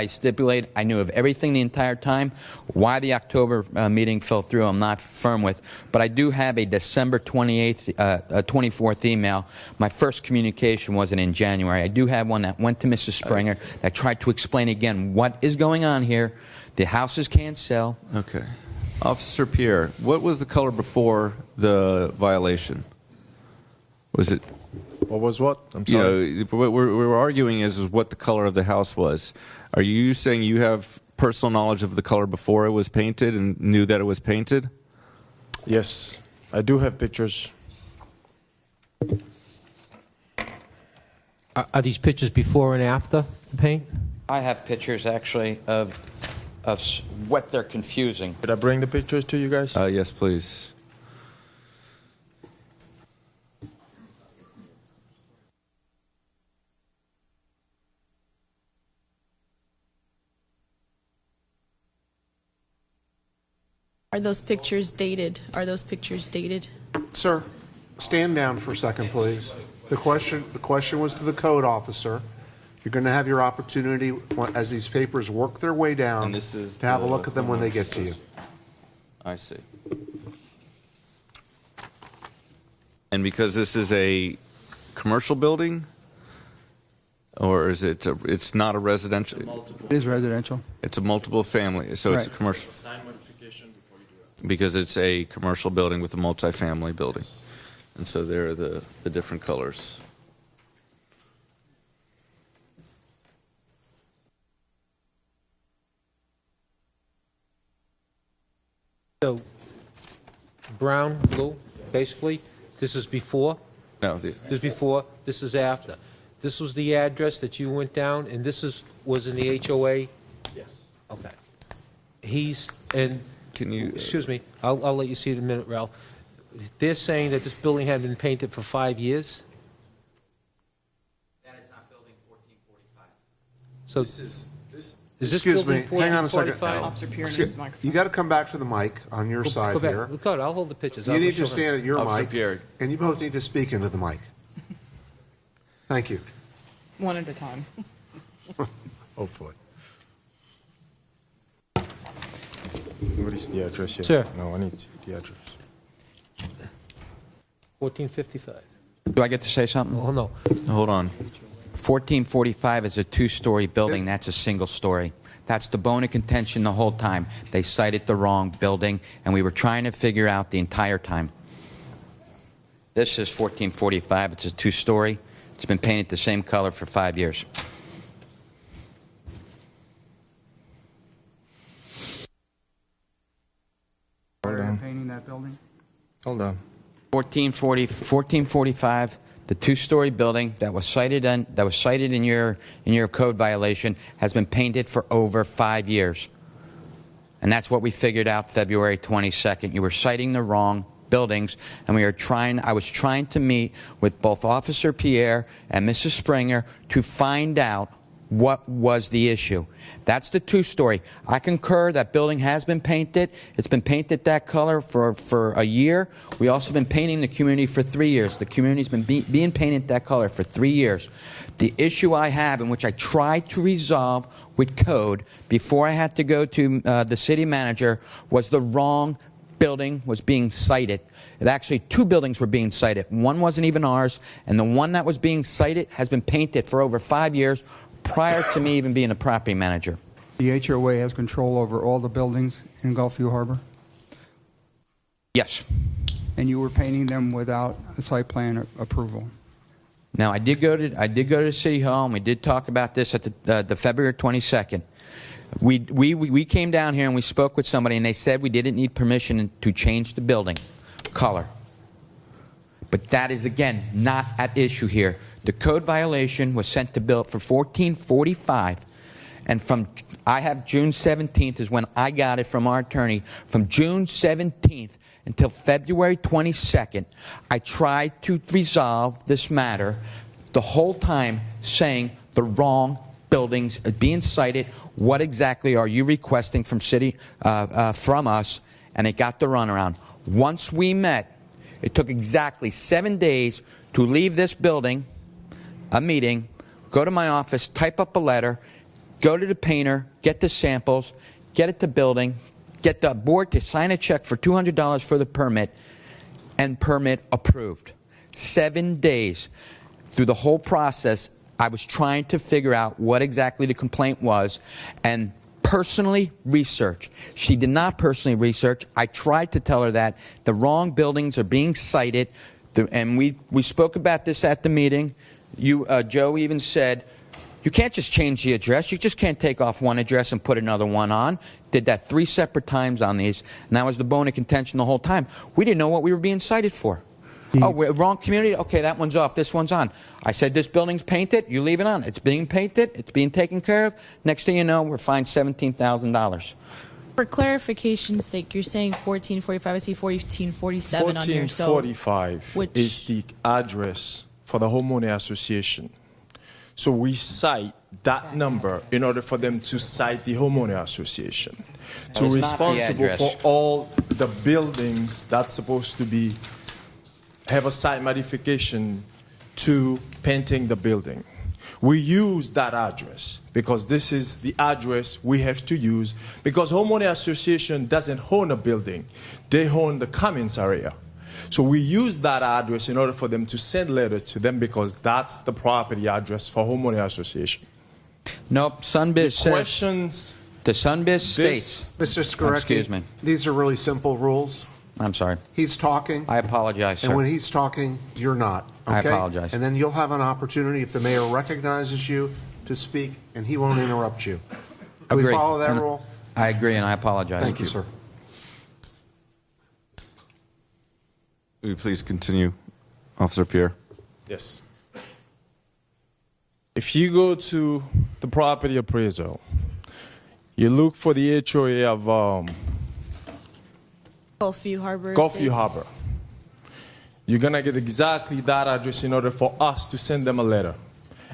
stipulate. I knew of everything the entire time. Why the October meeting fell through, I'm not firm with. But I do have a December 24th email. My first communication wasn't in January. I do have one that went to Mrs. Springer that tried to explain again what is going on here. The houses can't sell. Okay. Officer Pierre, what was the color before the violation? Was it... What was what? I'm sorry. You know, what we're arguing is what the color of the house was. Are you saying you have personal knowledge of the color before it was painted and knew that it was painted? Yes, I do have pictures. Are these pictures before and after the paint? I have pictures, actually, of what they're confusing. Did I bring the pictures to you guys? Yes, please. Are those pictures dated? Are those pictures dated? Sir, stand down for a second, please. The question was to the code officer. You're going to have your opportunity as these papers work their way down to have a look at them when they get to you. I see. And because this is a commercial building, or is it? It's not a residential. It is residential. It's a multiple family, so it's a commercial. Because it's a commercial building with a multifamily building, and so there are the different colors. So, brown, blue, basically. This is before. No, this is before. This is after. This was the address that you went down, and this was in the HOA. Yes. Okay. Can you? Excuse me. I'll let you see it in a minute, Ralph. They're saying that this building had been painted for 5 years. That is not building 1445. So Is this? Excuse me. Hang on a second. Officer Pierre needs the microphone. You got to come back to the mic on your side Go back. here. Good. I'll hold the pictures. You need to stand at your Officer mic, Pierre. and you both need to speak into the mic. Thank you. One at a time. Hopefully. What is the address here? Sir. No, I need the address. 1455. Do I get to say something? Oh, no. Hold on. 1445 is a two-story building. That's a single story. That's the bone of contention the whole time. They cited the wrong building, and we were trying to figure out the entire time. This is 1445. It's a two-story. It's been painted the same color for 5 years. Painting that building? Hold on. 1445, the two-story building that was cited in your code violation has been painted for over 5 years. And that's what we figured out February 22nd. You were citing the wrong buildings, and I was trying to meet with both Officer Pierre and Mrs. Springer to find out what was the issue. That's the two-story. I concur that building has been painted. It's been painted that color for a year. We also been painting the community for 3 years. The community's been being painted that color for 3 years. The issue I have, in which I tried to resolve with code before I had to go to the city manager, was the wrong building was being cited. It actually, 2 buildings were being cited. One wasn't even ours, and the one that was being cited has been painted for over 5 years prior to me even being a property manager. The HOA has control over all the buildings in Gulfview Harbor? Yes. And you were painting them without a site plan approval? Now, I did go to City Hall, and we did talk about this at the February 22nd. We came down here and we spoke with somebody, and they said we didn't need permission to change the building color. But that is, again, not at issue here. The code violation was sent to bill for 1445, and I have June 17th is when I got it from our attorney. From June 17th until February 22nd, I tried to resolve this matter the whole time, saying the wrong buildings are being cited. What exactly are you requesting from from us? And it got the runaround. Once we met, it took exactly 7 days to leave this building, a meeting, go to my office, type up a letter, go to the painter, get the samples, get it to building, get the board to sign a check for $200 for the permit, and permit approved. 7 days. Through the whole process, I was trying to figure out what exactly the complaint was and personally research. She did not personally research. I tried to tell her that the wrong buildings are being cited, and we spoke about this at the meeting. Joe even said, you can't just change the address. You just can't take off one address and put another one on. Did that 3 separate times on these, and that was the bone of contention the whole time. We didn't know what we were being cited for. Oh, we're wrong community? Okay, that one's off. This one's on. I said, this building's painted. You leave it on. It's being painted. It's being taken care of. Next thing you know, we're fined $17,000. For clarification's sake, you're saying 1445. I see 1447 on here. So 1445 is the address for the homeowner association. So we cite that number in order for them to cite the homeowner association. To responsible for all the buildings that's supposed to be have a site modification to painting the building. We use that address because this is the address we have to use, because homeowner association doesn't own a building. They own the commons area. So we use that address in order for them to send letters to them, because that's the property address for homeowner association. Nope, Sunbiz says, questions. The Sunbiz states. Mr. Skorecki, excuse me. These are really simple rules. I'm sorry. He's talking. I apologize, sir. And when he's talking, you're not. Okay? I apologize. And then you'll have an opportunity, if the mayor recognizes you, to speak, and he won't interrupt you. Do we Agree. follow that And rule? I agree, and I apologize. Thank you, sir. Will you please continue, Officer Pierre? Yes. If you go to the property appraisal, you look for the HOA of Gulfview Harbor. Gulfview Harbor. You're going to get exactly that address in order for us to send them a letter.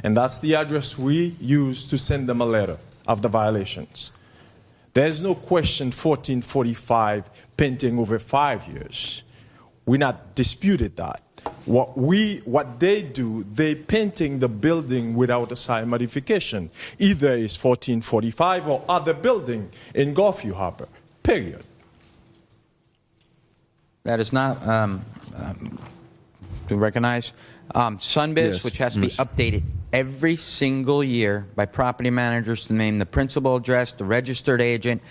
And that's the address we use to send them a letter of the violations. There's no question 1445 painting over 5 years. We're not disputed that. What they do, they painting the building without a site modification. Either it's 1445 or other building in Gulfview Harbor, period. That is not to recognize. Sunbiz, Yes, which has to be updated every single year by property managers to name the principal address, the registered agent,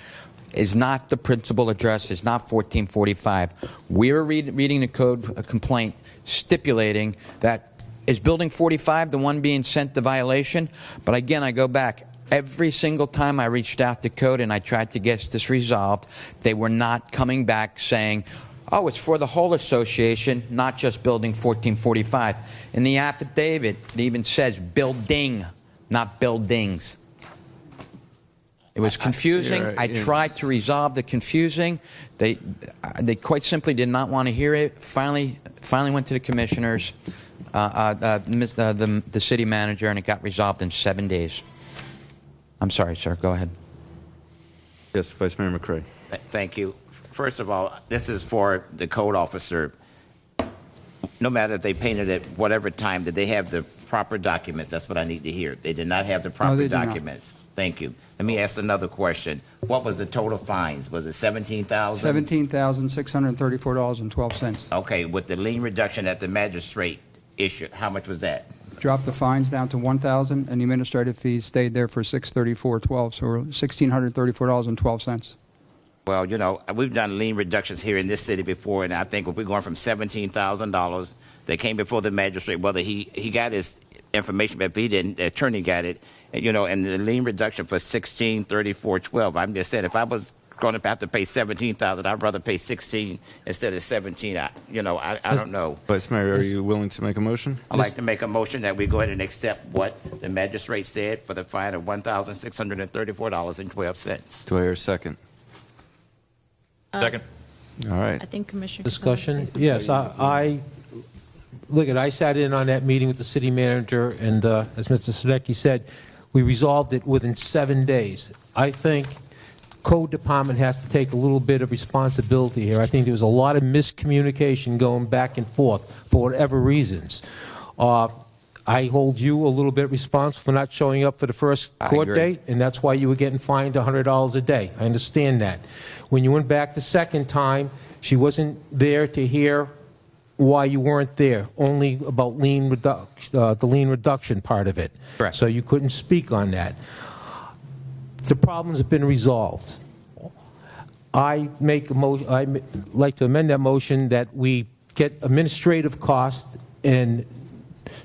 is not the principal address, is not 1445. We were reading the code complaint stipulating that is building 45 the one being sent the violation. But again, I go back. Every single time I reached out to code and I tried to get this resolved, they were not coming back saying, oh, it's for the whole association, not just building 1445. In the affidavit, it even says building, not buildings. It was confusing. I tried to resolve the confusing. They quite simply did not want to hear it. Finally went to the commissioners, the city manager, and it got resolved in 7 days. I'm sorry, sir. Go ahead. Yes, Vice Mayor McCray. Thank you. First of all, this is for the code officer. No matter if they painted it whatever time, did they have the proper documents? That's what I need to hear. They did not have the proper they did not. documents. Thank you. Let me ask another question. What was the total fines? Was it $17,000? $17,634.12. Okay, with the lien reduction that the magistrate issued, how much was that? Dropped the fines down to $1,000, and the administrative fees stayed there for $634.12, so $1,634.12. Well, you know, we've done lien reductions here in this city before, and I think if we're going from $17,000 that came before the magistrate, whether he got his information, but if he didn't, the attorney got it, you know, and the lien reduction for $1634.12. I'm just saying, if I was going to have to pay $17,000, I'd rather pay $16 instead of $17. I don't know. Vice Mayor, are you willing to make a motion? I'd like to make a motion that we go ahead and accept what the magistrate said for the fine of $1,634.12. Do I hear a second? Second. All right. I think Commissioner Discussion? Casella Yes, I sat in on that meeting with the city manager, and as Mr. Sadecki said, we resolved it within 7 days. I think Code Department has to take a little bit of responsibility here. I think there was a lot of miscommunication going back and forth for whatever reasons. I hold you a little bit responsible for not showing up for the first court date, and that's why you were getting fined $100 a day. I understand that. When you went back the second time, she wasn't there to hear why you weren't there, only about the lien reduction part of it. Correct. So you couldn't speak on that. The problems have been resolved. I'd like to amend that motion that we get administrative cost and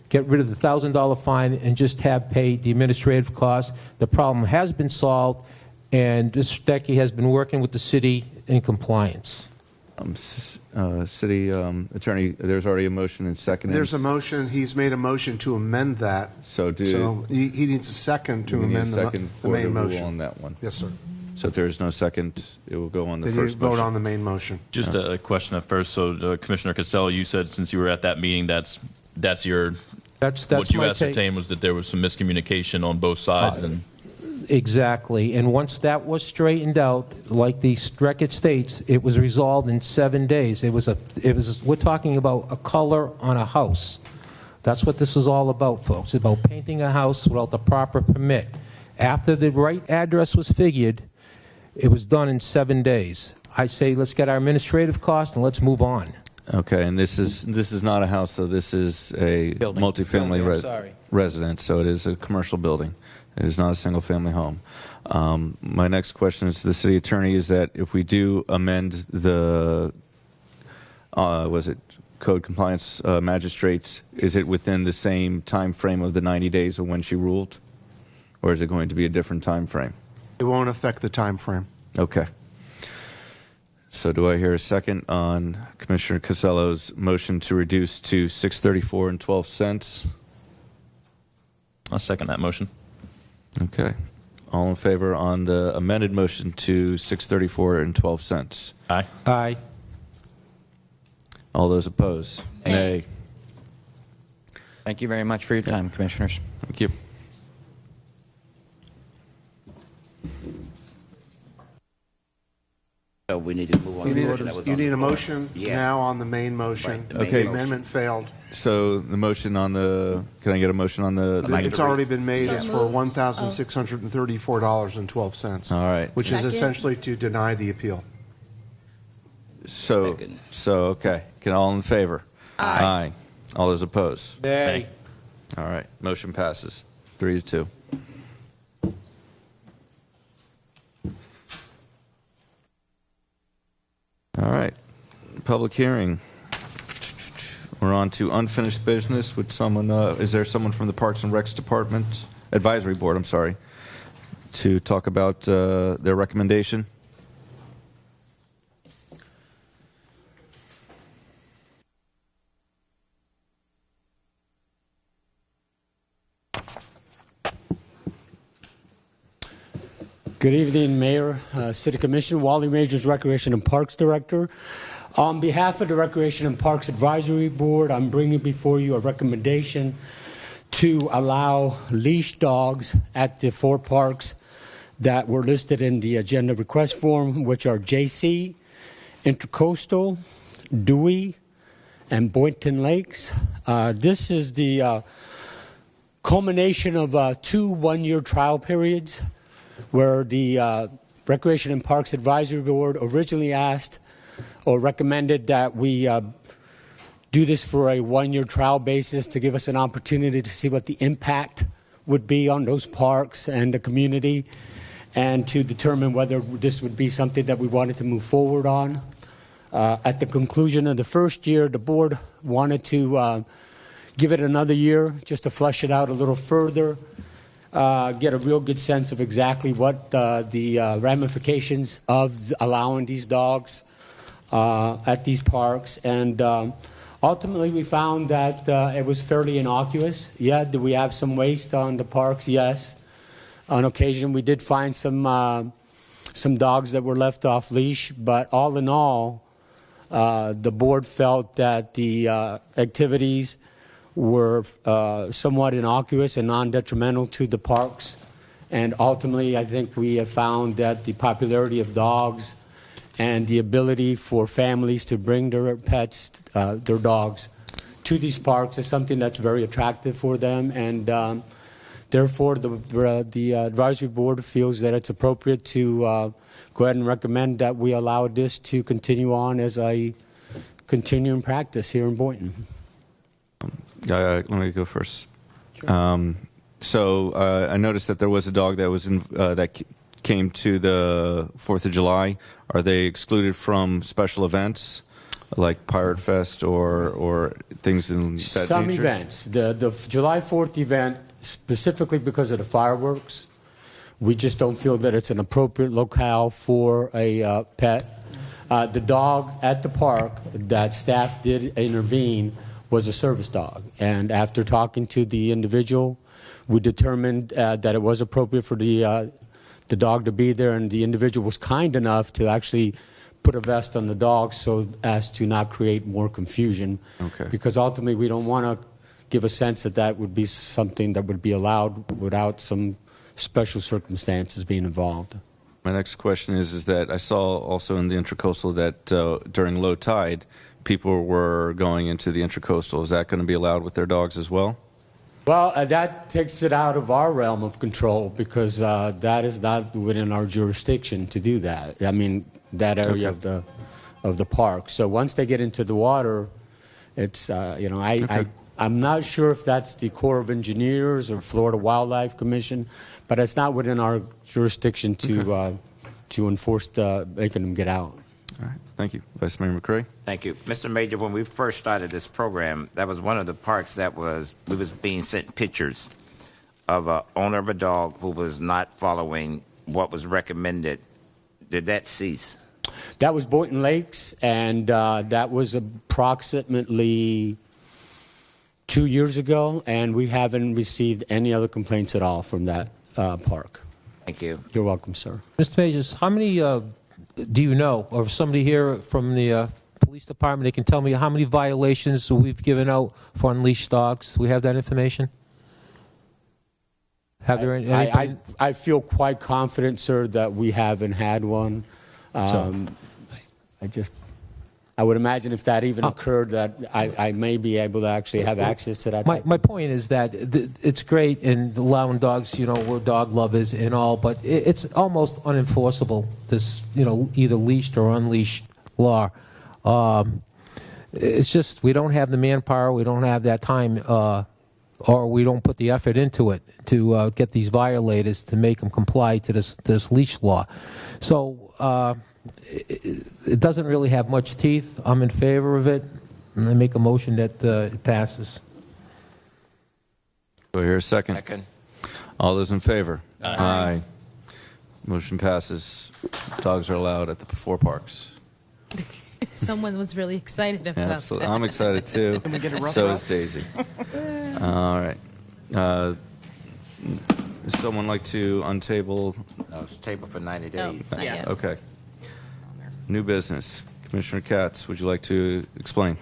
get rid of the $1,000 fine and just have paid the administrative cost. The problem has been solved, and Mr. Sadecki has been working with the city in compliance. City Attorney, there's already a motion and second. There's a motion. He's made a motion to amend that. So he needs a second to amend the main motion. On that one. Yes, sir. So if there's no second, it will go on the Then first you vote motion. on the main motion. Just a question at first. So, Commissioner Casella, you said since you were at that meeting, that's what you my take. ascertained was that there was some miscommunication on both sides, and Exactly. And once that was straightened out, like the record states, it was resolved in 7 days. We're talking about a color on a house. That's what this is all about, folks. It's about painting a house without the proper permit. After the right address was figured, it was done in 7 days. I say let's get our administrative costs and let's move on. Okay, and this is not a house, though. This is a multifamily residence, so it is a commercial building. It is not a single-family home. My next question is to the city attorney: is that if we do amend the code compliance magistrates, is it within the same time frame of the 90 days of when she ruled, or is it going to be a different time frame? It won't affect the time frame. Okay. So do I hear a second on Commissioner Casello's motion to reduce to $634.12? I'll second that motion. Okay. All in favor on the amended motion to $634.12? Aye. Aye. All those opposed? Nay. Thank you very much for your time, Commissioners. Thank you. So we need to move on. You to the need, motion that was you on the need a floor. motion Yes. now on the main motion. Right, the main Okay. The amendment failed. So the motion on the, can I get a motion on the? It's already been made. It's for moved. $1,634.12. All right. Which is Second. essentially to deny the appeal. So okay. Can all in favor? Aye. All those opposed? Nay. All right. Motion passes 3-2. All right. Public hearing. We're on to unfinished business. Would someone? Is there someone from the Parks and Recs Department, Advisory Board? I'm sorry, to talk about their recommendation. Good evening, Mayor, City Commission. Wally Majors, Recreation and Parks Director. On behalf of the Recreation and Parks Advisory Board, I'm bringing before you a recommendation to allow leash dogs at the 4 parks that were listed in the agenda request form, which are JC, Intercoastal, Dewey, and Boynton Lakes. This is the culmination of 2 one-year trial periods where the Recreation and Parks Advisory Board originally asked or recommended that we do this for a one-year trial basis to give us an opportunity to see what the impact would be on those parks and the community, and to determine whether this would be something that we wanted to move forward on. At the conclusion of the first year, the board wanted to give it another year just to flesh it out a little further, get a real good sense of exactly what the ramifications of allowing these dogs at these parks. And ultimately, we found that it was fairly innocuous. Yeah, do we have some waste on the parks? Yes. On occasion, we did find some dogs that were left off leash, but all in all, the board felt that the activities were somewhat innocuous and non-detrimental to the parks. And ultimately, I think we have found that the popularity of dogs and the ability for families to bring their pets, their dogs, to these parks is something that's very attractive for them. And therefore, the advisory board feels that it's appropriate to go ahead and recommend that we allow this to continue on as a continuing practice here in Boynton. Let me go first. So I noticed that there was a dog that was that came to the 4th of July. Are they excluded from special events like Pirate Fest or things in that Some nature? events. The July 4th event, specifically because of the fireworks, we just don't feel that it's an appropriate locale for a pet. The dog at the park that staff did intervene was a service dog. And after talking to the individual, we determined that it was appropriate for the dog to be there, and the individual was kind enough to actually put a vest on the dog so as to not create more confusion. Okay. Because ultimately we don't want to give a sense that that would be something that would be allowed without some special circumstances being involved. My next question is that I saw also in the Intracoastal that during low tide, people were going into the Intracoastal. Is that going to be allowed with their dogs as well? Well, that takes it out of our realm of control because that is not within our jurisdiction to do that. I mean, that area of the park. So once they get into the water, it's I'm not sure if that's the Corps of Engineers or Florida Wildlife Commission, but it's not within our jurisdiction to enforce making them get out. All right. Thank you. Vice Mayor McCray. Thank you. Mr. Major, when we first started this program, that was one of the parks that we was being sent pictures of an owner of a dog who was not following what was recommended. Did that cease? That was Boynton Lakes, and that was approximately 2 years ago, and we haven't received any other complaints at all from that park. Thank you. You're welcome, sir. Mr. Majors, how many do you know, or somebody here from the police department, they can tell me how many violations we've given out for unleashed dogs? We have that information? Have there any? I feel quite confident, sir, that we haven't had one. I would imagine if that even occurred, that I may be able to actually have access to that. My point is that it's great in allowing dogs, we're dog lovers and all, but it's almost unenforceable, this, either leashed or unleashed law. It's just we don't have the manpower, we don't have that time, or we don't put the effort into it to get these violators to make them comply to this leash law. So it doesn't really have much teeth. I'm in favor of it, and I make a motion that it passes. Do I hear a second? Second. All those in favor? Aye. Motion passes. Dogs are allowed at the 4 parks. Someone was really excited about Absolutely. that. I'm excited too. Can we get a rough So draft? is Daisy. All right. Does someone like to untable? No, it's tabled for 90 No, days. not yet. Okay. New business. Commissioner Katz, would you like to explain?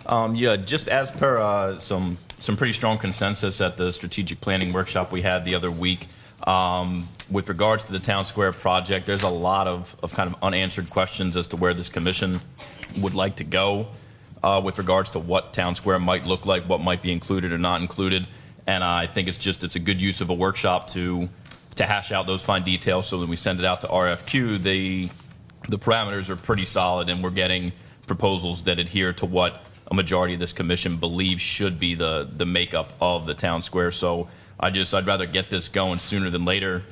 Yeah, just as per some pretty strong consensus at the strategic planning workshop we had the other week, With regards to the Town Square project, there's a lot of kind of unanswered questions as to where this commission would like to go with regards to what Town Square might look like, what might be included or not included. And I think it's a good use of a workshop to hash out those fine details so that we send it out to RFQ. The parameters are pretty solid, and we're getting proposals that adhere to what a majority of this commission believes should be the makeup of the Town Square. So I'd rather get this going sooner than later,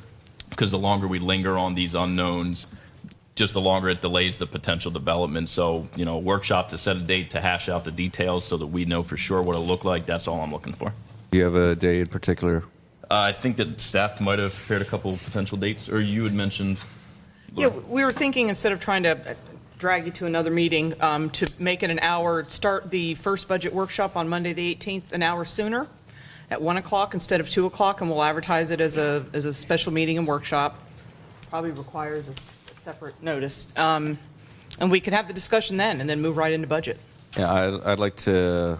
because the longer we linger on these unknowns, just the longer it delays the potential development. So, a workshop to set a date to hash out the details so that we know for sure what it'll look like, that's all I'm looking for. Do you have a day in particular? I think that staff might have prepared a couple of potential dates, or you had mentioned. Yeah, we were thinking, instead of trying to drag you to another meeting, to make it an hour, start the first budget workshop on Monday the 18th an hour sooner at 1 o'clock instead of 2 o'clock, and we'll advertise it as a special meeting and workshop. Probably requires a separate notice. And we can have the discussion then and then move right into budget. Yeah, I'd like to,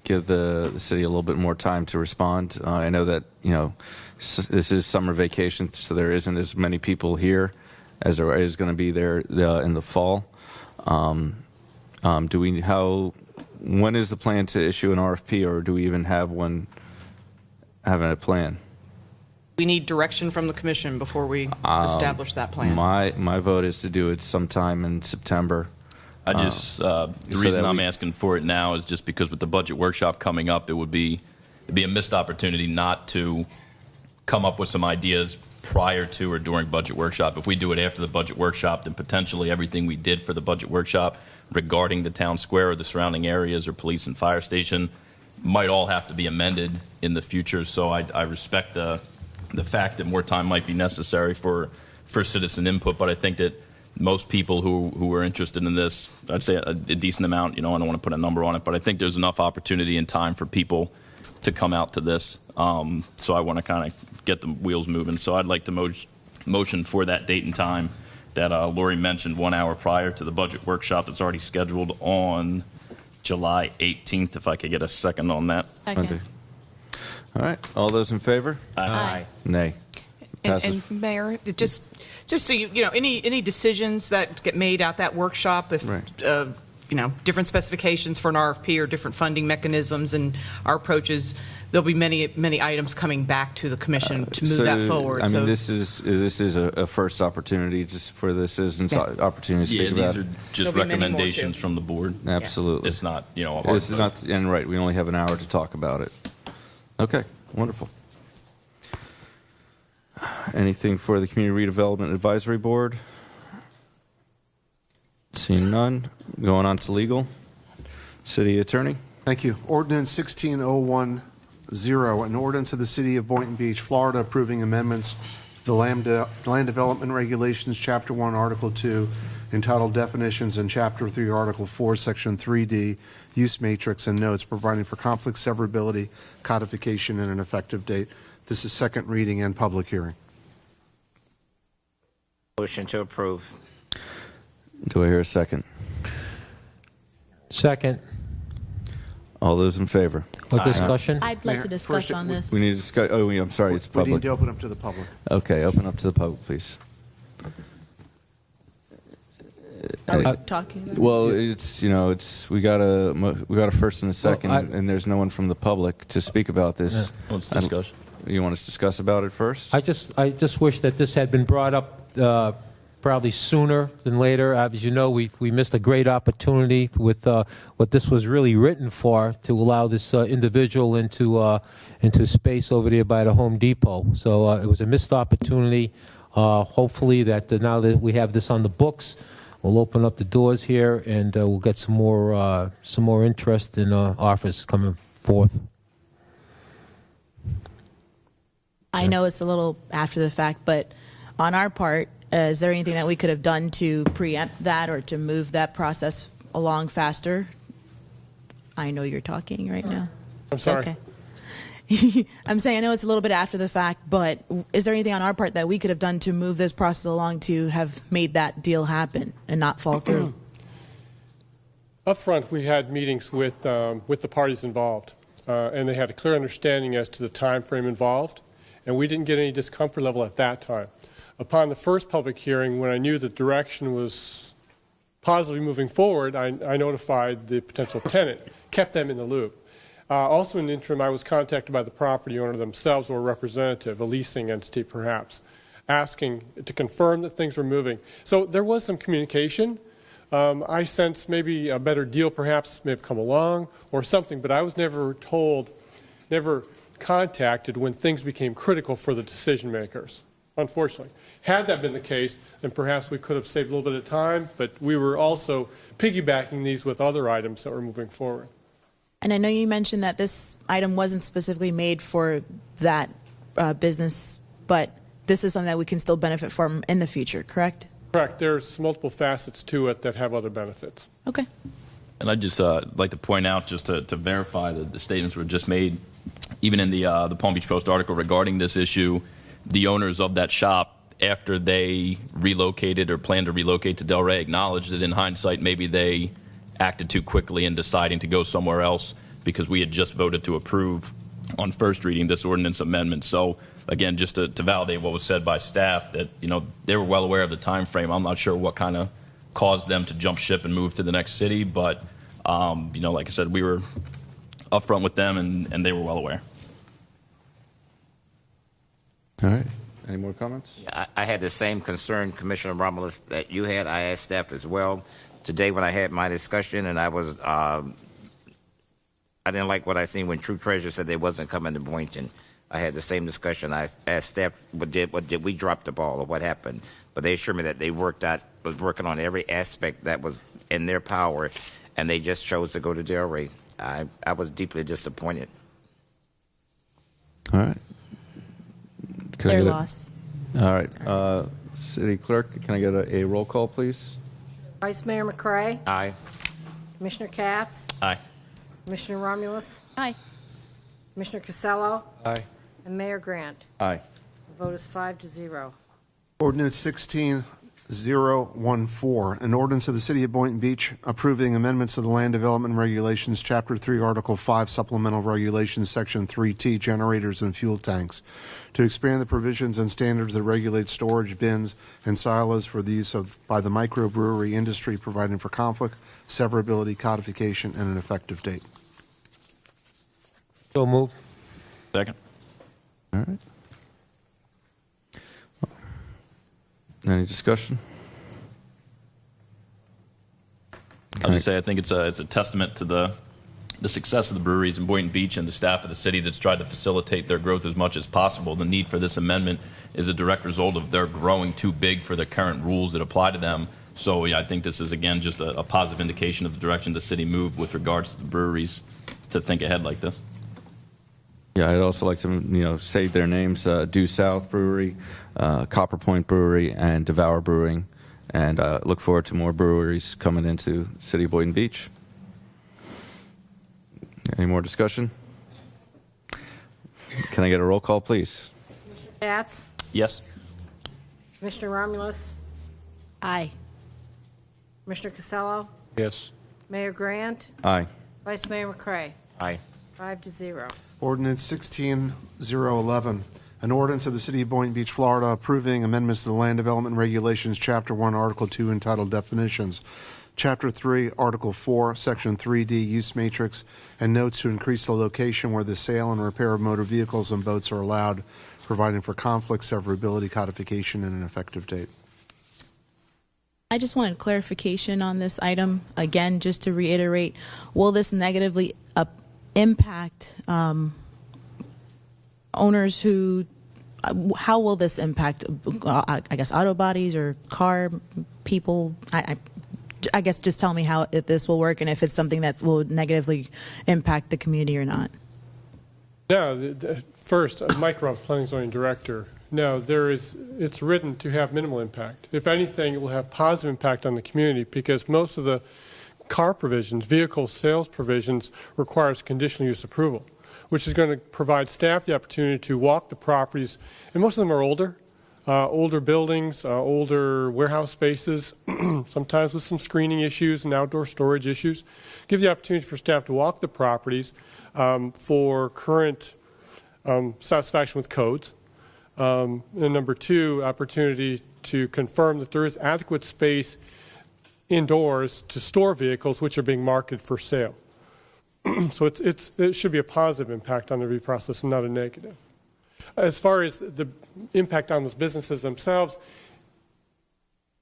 give the city a little bit more time to respond. I know that, this is summer vacation, so there isn't as many people here as there is going to be there in the fall. When is the plan to issue an RFP, or do we even have a plan? We need direction from the commission before we establish that plan. My vote is to do it sometime in September. The reason I'm asking for it now is just because with the budget workshop coming up, it'd be a missed opportunity not to come up with some ideas prior to or during budget workshop. If we do it after the budget workshop, then potentially everything we did for the budget workshop regarding the Town Square or the surrounding areas or police and fire station might all have to be amended in the future. So I respect the fact that more time might be necessary for citizen input, but I think that most people who are interested in this, I'd say a decent amount, I don't want to put a number on it, but I think there's enough opportunity and time for people to come out to this. So I want to kind of get the wheels moving. So I'd like to motion for that date and time that Lori mentioned 1 hour prior to the budget workshop that's already scheduled on July 18th, if I could get a second on that. Okay. All right. All those in favor? Aye. Nay. And Mayor, just so any decisions that get made at that workshop, if Right. Different specifications for an RFP or different funding mechanisms and our approaches, there'll be many items coming back to the commission to move that forward. This is a first opportunity just for the citizens' opportunity to Yeah, think about. these are just recommendations from the board. Absolutely. It's not, a hard It's vote. not, and right, we only have an hour to talk about it. Okay, wonderful. Anything for the Community Redevelopment Advisory Board? Seeing none. Going on to legal. City Attorney. Thank you. Ordinance 16010, an ordinance of the City of Boynton Beach, Florida, approving amendments to the Land Development Regulations, Chapter 1, Article 2, entitled Definitions, and Chapter 3, Article 4, Section 3D, Use Matrix and Notes, providing for conflict severability, codification, and an effective date. This is second reading and public hearing. Motion to approve. Do I hear a second? Second. All those in favor? What discussion? I'd like Mayor, to discuss first, on this. We need to discuss. Oh, I'm sorry. It's We need public. to open up to the public. Okay, open up to the public, please. Are we talking about? Well, we got a first and a second, and there's no one from the public to speak about this. Well, it's discussion. You want us to discuss about it first? I just wish that this had been brought up probably sooner than later. As you know, we missed a great opportunity with what this was really written for, to allow this individual into space over there by the Home Depot. So it was a missed opportunity. Hopefully that now that we have this on the books, we'll open up the doors here, and we'll get some more interest in offers coming forth. I know it's a little after the fact, but on our part, is there anything that we could have done to preempt that or to move that process along faster? I know you're talking right now. I'm sorry. Okay. I'm saying I know it's a little bit after the fact, but is there anything on our part that we could have done to move this process along to have made that deal happen and not fall through? Up front, we had meetings with the parties involved, and they had a clear understanding as to the time frame involved and we didn't get any discomfort level at that time. Upon the first public hearing, when I knew the direction was positively moving forward, I notified the potential tenant, kept them in the loop. Also in the interim, I was contacted by the property owner themselves or a representative, a leasing entity perhaps, asking to confirm that things were moving. So there was some communication. I sense maybe a better deal perhaps may have come along or something, but I was never told, never contacted when things became critical for the decision makers, unfortunately. Had that been the case, then perhaps we could have saved a little bit of time, but we were also piggybacking these with other items that were moving forward. And I know you mentioned that this item wasn't specifically made for that business, but this is something that we can still benefit from in the future, correct? Correct. There's multiple facets to it that have other benefits. Okay. And I'd just like to point out, just to verify that the statements were just made, even in the Palm Beach Post article regarding this issue, the owners of that shop, after they relocated or planned to relocate to Delray, acknowledged that in hindsight maybe they acted too quickly in deciding to go somewhere else because we had just voted to approve on first reading this ordinance amendment. So again, just to validate what was said by staff, that they were well aware of the time frame. I'm not sure what kind of caused them to jump ship and move to the next city, but like I said, we were upfront with them and they were well aware. All right. Any more comments? I had the same concern, Commissioner Romulus, that you had. I asked staff as well today when I had my discussion, and I didn't like what I seen when True Treasure said they wasn't coming to Boynton. I had the same discussion. I asked staff, did we drop the ball or what happened? But they assured me that they was working on every aspect that was in their power, and they just chose to go to Delray. I was deeply disappointed. All right. Their loss. All right. City Clerk, can I get a roll call, please? Vice Mayor McCray. Aye. Commissioner Katz. Aye. Commissioner Romulus. Aye. Commissioner Casello. Aye. And Mayor Grant. Aye. The vote is 5-0. Ordinance 16014, an ordinance of the City of Boynton Beach approving amendments to the Land Development Regulations, Chapter 3, Article 5, Supplemental Regulations, Section 3T, Generators and Fuel Tanks, to expand the provisions and standards that regulate storage bins and silos for the use by the microbrewery industry, providing for conflict, severability, codification, and an effective date. So moved. Second. All right. Any discussion? I'll just say I think it's a testament to the success of the breweries in Boynton Beach and the staff of the city that's tried to facilitate their growth as much as possible. The need for this amendment is a direct result of their growing too big for the current rules that apply to them. So yeah, I think this is, again, just a positive indication of the direction the city moved with regards to the breweries to think ahead like this. Yeah, I'd also like to say their names: Due South Brewery, Copper Point Brewery, and Devour Brewing, and look forward to more breweries coming into the City of Boynton Beach. Any more discussion? Can I get a roll call, please? Commissioner Katz. Yes. Commissioner Romulus. Aye. Commissioner Casello. Yes. Mayor Grant. Aye. Vice Mayor McCray. Aye. 5-0. Ordinance 16011, an ordinance of the City of Boynton Beach, Florida, approving amendments to the Land Development Regulations, Chapter 1, Article 2, entitled Definitions, Chapter 3, Article 4, Section 3D, Use Matrix, and notes to increase the location where the sale and repair of motor vehicles and boats are allowed, providing for conflict, severability, codification, and an effective date. I just wanted clarification on this item. Again, just to reiterate, will this negatively impact owners who, how will this impact, I guess, auto bodies or car people? I guess just tell me how this will work and if it's something that will negatively impact the community or not. No, first, Mike Rump, Planning and Zoning Director. No, it's written to have minimal impact. If anything, it will have positive impact on the community because most of the car provisions, vehicle sales provisions, requires conditional use approval, which is going to provide staff the opportunity to walk the properties, and most of them are older buildings, older warehouse spaces, sometimes with some screening issues and outdoor storage issues. Give the opportunity for staff to walk the properties for current satisfaction with codes, And number two, opportunity to confirm that there is adequate space indoors to store vehicles which are being marketed for sale. So it should be a positive impact on the review process and not a negative. As far as the impact on those businesses themselves,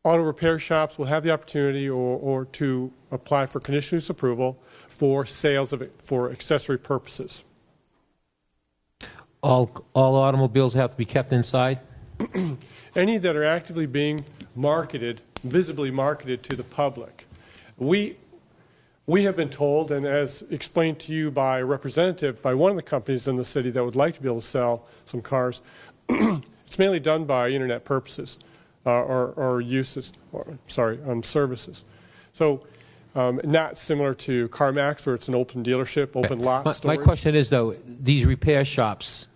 auto repair shops will have the opportunity or to apply for conditional use approval for sales of it for accessory purposes. All automobiles have to be kept inside? Any that are actively being marketed, visibly marketed to the public. We have been told, and as explained to you by a representative, by one of the companies in the city that would like to be able to sell some cars, it's mainly done by internet purposes or uses, services. So not similar to CarMax where it's an open dealership, open lot storage. My question is, though, these repair shops,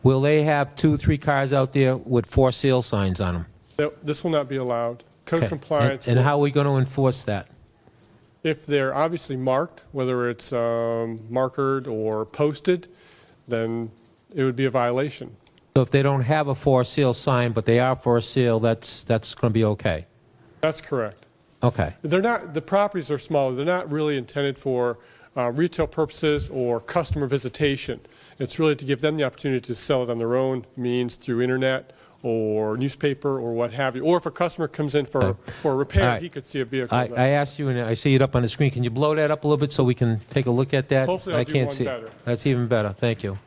will they have 2 or 3 cars out there with for sale signs on them? No, this will not be allowed. Code compliance. And how are we going to enforce that? If they're obviously marked, whether it's markered or posted, then it would be a violation. So if they don't have a for sale sign, but they are for sale, that's going to be okay? That's correct. Okay. They're not. The properties are smaller. They're not really intended for retail purposes or customer visitation. It's really to give them the opportunity to sell it on their own means through internet or newspaper or what have you. Or if a customer comes in for a repair, right. He could see a vehicle. I asked you, and I see it up on the screen. Can you blow that up a little bit so we can take a look at that? Hopefully I can't see. better. That's even better. Thank you.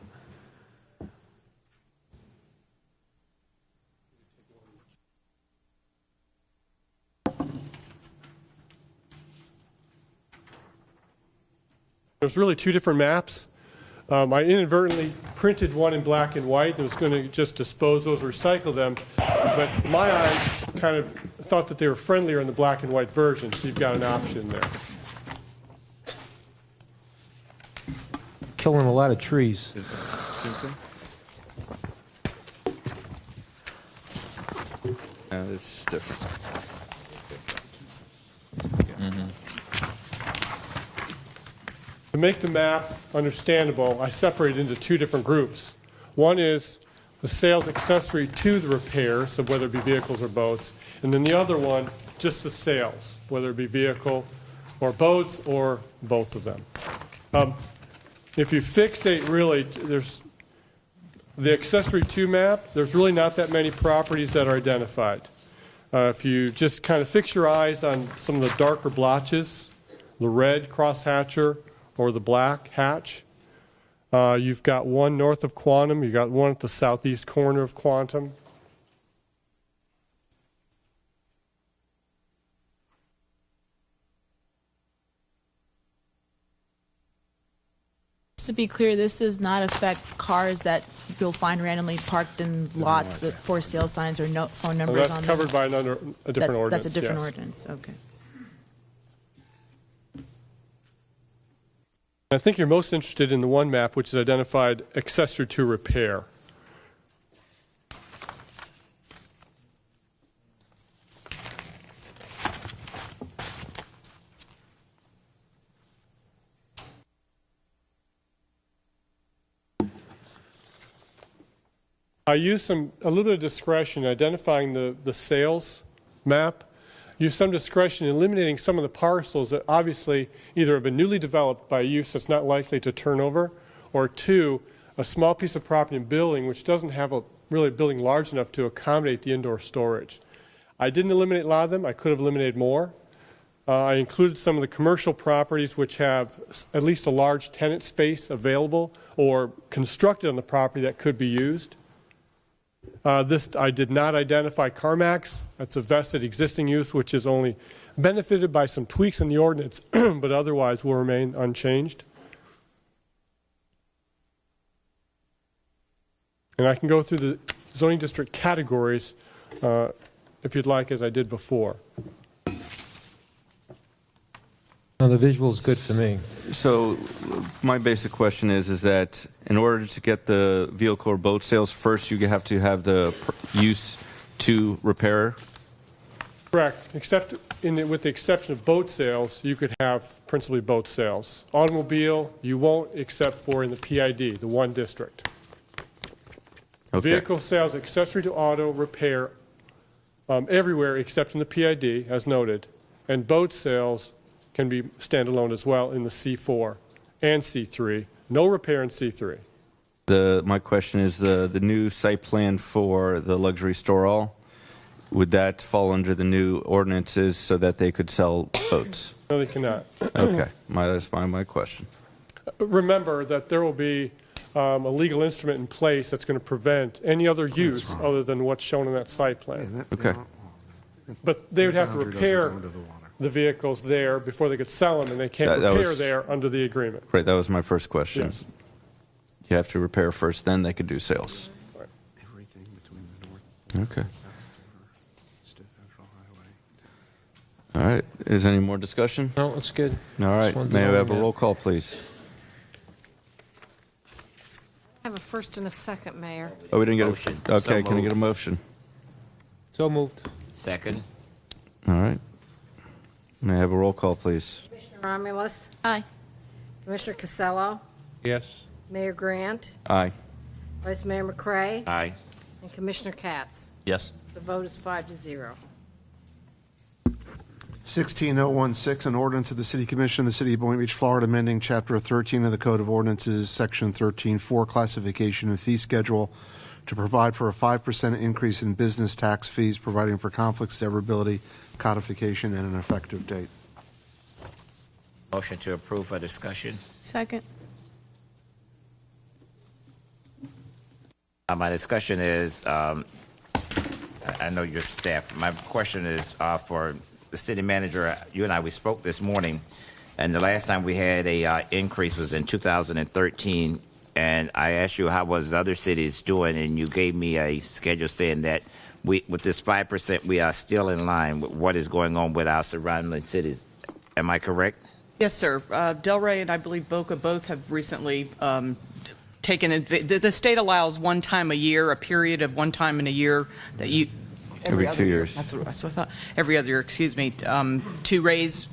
There's really 2 different maps. I inadvertently printed one in black and white and was going to just dispose those, recycle them. But my eyes kind of thought that they were friendlier in the black and white version, so you've got an option there. Killing a lot of trees. It's different. To make the map understandable, I separated into 2 different groups. One is the sales accessory to the repairs, of whether it be vehicles or boats, and then the other one, just the sales, whether it be vehicle or boats or both of them. If you fixate really, there's the accessory to map, there's really not that many properties that are identified. If you just kind of fix your eyes on some of the darker blotches, the red crosshatcher, or the black hatch. You've got one north of Quantum. You've got one at the southeast corner of Quantum. Just to be clear, this does not affect cars that you'll find randomly parked in lots with for sale signs or no phone numbers on them? That's covered by a different ordinance. That's a different yes. ordinance, okay. I think you're most interested in the one map, which is identified accessory to repair. I used a little bit of discretion in identifying the sales map. Use some discretion in eliminating some of the parcels that obviously either have been newly developed by use that's not likely to turn over, or 2, a small piece of property and building which doesn't have really a building large enough to accommodate the indoor storage. I didn't eliminate a lot of them. I could have eliminated more. I included some of the commercial properties which have at least a large tenant space available or constructed on the property that could be used. I did not identify CarMax. That's a vested existing use which is only benefited by some tweaks in the ordinance, but otherwise will remain unchanged. And I can go through the zoning district categories if you'd like, as I did before. No, the visual is good for me. So my basic question is that in order to get the vehicle or boat sales, first you have to have the use to repair? Correct, except with the exception of boat sales, you could have principally boat sales. Automobile, you won't except for in the PID, the one district. Okay. Vehicle sales accessory to auto repair everywhere except in the PID, as noted. And boat sales can be standalone as well in the C4 and C3. No repair in C3. My question is the new site plan for the luxury store all, would that fall under the new ordinances so that they could sell boats? No, they cannot. Okay, that's my question. Remember that there will be a legal instrument in place that's going to prevent any other use other than what's shown in that site plan. Okay. But they would have to repair the vehicles there before they could sell them, and they can't repair there under the agreement. Right, that was my first question. Yes. You have to repair first, then they could do sales. Okay. All right, is any more discussion? No, it's good. All right, wanted to may I know have a that. roll call, please? I have a first and a second, Mayor. Oh, we didn't get Motion. a... So Okay, can I get moved. a motion? So moved. Second. All right. May I have a roll call, please? Commissioner Romulus. Aye. Commissioner Casello. Yes. Mayor Grant. Aye. Vice Mayor McCray. Aye. And Commissioner Katz. Yes. The vote is 5-0. 16016, an ordinance of the City Commission of the City of Boynton Beach, Florida, amending Chapter 13 of the Code of Ordinances, Section 13-4, Classification and Fee Schedule, to provide for a 5% increase in business tax fees, providing for conflict severability, codification, and an effective date. Motion to approve for discussion. Second. My discussion is, I know your staff, my question is for the city manager. You and I, we spoke this morning, and the last time we had a increase was in 2013, and I asked you how was other cities doing, and you gave me a schedule saying that with this 5%, we are still in line with what is going on with our surrounding cities. Am I correct? Yes, sir. Delray and I believe Boca both have recently taken the state allows one time a year, a period of one time in a year that you Every 2 years. That's what I thought. Every other year, excuse me, to raise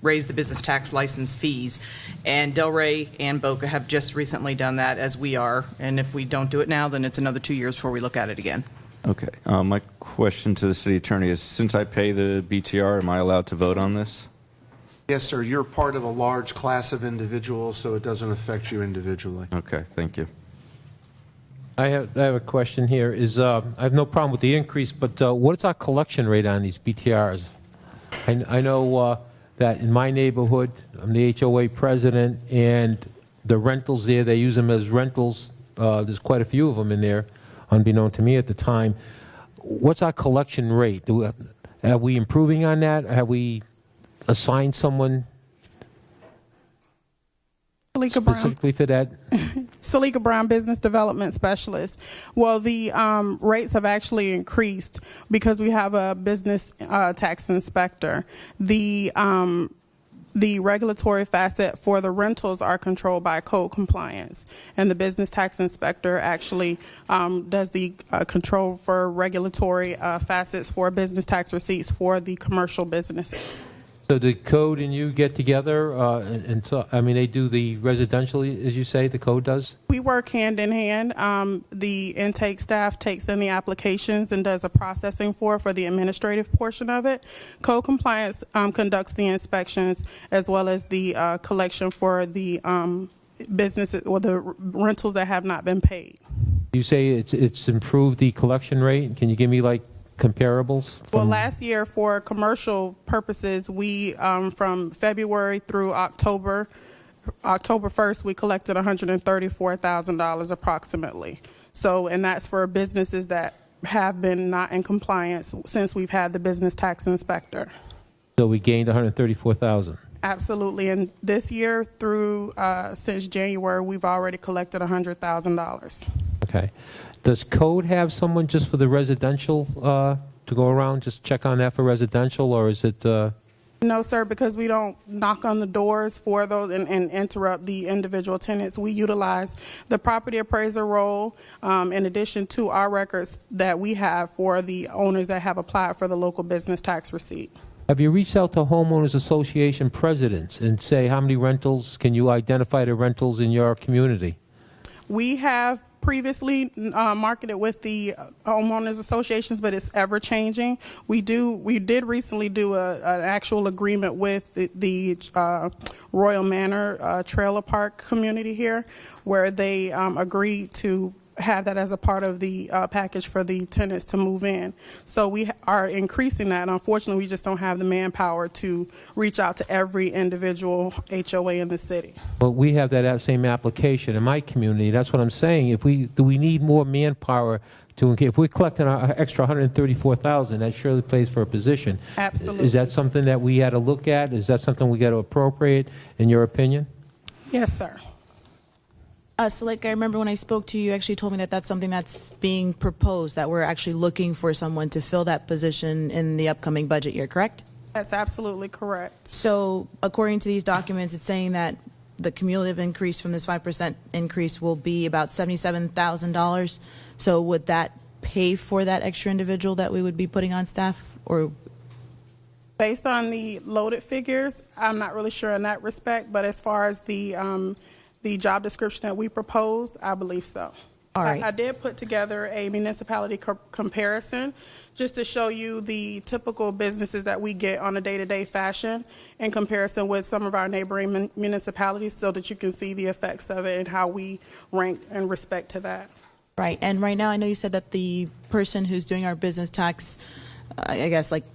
the business tax license fees, and Delray and Boca have just recently done that, as we are. And if we don't do it now, then it's another 2 years before we look at it again. Okay. My question to the city attorney is, since I pay the BTR, am I allowed to vote on this? Yes, sir. You're part of a large class of individuals, so it doesn't affect you individually. Okay, thank you. I have a question here. I have no problem with the increase, but what is our collection rate on these BTRs? I know that in my neighborhood, I'm the HOA president, and the rentals there, they use them as rentals. There's quite a few of them in there, unbeknown to me at the time. What's our collection rate? Are we improving on that? Have we assigned someone specifically for that? Salika Brown, Business Development Specialist. Well, the rates have actually increased because we have a business tax inspector. The regulatory facet for the rentals are controlled by code compliance, and the business tax inspector actually does the control for regulatory facets for business tax receipts for the commercial businesses. So the code and you get together, and so, I mean, they do the residential, as you say, the code does? We work hand in hand. The intake staff takes in the applications and does the processing for the administrative portion of it. Code compliance conducts the inspections as well as the collection for the businesses or the rentals that have not been paid. You say it's improved the collection rate? Can you give me like comparables? Well, last year for commercial purposes, we from February through October 1st, we collected $134,000 approximately. So, and that's for businesses that have been not in compliance since we've had the business tax inspector. So we gained $134,000. Absolutely, and this year through since January, we've already collected $100,000. Okay. Does code have someone just for the residential to go around, just check on that for residential, or is it? No, sir, because we don't knock on the doors for those and interrupt the individual tenants. We utilize the property appraiser role in addition to our records that we have for the owners that have applied for the local business tax receipt. Have you reached out to homeowners association presidents and say how many rentals, can you identify the rentals in your community? We have previously marketed with the homeowners associations, but it's ever changing. We did recently do an actual agreement with the Royal Manor trailer park community here, where they agreed to have that as a part of the package for the tenants to move in. So we are increasing that. Unfortunately, we just don't have the manpower to reach out to every individual HOA in the city. Well, we have that same application in my community. That's what I'm saying. Do we need more manpower to, if we're collecting an extra $134,000, that surely pays for a position. Absolutely. Is that something that we had to look at? Is that something we got to appropriate, in your opinion? Yes, sir. So like I remember when I spoke to you, you actually told me that that's something that's being proposed, that we're actually looking for someone to fill that position in the upcoming budget year, correct? That's absolutely correct. So according to these documents, it's saying that the cumulative increase from this 5% increase will be about $77,000. So would that pay for that extra individual that we would be putting on staff? Or based on the loaded figures, I'm not really sure in that respect, but as far as the job description that we proposed, I believe so. All right. I did put together a municipality comparison just to show you the typical businesses that we get on a day-to-day fashion in comparison with some of our neighboring municipalities, so that you can see the effects of it and how we rank in respect to that. right, and right now I know you said that the person who's doing our business tax, I guess like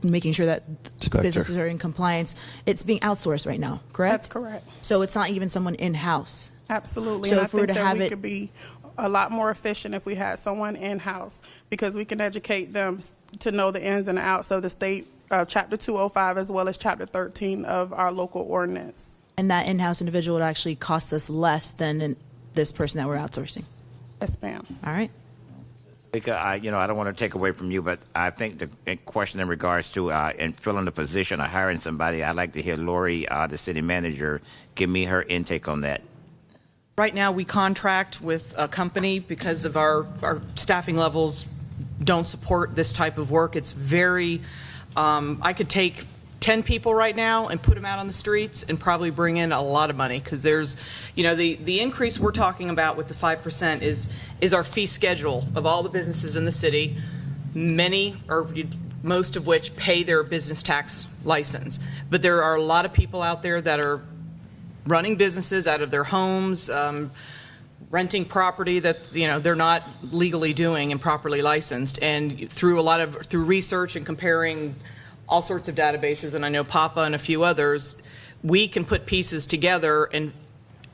making sure that businesses are in compliance, it's being outsourced right now, correct? That's correct. So it's not even someone in-house. Absolutely. So And if we were to have we it, could be a lot more efficient if we had someone in-house, because we can educate them to know the ins and outs of the state Chapter 205 as well as Chapter 13 of our local ordinance. and that in-house individual would actually cost us less than this person that we're outsourcing. Yes, ma'am. All right. Because I don't want to take away from you, but I think the question in regards to in filling the position or hiring somebody, I'd like to hear Lori, the city manager, give me her intake on that. Right now, we contract with a company because of our staffing levels don't support this type of work. It's very, I could take 10 people right now and put them out on the streets and probably bring in a lot of money, because there's, the increase we're talking about with the 5% is our fee schedule of all the businesses in the city, many or most of which pay their business tax license. But there are a lot of people out there that are running businesses out of their homes, renting property that they're not legally doing and properly licensed. And through research and comparing all sorts of databases, and I know Papa and a few others, we can put pieces together and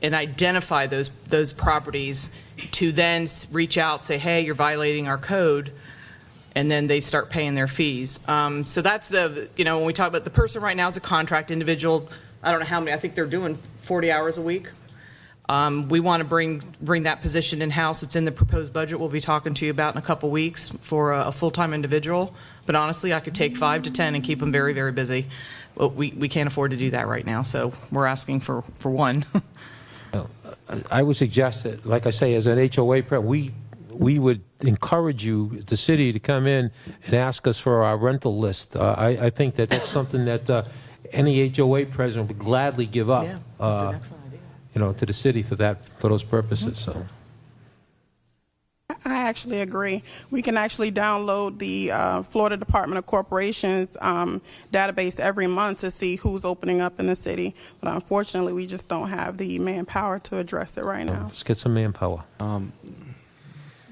identify those properties to then reach out, say, hey, you're violating our code, and then they start paying their fees. So that's when we talk about the person right now is a contract individual. I don't know how many, I think they're doing 40 hours a week. We want to bring that position in-house. It's in the proposed budget we'll be talking to you about in a couple weeks for a full-time individual. But honestly, I could take 5 to 10 and keep them very, very busy. But we can't afford to do that right now, so we're asking for one. I would suggest that, like I say, as an HOA prep, we would encourage you, the city, to come in and ask us for our rental list. I think that's something that any HOA president would gladly give up. Yeah, that's an excellent idea. To the city for those purposes. So, I actually agree. We can actually download the Florida Department of Corporations database every month to see who's opening up in the city. But unfortunately, we just don't have the manpower to address it right now. let's get some manpower.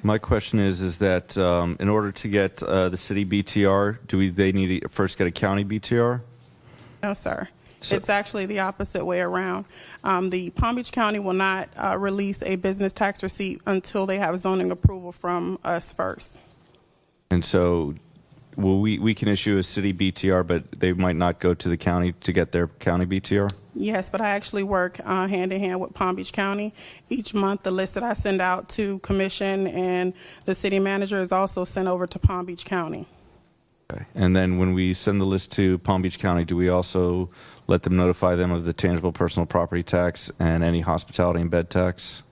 My question is that in order to get the city BTR, they need to first get a county BTR? No, sir. It's actually the opposite way around. The Palm Beach County will not release a business tax receipt until they have zoning approval from us first. And so, we can issue a city BTR, but they might not go to the county to get their county BTR? Yes, but I actually work hand in hand with Palm Beach County. Each month, the list that I send out to commission and the city manager is also sent over to Palm Beach County. Okay. And then when we send the list to Palm Beach County, do we also let them notify them of the tangible personal property tax and any hospitality and bed tax?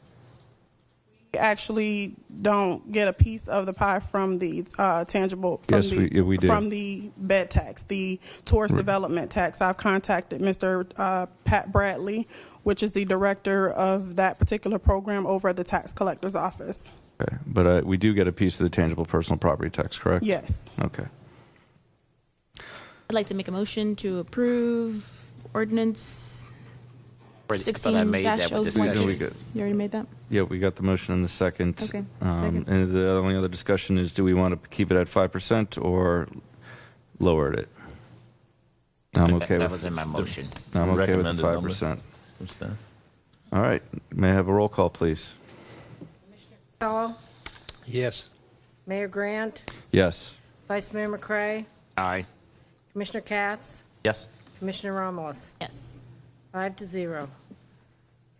We actually don't get a piece of the pie from the tangible, from the bed tax, the tourist development tax. I've contacted Mr. Pat Bradley which is the director of that particular program over at the tax collector's office. Okay, but we do get a piece of the tangible personal property tax, correct? Yes. Okay. I'd like to make a motion to approve ordinance I thought I made that with 16-016. discussion. You already made that? Yeah, we got the motion in the second. Okay, second. And the only other discussion is, do we want to keep it at 5% or lower it? I'm okay That with was in my motion. I'm okay with the Recommended number. 5%. What's that? All right. May I have a roll call, please? Costello, Yes. Mayor Grant, Yes. Vice Mayor McCray, Aye. Commissioner Katz, Yes. Commissioner Romulus. Yes. 5-0.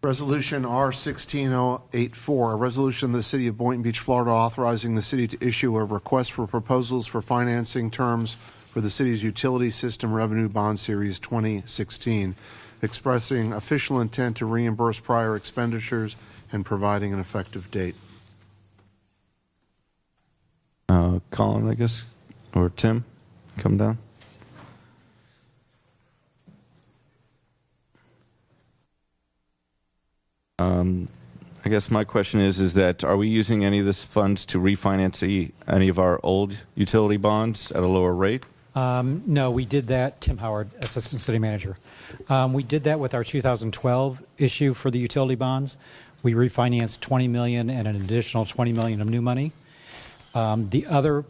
Resolution R16084, a resolution of the City of Boynton Beach, Florida, authorizing the city to issue a request for proposals for financing terms for the city's utility system revenue bond series 2016, expressing official intent to reimburse prior expenditures and providing an effective date. Colin, I guess, or Tim, come down. I guess my question is that are we using any of this funds to refinance any of our old utility bonds at a lower rate? No, we did that. Tim Howard, Assistant City Manager. We did that with our 2012 issue for the utility bonds. We refinanced $20 million and an additional $20 million of new money. The other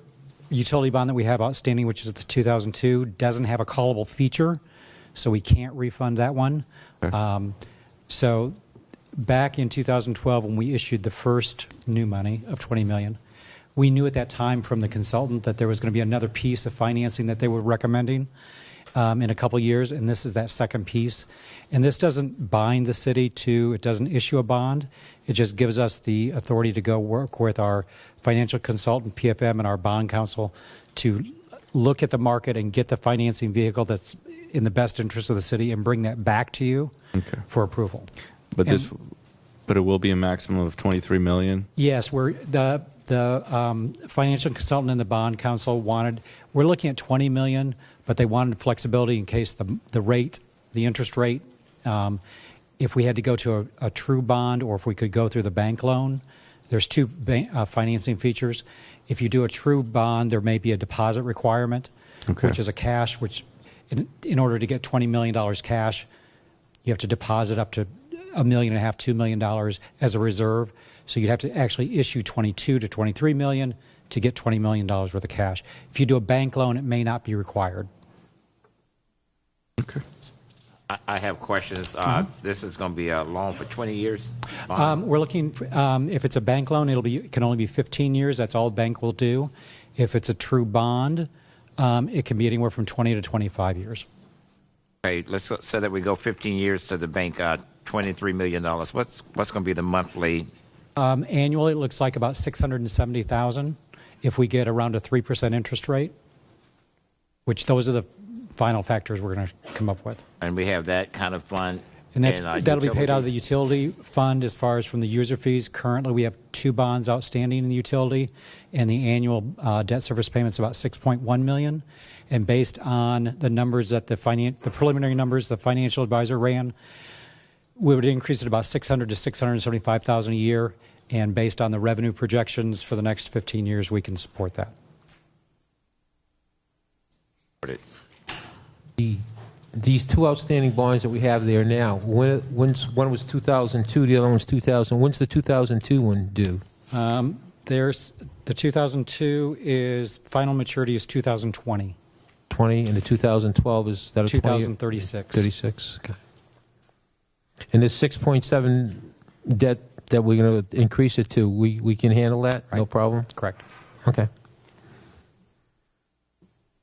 utility bond that we have outstanding, which is the 2002, doesn't have a callable feature, so we can't refund that one. Okay. So back in 2012, when we issued the first new money of $20 million, we knew at that time from the consultant that there was going to be another piece of financing that they were recommending in a couple of years, and this is that second piece. And this doesn't bind the city it doesn't issue a bond. It just gives us the authority to go work with our financial consultant, PFM, and our bond counsel to look at the market and get the financing vehicle that's in the best interest of the city and bring that back to you for approval. But but it will be a maximum of $23 million? Yes, the financial consultant and the bond counsel we're looking at $20 million, but they wanted flexibility in case the interest rate, if we had to go to a true bond or if we could go through the bank loan. There's two financing features. If you do a true bond, there may be a deposit requirement, which is a cash, which in order to get $20 million cash, you have to deposit up to $1.5 million, $2 million as a reserve. So you'd have to actually issue 22 to 23 million to get $20 million worth of cash. If you do a bank loan, it may not be required. Okay. I have questions. This is going to be a loan for 20 years? We're looking for, if it's a bank loan, it can only be 15 years. That's all a bank will do. If it's a true bond, it can be anywhere from 20 to 25 years. Okay, let's say that we go 15 years to the bank, $23 million. What's going to be the monthly? Annually, it looks like about $670,000 if we get around a 3% interest rate, which those are the final factors we're going to come up with. And we have that kind of fund. And that'll be paid out of the utility fund as far as from the user fees. Currently, we have 2 bonds outstanding in the utility, and the annual debt service payment's about $6.1 million. And based on the numbers that the preliminary numbers the financial advisor ran, we would increase it about $600,000 to $675,000 a year. And based on the revenue projections for the next 15 years, we can support that. These 2 outstanding bonds that we have there now, one was 2002, the other one was 2000. When's the 2002 one due? There's the 2002 is final maturity is 2020. 20, and the 2012 is that a 2036. 36. Okay. And this 6.7 debt that we're going to increase it to, we can handle that, no problem. Correct. Okay.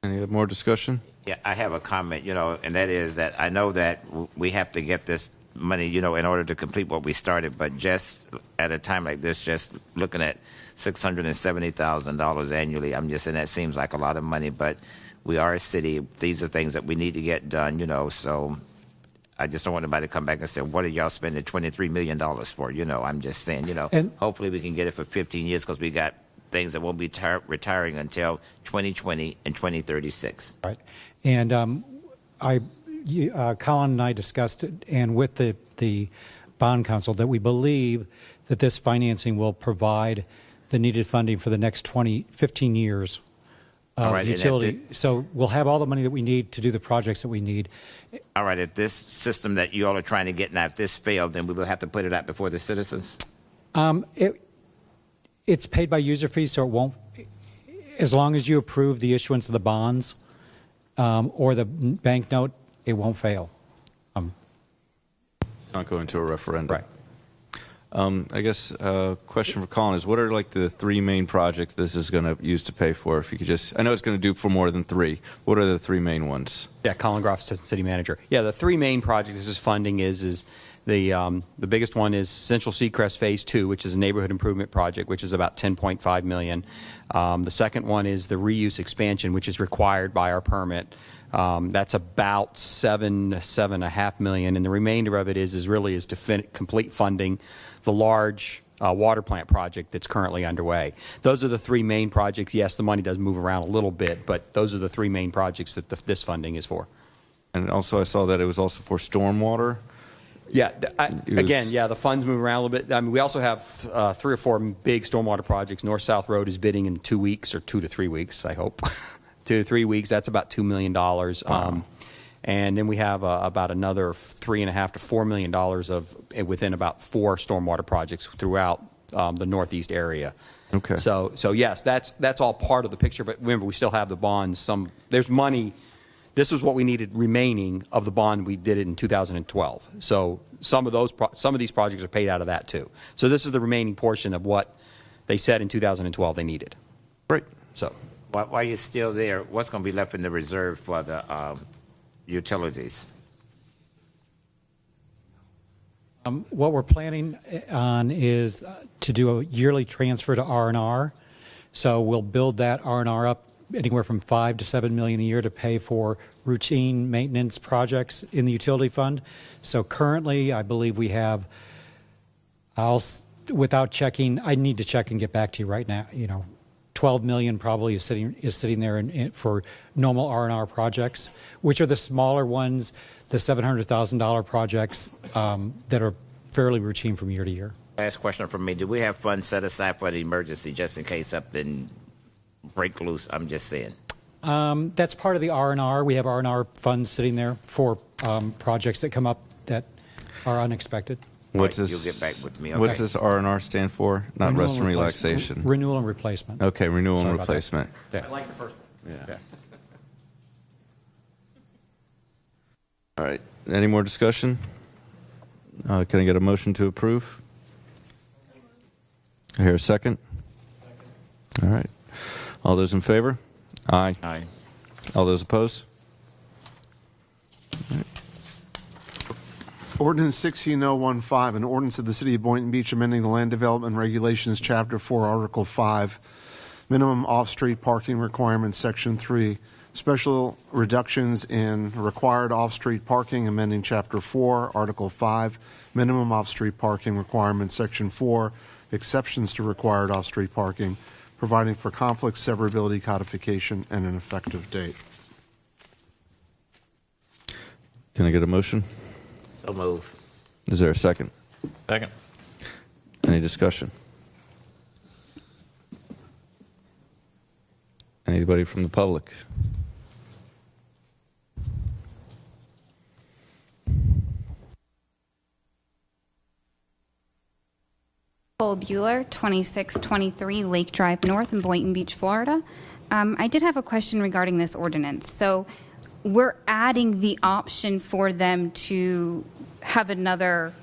Any more discussion? Yeah, I have a comment, and that is that I know that we have to get this money, in order to complete what we started, but just at a time like this, just looking at $670,000 annually, I'm just saying that seems like a lot of money, but we are a city. These are things that we need to get done, so I just don't want anybody to come back and say, what are y'all spending $23 million for? I'm just saying, And hopefully we can get it for 15 years because we got things that won't be retiring until 2020 and 2036. Right. And Colin and I discussed it, and with the bond council, that we believe that this financing will provide the needed funding for the next 15 years All right, and utility. So we'll have all the money that we need to do the projects that we need. All right, if this system that you all are trying to get now, if this failed, then we will have to put it out before the citizens? It's paid by user fees, so it won't, as long as you approve the issuance of the bonds or the bank note, it won't fail. It's not going to a referendum. Right. I guess question for Colin is, what are like the three main projects this is going to use to pay for? If you could just, I know it's going to do for more than three. What are the three main ones? Yeah, Colin Groff, Assistant City Manager. Yeah, the three main projects this is funding is the biggest one is Central Seacrest Phase 2, which is a neighborhood improvement project, which is about $10.5 million. The second one is the reuse expansion, which is required by our permit. That's about $7.5 million, and the remainder of it is to complete funding the large water plant project that's currently underway. Those are the three main projects. Yes, the money does move around a little bit, but those are the three main projects that this funding is for. And also, I saw that it was also for stormwater. Yeah, the funds move around a little bit. I mean, we also have 3 or 4 big stormwater projects. North-South Road is bidding in 2 weeks, or 2 to 3 weeks, I hope. 2 to 3 weeks, that's about $2 million. Wow. And then we have about another $3.5 to $4 million within about 4 stormwater projects throughout the Northeast area. Okay. So yes, that's all part of the picture. But remember, we still have the bonds. There's money. This is what we needed remaining of the bond we did it in 2012. So some of these projects are paid out of that too. So this is the remaining portion of what they said in 2012 they needed. Great. So While you're still there, what's going to be left in the reserve for the utilities? What we're planning on is to do a yearly transfer to R&R. So we'll build that R&R up anywhere from $5 to $7 million a year to pay for routine maintenance projects in the utility fund. So currently, I believe we have, without checking, I need to check and get back to you right now, 12 million probably is sitting there for normal R&R projects, which are the smaller ones, the $700,000 projects that are fairly routine from year to year. Last question from me. Do we have funds set aside for the emergency just in case something break loose? I'm just saying. That's part of the R&R. We have R&R funds sitting there for projects that come up that are unexpected. What does, you'll get back with me. Okay. What does R&R stand for? Not Renewal rest and and relaxation. Renewal and replacement. Okay, renewal Sorry and about that. replacement. Yeah. I like the first one. Yeah. All right. Any more discussion? Can I get a motion to approve? I hear a second. All right. All those in favor? Aye. Aye. All those opposed? Ordinance 16015, an ordinance of the City of Boynton Beach amending the Land Development Regulations, Chapter 4, Article 5, minimum off-street parking requirements, Section 3, special reductions in required off-street parking, amending Chapter 4, Article 5, minimum off-street parking requirements, Section 4, exceptions to required off-street parking, providing for conflict severability codification and an effective date. Can I get a motion? So move. Is there a second? Second. Any discussion? Anybody from the public? Nicole Bueller, 2623 Lake Drive North in Boynton Beach, Florida. I did have a question regarding this ordinance. So we're adding the option for them to have to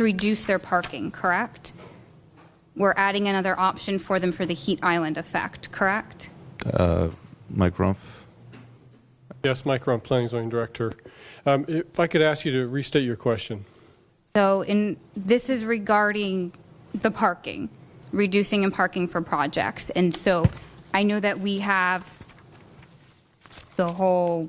reduce their parking, correct? We're adding another option for them for the heat island effect, correct? Mike Rumpf? Yes, Mike Rumpf, Planning Zoning Director. If I could ask you to restate your question. So this is regarding the parking, reducing and parking for projects. And so I know that we have the whole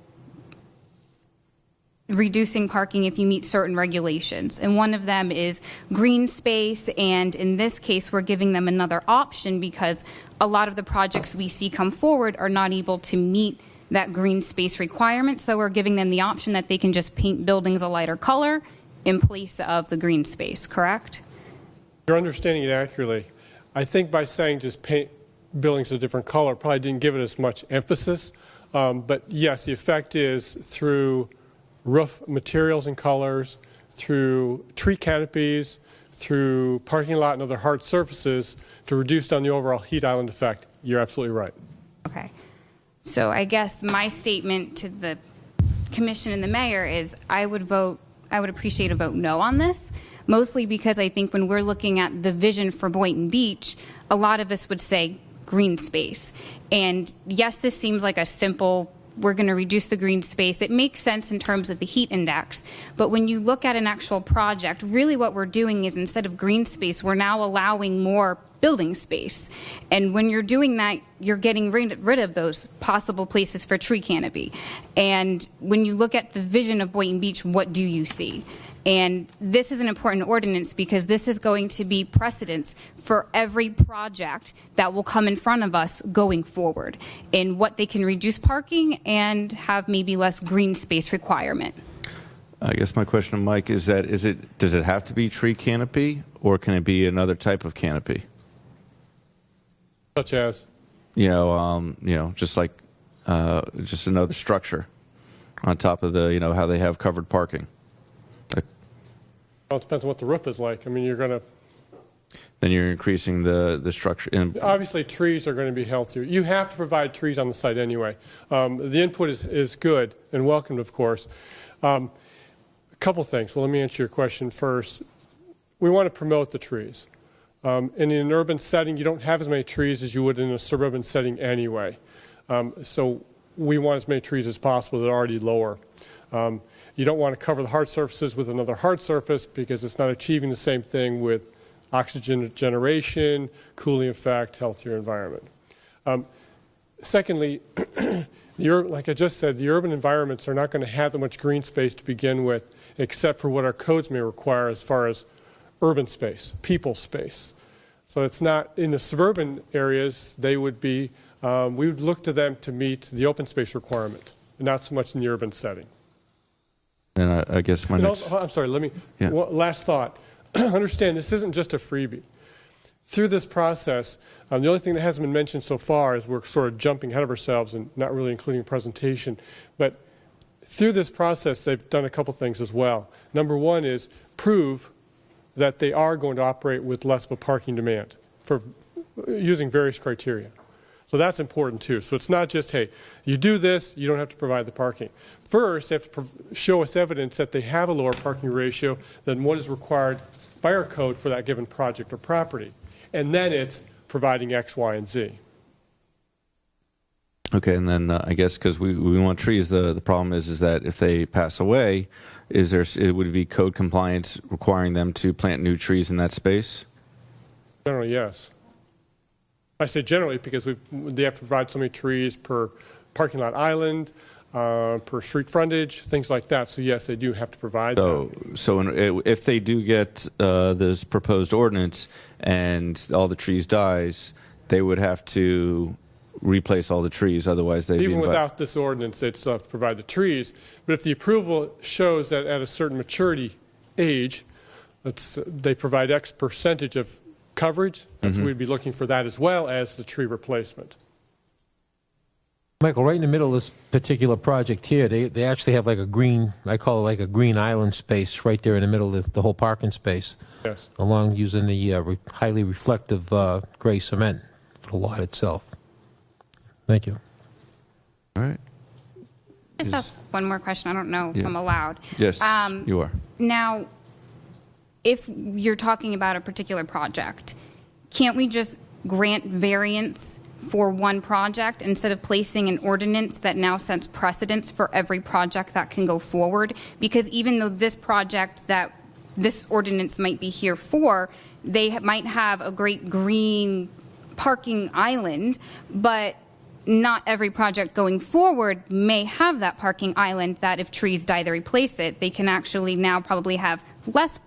reducing parking if you meet certain regulations. And one of them is green space. And in this case, we're giving them another option because a lot of the projects we see come forward are not able to meet that green space requirement. So we're giving them the option that they can just paint buildings a lighter color in place of the green space, correct? You're understanding it accurately. I think by saying just paint buildings a different color probably didn't give it as much emphasis. But yes, the effect is through roof materials and colors, through tree canopies, through parking lot and other hard surfaces to reduce down the overall heat island effect. You're absolutely right. Okay. So I guess my statement to the commission and the mayor is I would appreciate a vote no on this, mostly because I think when we're looking at the vision for Boynton Beach, a lot of us would say green space. And yes, this seems like a simple, we're going to reduce the green space. It makes sense in terms of the heat index. But when you look at an actual project, really what we're doing is instead of green space, we're now allowing more building space. And when you're doing that, you're getting rid of those possible places for tree canopy. And when you look at the vision of Boynton Beach, what do you see? And this is an important ordinance because this is going to be precedence for every project that will come in front of us going forward in what they can reduce parking and have maybe less green space requirement. I guess my question to Mike is that does it have to be tree canopy or can it be another type of canopy? Such as? Just like just another structure on top of the, how they have covered parking. Well, it depends on what the roof is like. I mean, Then you're increasing the structure. Obviously, trees are going to be healthier. You have to provide trees on the site anyway. The input is good and welcomed, of course. A couple things. Well, let me answer your question first. We want to promote the trees. In an urban setting, you don't have as many trees as you would in a suburban setting anyway. So we want as many trees as possible that are already lower. You don't want to cover the hard surfaces with another hard surface because it's not achieving the same thing with oxygen generation, cooling effect, healthier environment. Secondly, like I just said, the urban environments are not going to have that much green space to begin with, except for what our codes may require as far as urban space, people space. So it's not in the suburban areas, they would be, we would look to them to meet the open space requirement, not so much in the urban setting. And I guess my next... I'm sorry, last thought. Understand, this isn't just a freebie. Through this process, the only thing that hasn't been mentioned so far is we're sort of jumping ahead of ourselves and not really including a presentation. But through this process, they've done a couple things as well. Number one is prove that they are going to operate with less of a parking demand for using various criteria. So that's important too. So it's not just, hey, you do this, you don't have to provide the parking. First, they have to show us evidence that they have a lower parking ratio than what is required by our code for that given project or property. And then it's providing X, Y, and Z. Okay, and then I guess because we want trees, the problem is that if they pass away, would it be code compliant requiring them to plant new trees in that space? Generally, yes. I say generally because they have to provide so many trees per parking lot island, per street frontage, things like that. So yes, they do have to provide that. So if they do get this proposed ordinance and all the trees dies, they would have to replace all the trees, otherwise they'd Even be without this ordinance, they'd still have to provide the trees. But if the approval shows that at a certain maturity age, they provide X percentage of coverage, that's we'd be looking for that as well as the tree replacement. Michael, right in the middle of this particular project here, they actually have like a green, I call it like a green island space right there in the middle of the whole parking space. Yes. Along using the highly reflective gray cement for the lot itself. Thank you. All right. Just ask one more question. I don't know if I'm allowed. Yes, you are. Now, if you're talking about a particular project, can't we just grant variance for one project instead of placing an ordinance that now sets precedence for every project that can go forward? Because even though this project that this ordinance might be here for, they might have a great green parking island, but not every project going forward may have that parking island that if trees die, they replace it. They can actually now probably have less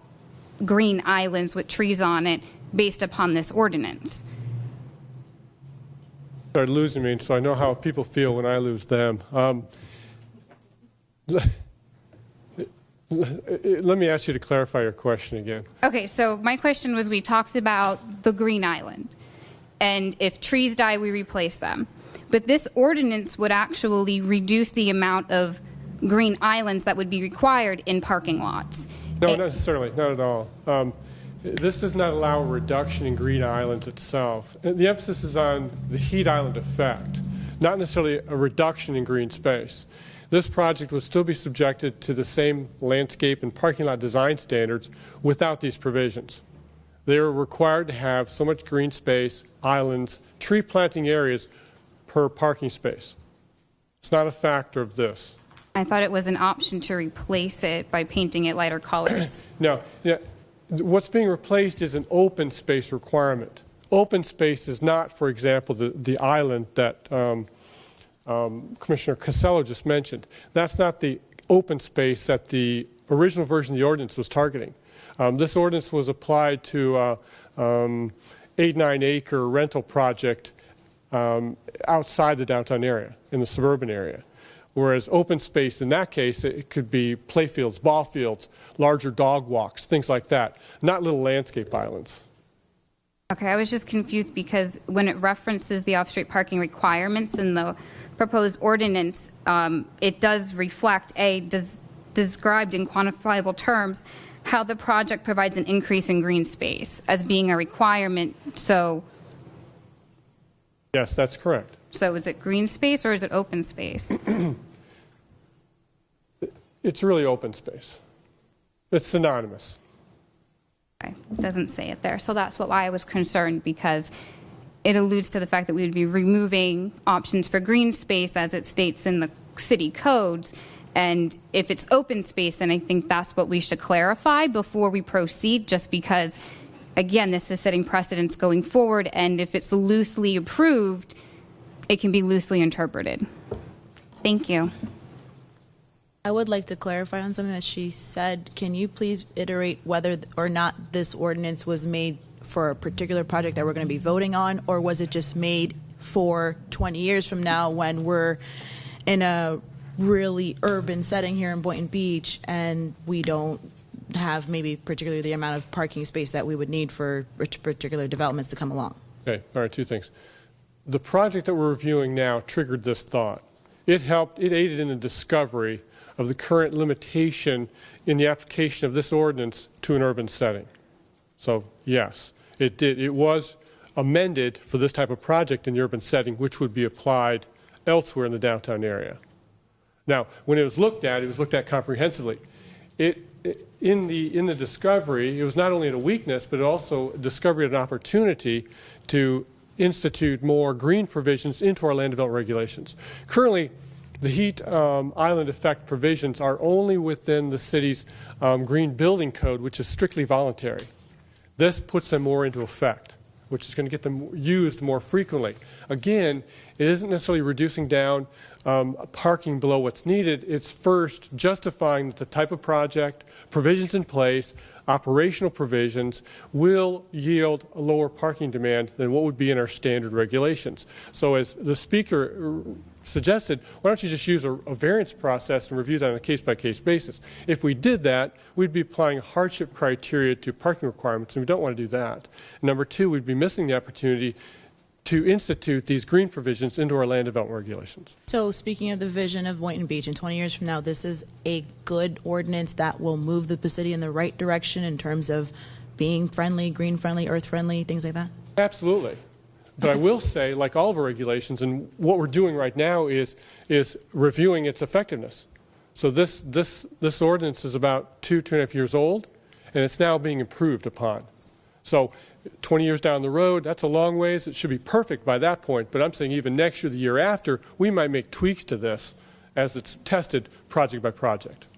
green islands with trees on it based upon this ordinance. started losing me, so I know how people feel when I lose them. Let me ask you to clarify your question again. Okay, so my question was, we talked about the green island, and if trees die, we replace them. But this ordinance would actually reduce the amount of green islands that would be required in parking lots. No, not necessarily, not at all. This does not allow a reduction in green islands itself. The emphasis is on the heat island effect, not necessarily a reduction in green space. This project would still be subjected to the same landscape and parking lot design standards without these provisions. They are required to have so much green space, islands, tree planting areas per parking space. It's not a factor of this. I thought it was an option to replace it by painting it lighter colors. No, yeah, what's being replaced is an open space requirement. Open space is not, for example, the island that Commissioner Casello just mentioned. That's not the open space that the original version of the ordinance was targeting. This ordinance was applied to 8-9 acre rental project outside the downtown area, in the suburban area. Whereas open space in that case, it could be playfields, ball fields, larger dog walks, things like that, not little landscape islands. Okay, I was just confused because when it references the off-street parking requirements in the proposed ordinance, it does reflect described in quantifiable terms how the project provides an increase in green space as being a requirement. So, yes, that's correct. So is it green space or is it open space? It's really open space. It's synonymous. Okay, it doesn't say it there. So that's why I was concerned, because it alludes to the fact that we would be removing options for green space as it states in the city codes. And if it's open space, then I think that's what we should clarify before we proceed, just because, again, this is setting precedents going forward. And if it's loosely approved, it can be loosely interpreted. Thank you. I would like to clarify on something that she said. Can you please iterate whether or not this ordinance was made for a particular project that we're going to be voting on, or was it just made for 20 years from now when we're in a really urban setting here in Boynton Beach and we don't have maybe particularly the amount of parking space that we would need for particular developments to come along? Okay, all right, two things. The project that we're reviewing now triggered this thought. It aided in the discovery of the current limitation in the application of this ordinance to an urban setting. So, yes, it did. It was amended for this type of project in the urban setting, which would be applied elsewhere in the downtown area. Now, when it was looked at comprehensively. In the discovery, it was not only a weakness, but it also discovered an opportunity to institute more green provisions into our land development regulations. Currently, the heat island effect provisions are only within the city's green building code, which is strictly voluntary. This puts them more into effect, which is going to get them used more frequently. Again, it isn't necessarily reducing down parking below what's needed. It's first justifying that the type of project, provisions in place, operational provisions will yield a lower parking demand than what would be in our standard regulations. So as the speaker suggested, why don't you just use a variance process and review that on a case-by-case basis? If we did that, we'd be applying hardship criteria to parking requirements, and we don't want to do that. Number two, we'd be missing the opportunity to institute these green provisions into our land development regulations. So speaking of the vision of Boynton Beach, in 20 years from now, this is a good ordinance that will move the city in the right direction in terms of being friendly, green friendly, earth friendly, things like that? Absolutely. But I will say, like all of our regulations, and what we're doing right now is reviewing its effectiveness. So this ordinance is about 2.5 years old, and it's now being improved upon. So 20 years down the road, that's a long ways. It should be perfect by that point. But I'm saying even next year, the year after, we might make tweaks to this as it's tested project by project.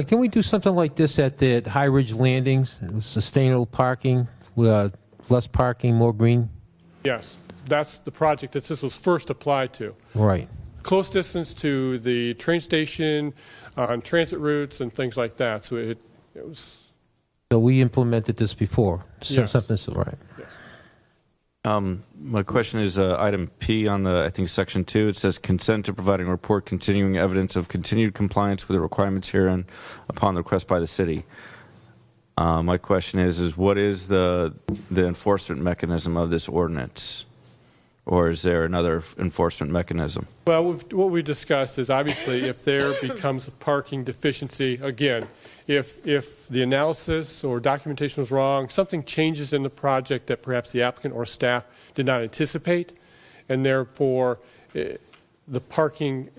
Can we do something like this at the High Ridge Landings, sustainable parking, less parking, more green? Yes, that's the project that this was first applied to. Right. Close distance to the train station, on transit routes and things like that. So it was... So we implemented this before. Yes. Something right. Yes. My question is item P on the, I think, section 2. It says consent to providing a report continuing evidence of continued compliance with the requirements herein upon the request by the city. My question is what is the enforcement mechanism of this ordinance? Or is there another enforcement mechanism? Well, what we discussed is obviously if there becomes a parking deficiency, again, if the analysis or documentation was wrong, something changes in the project that perhaps the applicant or staff did not anticipate, and therefore the parking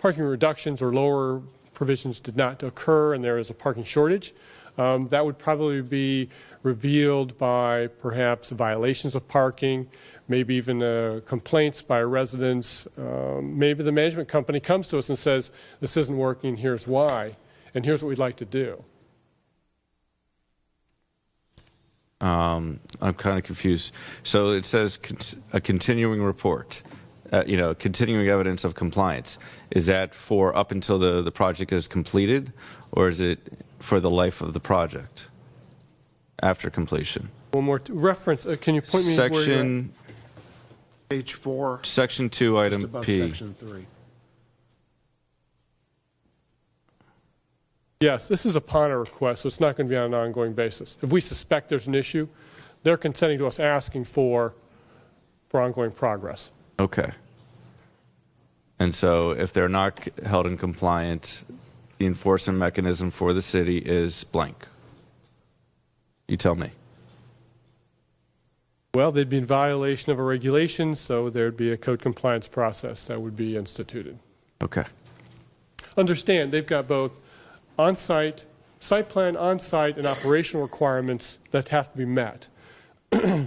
reductions or lower provisions did not occur and there is a parking shortage, that would probably be revealed by perhaps violations of parking, maybe even complaints by residents. Maybe the management company comes to us and says, this isn't working, here's why, and here's what we'd like to do. I'm kind of confused. So it says a continuing report, continuing evidence of compliance. Is that for up until the project is completed, or is it for the life of the project after completion? One more reference, can you point me where you're at? Page 4. Section 2, item Just above P. Section 3. Yes, this is upon a request, so it's not going to be on an ongoing basis. If we suspect there's an issue, they're consenting to us asking for ongoing progress. Okay. And so if they're not held in compliance, the enforcement mechanism for the city is blank. You tell me. Well, they'd be in violation of a regulation, so there'd be a code compliance process that would be instituted. Okay. Understand, they've got both on-site, site plan on-site, and operational requirements that have to be met.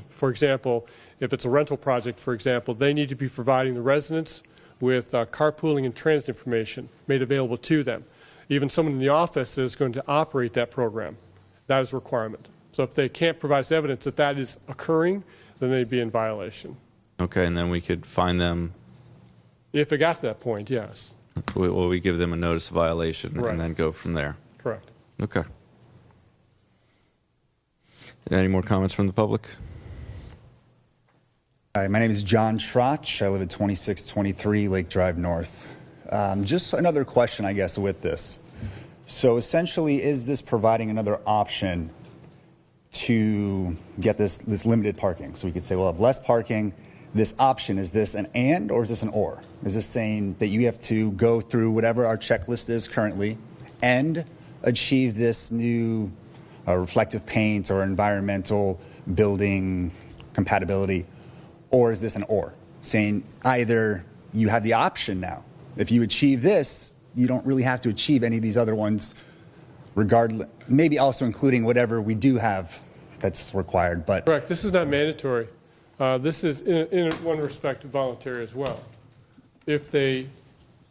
For example, if it's a rental project, for example, they need to be providing the residents with carpooling and transit information made available to them. Even someone in the office is going to operate that program. That is a requirement. So if they can't provide us evidence that that is occurring, then they'd be in violation. Okay, and then we could fine them. If it got to that point, yes. Well, we give them a notice of violation Right. and then go from there. Correct. Okay. Any more comments from the public? Hi, my name is John Schrotch. I live at 2623 Lake Drive North. Just another question, I guess, with this. So essentially, is this providing another option to get this limited parking? So we could say, well, have less parking. This option, is this an and or is this an or? Is this saying that you have to go through whatever our checklist is currently and achieve this new reflective paint or environmental building compatibility? Or is this an or? Saying either you have the option now. If you achieve this, you don't really have to achieve any of these other ones, regardless, maybe also including whatever we do have that's required. But Correct. This is not mandatory. This is, in one respect, voluntary as well. If they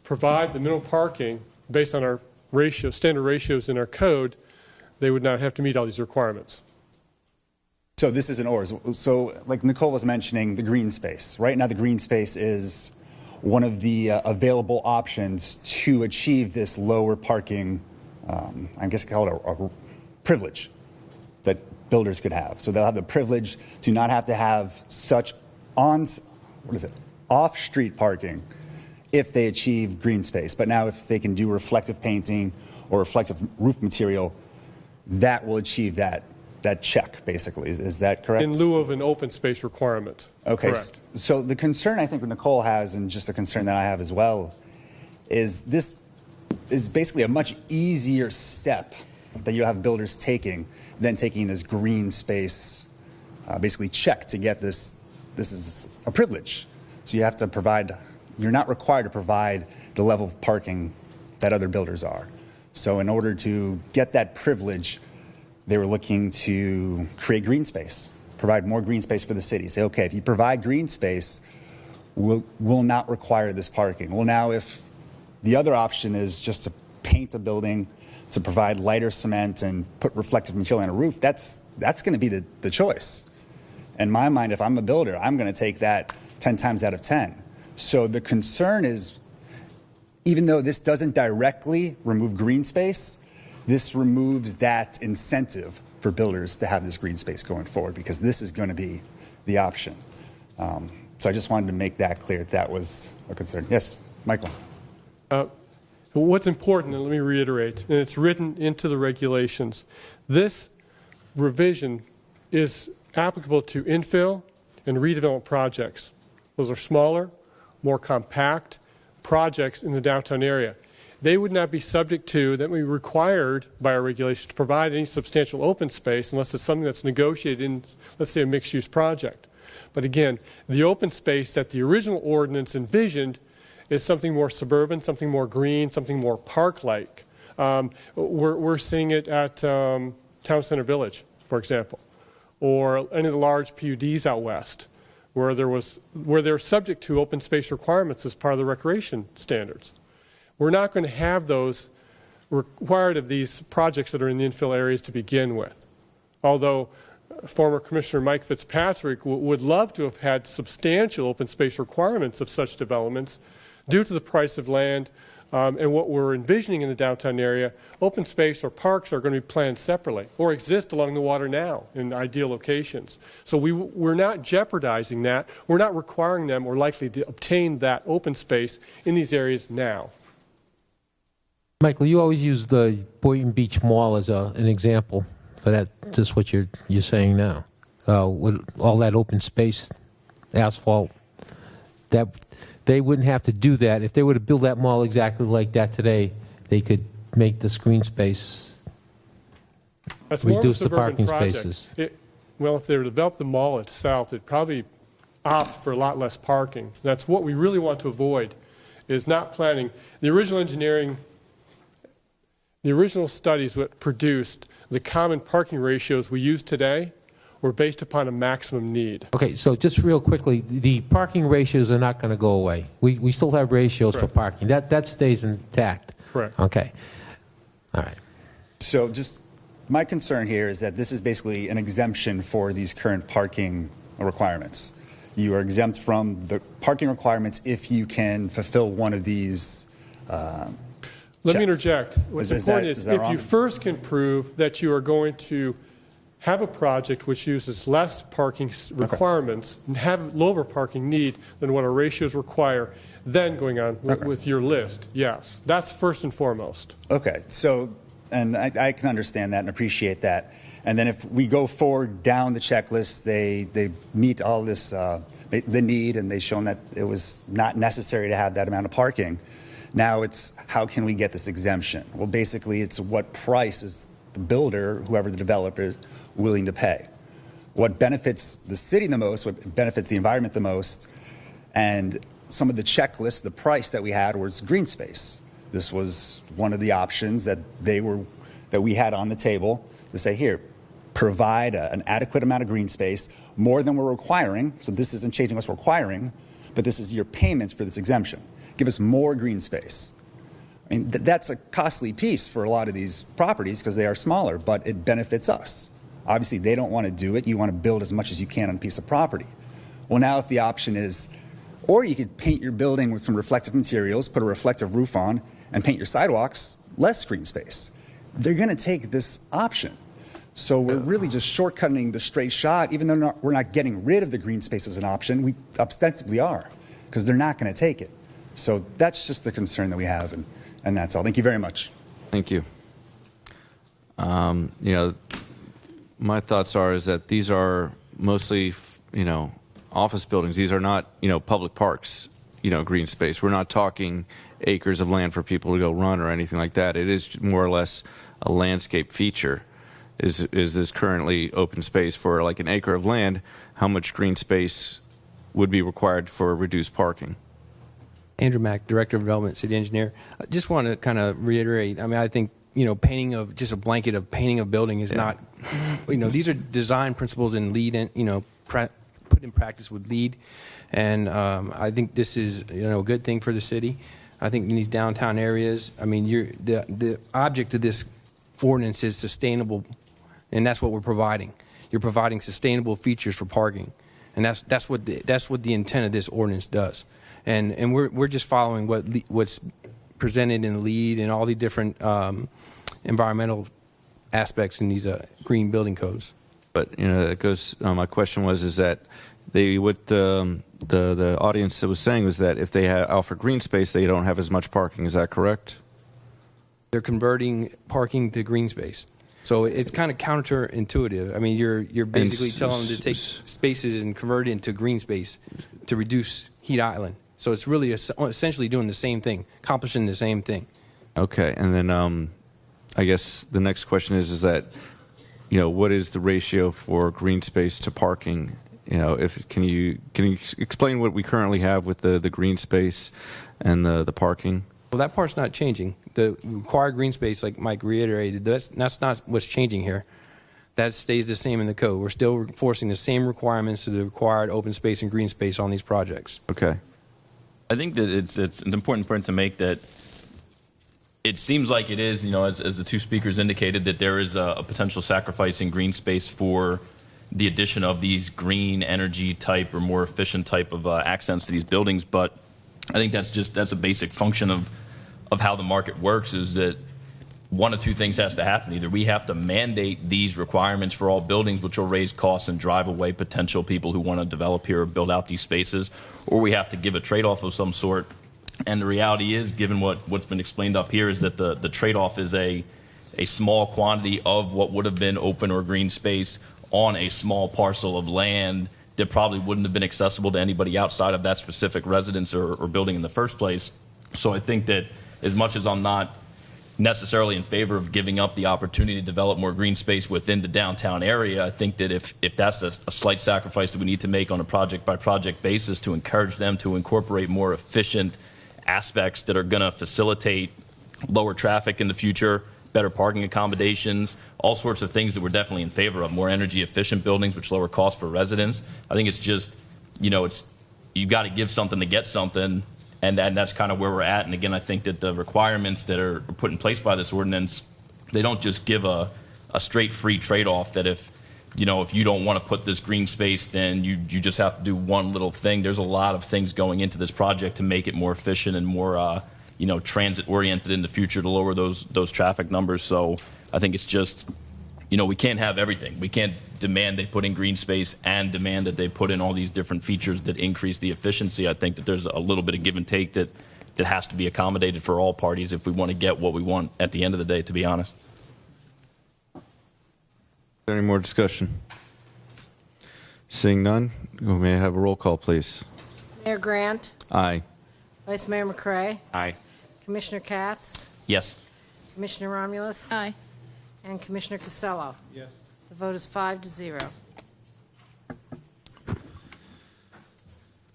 provide the minimum parking based on our standard ratios in our code, they would not have to meet all these requirements. so this is an or. So like Nicole was mentioning, the green space. Right now the green space is one of the available options to achieve this lower parking, I guess I call it a privilege that builders could have. So they'll have the privilege to not have to have such off-street parking if they achieve green space. But now if they can do reflective painting or reflective roof material, that will achieve that check, basically. Is that correct? In lieu of an open space requirement. Okay. Correct. So the concern I think Nicole has, and just a concern that I have as well, is this is basically a much easier step that you have builders taking than taking this green space, basically check to get this. This is a privilege. So you have to provide, you're not required to provide the level of parking that other builders are. So in order to get that privilege, they were looking to create green space, provide more green space for the city. Say, okay, if you provide green space, we'll not require this parking. Well, now if the other option is just to paint a building, to provide lighter cement and put reflective material on a roof, that's going to be the choice. In my mind, if I'm a builder, I'm going to take that 10 times out of 10. So the concern is, even though this doesn't directly remove green space, this removes that incentive for builders to have this green space going forward, because this is going to be the option. So I just wanted to make that clear that was a concern. Yes, Michael. What's important, and let me reiterate, and it's written into the regulations, this revision is applicable to infill and redevelopment projects. Those are smaller, more compact projects in the downtown area. They would not be subject to, that would be required by our regulations to provide any substantial open space unless it's something that's negotiated in, let's say, a mixed-use project. But again, the open space that the original ordinance envisioned is something more suburban, something more green, something more park-like. We're seeing it at Town Center Village, for example, or any of the large PUDs out west, where they're subject to open space requirements as part of the recreation standards. We're not going to have those required of these projects that are in the infill areas to begin with. Although former Commissioner Mike Fitzpatrick would love to have had substantial open space requirements of such developments due to the price of land and what we're envisioning in the downtown area. Open space or parks are going to be planned separately or exist along the water now in ideal locations. So we're not jeopardizing that. We're not requiring them or likely to obtain that open space in these areas now. Michael, you always use the Boynton Beach Mall as an example for that, just what you're saying now. With all that open space, asphalt, that they wouldn't have to do that. If they were to build that mall exactly like that today, they could make the screen space, reduce the parking spaces. Well, if they were to develop the mall itself, they'd probably opt for a lot less parking. That's what we really want to avoid, is not planning. The original engineering, the original studies that produced the common parking ratios we use today were based upon a maximum need. Okay, so just real quickly, the parking ratios are not going to go away. We still have ratios for parking. That stays intact. Correct. Okay. All right. So just my concern here is that this is basically an exemption for these current parking requirements. You are exempt from the parking requirements if you can fulfill one of these Let me interject. What's important is if you first can prove that you are going to have a project which uses less parking requirements and have lower parking need than what our ratios require, then going on with your list, yes. That's first and foremost. Okay, so, and I can understand that and appreciate that. And then if we go forward down the checklist, they meet all this, the need, and they've shown that it was not necessary to have that amount of parking. Now it's, how can we get this exemption? Well, basically, it's what price is the builder, whoever the developer is, willing to pay. What benefits the city the most, what benefits the environment the most, and some of the checklists, the price that we had was green space. This was one of the options that we had on the table to say, here, provide an adequate amount of green space, more than we're requiring. So this isn't changing what's requiring, but this is your payment for this exemption. Give us more green space. I mean, that's a costly piece for a lot of these properties because they are smaller, but it benefits us. Obviously, they don't want to do it. You want to build as much as you can on a piece of property. Well, now if the option is, or you could paint your building with some reflective materials, put a reflective roof on, and paint your sidewalks, less green space. They're going to take this option. So we're really just shortcutting the straight shot. Even though we're not getting rid of the green space as an option, we ostensibly are, because they're not going to take it. So that's just the concern that we have, and that's all. Thank you very much. Thank you. My thoughts is that these are mostly, office buildings. These are not, public parks, green space. We're not talking acres of land for people to go run or anything like that. It is more or less a landscape feature. Is this currently open space for like an acre of land? How much green space would be required for reduced parking? Andrew Mack, Director of Development, City Engineer. I just want to kind of reiterate, I think, painting of just a blanket of painting a building is not, these are design principles and lead and, put in practice with lead. And I think this is, a good thing for the city. I think in these downtown areas, the object of this ordinance is sustainable, and that's what we're providing. You're providing sustainable features for parking. And that's what the intent of this ordinance does. And we're just following what's presented in the lead and all the different environmental aspects in these green building codes. But it goes. My question is that What the audience was saying was that if they offer green space, they don't have as much parking. Is that correct? They're converting parking to green space. So it's kind of counterintuitive. I mean, you're basically telling them to take spaces and convert it into green space to reduce heat island. So it's really essentially doing the same thing, accomplishing the same thing. Okay, and then I guess the next question is that, what is the ratio for green space to parking? Can you explain what we currently have with the green space and the parking? Well, that part's not changing. The required green space, like Mike reiterated, that's not what's changing here. That stays the same in the code. We're still enforcing the same requirements to the required open space and green space on these projects. Okay. I think that it's an important point to make that it seems like it is, as the two speakers indicated, that there is a potential sacrifice in green space for the addition of these green energy type or more efficient type of accents to these buildings. But I think that's a basic function of how the market works, is that one of two things has to happen. Either we have to mandate these requirements for all buildings, which will raise costs and drive away potential people who want to develop here or build out these spaces, or we have to give a trade-off of some sort. And the reality is, given what's been explained up here, is that the trade-off is a small quantity of what would have been open or green space on a small parcel of land that probably wouldn't have been accessible to anybody outside of that specific residence or building in the first place. So I think that as much as I'm not necessarily in favor of giving up the opportunity to develop more green space within the downtown area, I think that if that's a slight sacrifice that we need to make on a project-by-project basis to encourage them to incorporate more efficient aspects that are going to facilitate lower traffic in the future, better parking accommodations, all sorts of things that we're definitely in favor of, more energy efficient buildings which lower costs for residents. I think it's just, you've got to give something to get something, and that's kind of where we're at. And again, I think that the requirements that are put in place by this ordinance, they don't just give a straight free trade-off that if you don't want to put this green space, then you just have to do one little thing. There's a lot of things going into this project to make it more efficient and more transit oriented in the future to lower those traffic numbers. So I think it's just, we can't have everything. We can't demand they put in green space and demand that they put in all these different features that increase the efficiency. I think that there's a little bit of give and take that has to be accommodated for all parties if we want to get what we want at the end of the day, to be honest. Any more discussion? Seeing none, may I have a roll call, please? Mayor Grant, Aye. Vice Mayor McCray, Aye. Commissioner Katz, Yes. Commissioner Romulus, Aye. and Commissioner Costello. Yes. The vote is 5-0.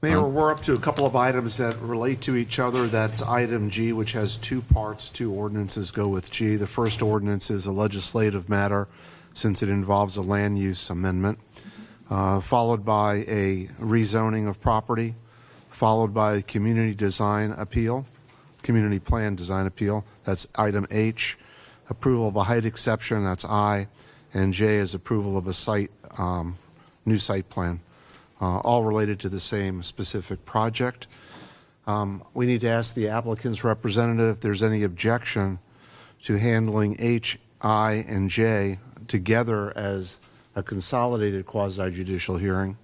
Mayor, we're up to a couple of items that relate to each other. That's item G, which has two parts. Two ordinances go with G. The first ordinance is a legislative matter, since it involves a land use amendment, followed by a rezoning of property, followed by a community design appeal, community plan design appeal. That's item H. Approval of a height exception, that's I. And J is approval of a site, new site plan, all related to the same specific project. We need to ask the applicant's representative if there's any objection to handling H, I, and J together as a consolidated quasi-judicial hearing,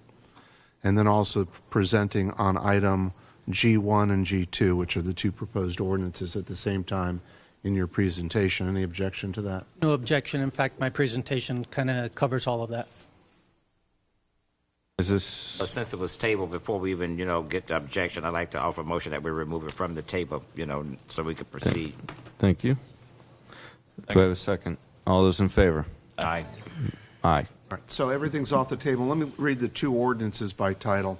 and then also presenting on item G1 and G2, which are the two proposed ordinances at the same time in your presentation. Any objection to that? No objection. In fact, my presentation kind of covers all of that. Is this? Since it was tabled before we even, get the objection, I'd like to offer a motion that we remove it from the table, so we could proceed. Thank you. Do I have a second? All those in favor? Aye. Aye. All right, so everything's off the table. Let me read the two ordinances by title,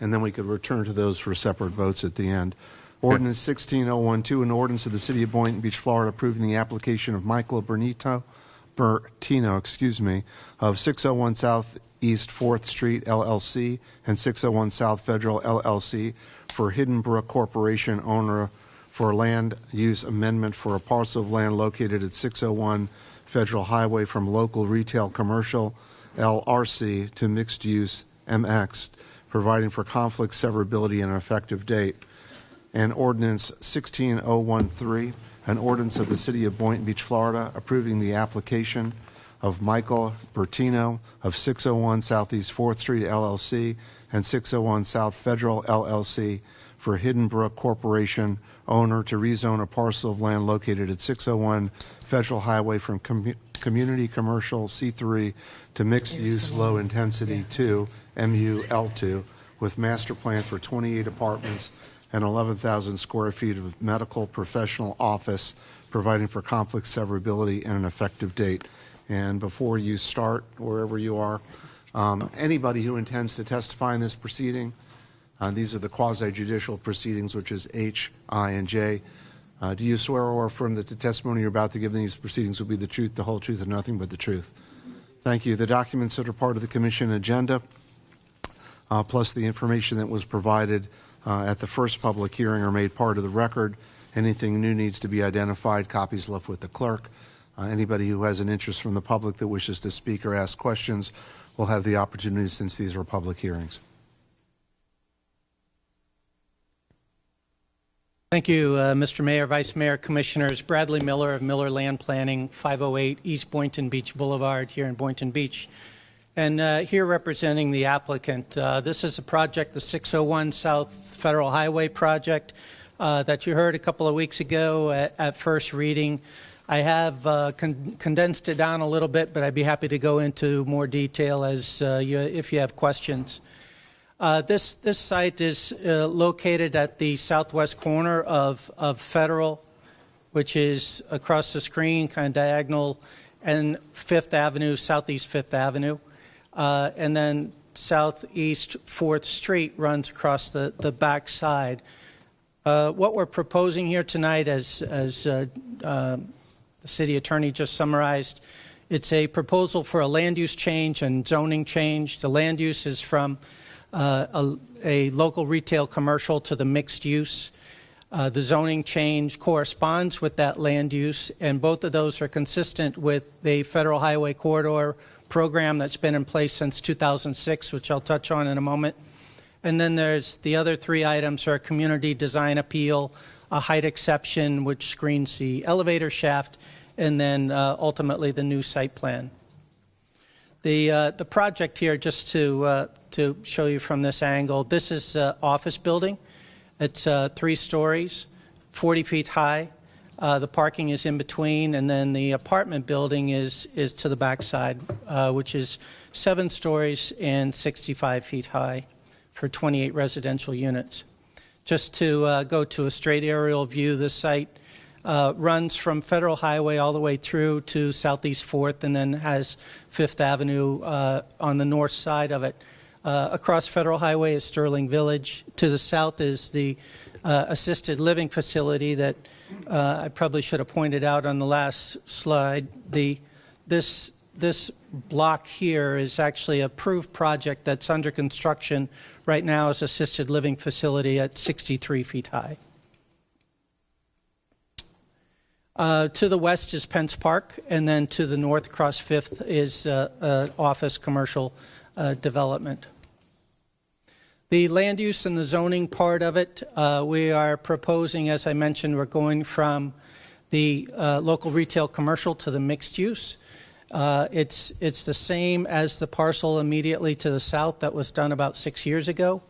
and then we could return to those for separate votes at the end. Ordinance 16012, an ordinance of the City of Boynton Beach, Florida, approving the application of Michael Bertino, of 601 Southeast 4th Street, LLC, and 601 South Federal, LLC, for Hidden Brook Corporation, owner for land use amendment for a parcel of land located at 601 Federal Highway from local retail commercial, LRC, to mixed use, MX, providing for conflict severability and an effective date. And ordinance 16013, an ordinance of the City of Boynton Beach, Florida, approving the application of Michael Bertino of 601 Southeast 4th Street, LLC, and 601 South Federal LLC for Hidden Brook Corporation, owner, to rezone a parcel of land located at 601 Federal Highway from Community Commercial C3 to Mixed Use Low Intensity 2, MUL2, with master plan for 28 apartments and 11,000 square feet of medical professional office, providing for conflict severability and an effective date. And before you start, wherever you are, anybody who intends to testify in this proceeding, these are the quasi-judicial proceedings, which is H, I, and J. Do you swear or affirm that the testimony you're about to give in these proceedings will be the truth, the whole truth, and nothing but the truth? Thank you. The documents that are part of the commission agenda, plus the information that was provided at the first public hearing, are made part of the record. Anything new needs to be identified. Copies left with the clerk. Anybody who has an interest from the public that wishes to speak or ask questions will have the opportunity, since these are public hearings. Thank you, Mr. Mayor, Vice Mayor, Commissioners. Bradley Miller of Miller Land Planning, 508 East Boynton Beach Boulevard here in Boynton Beach. And here representing the applicant. This is a project, the 601 South Federal Highway project that you heard a couple of weeks ago at first reading. I have condensed it down a little bit, but I'd be happy to go into more detail as if you have questions. This site is located at the southwest corner of Federal, which is across the screen, kind of diagonal, and Fifth Avenue, Southeast Fifth Avenue. And then Southeast 4th Street runs across the back side. What we're proposing here tonight, as the city attorney just summarized, it's a proposal for a land use change and zoning change. The land use is from a local retail commercial to the mixed use. The zoning change corresponds with that land use, and both of those are consistent with the Federal Highway Corridor program that's been in place since 2006, which I'll touch on in a moment. And then there's the other three items are a community design appeal, a height exception, which screens the elevator shaft, and then ultimately the new site plan. The project here, just to show you from this angle, this is an office building. It's 3 stories, 40 feet high. The parking is in between, and then the apartment building is to the back side, which is 7 stories and 65 feet high for 28 residential units. Just to go to a straight aerial view, this site runs from Federal Highway all the way through to Southeast 4th, and then has Fifth Avenue on the north side of it. Across Federal Highway is Sterling Village. To the south is the assisted living facility that I probably should have pointed out on the last slide. This block here is actually a approved project that's under construction right now as assisted living facility at 63 feet high. To the west is Pence Park, and then to the north across Fifth is office commercial development. The land use and the zoning part of it, we are proposing, as I mentioned, we're going from the local retail commercial to the mixed use. It's the same as the parcel immediately to the south that was done about 6 years ago.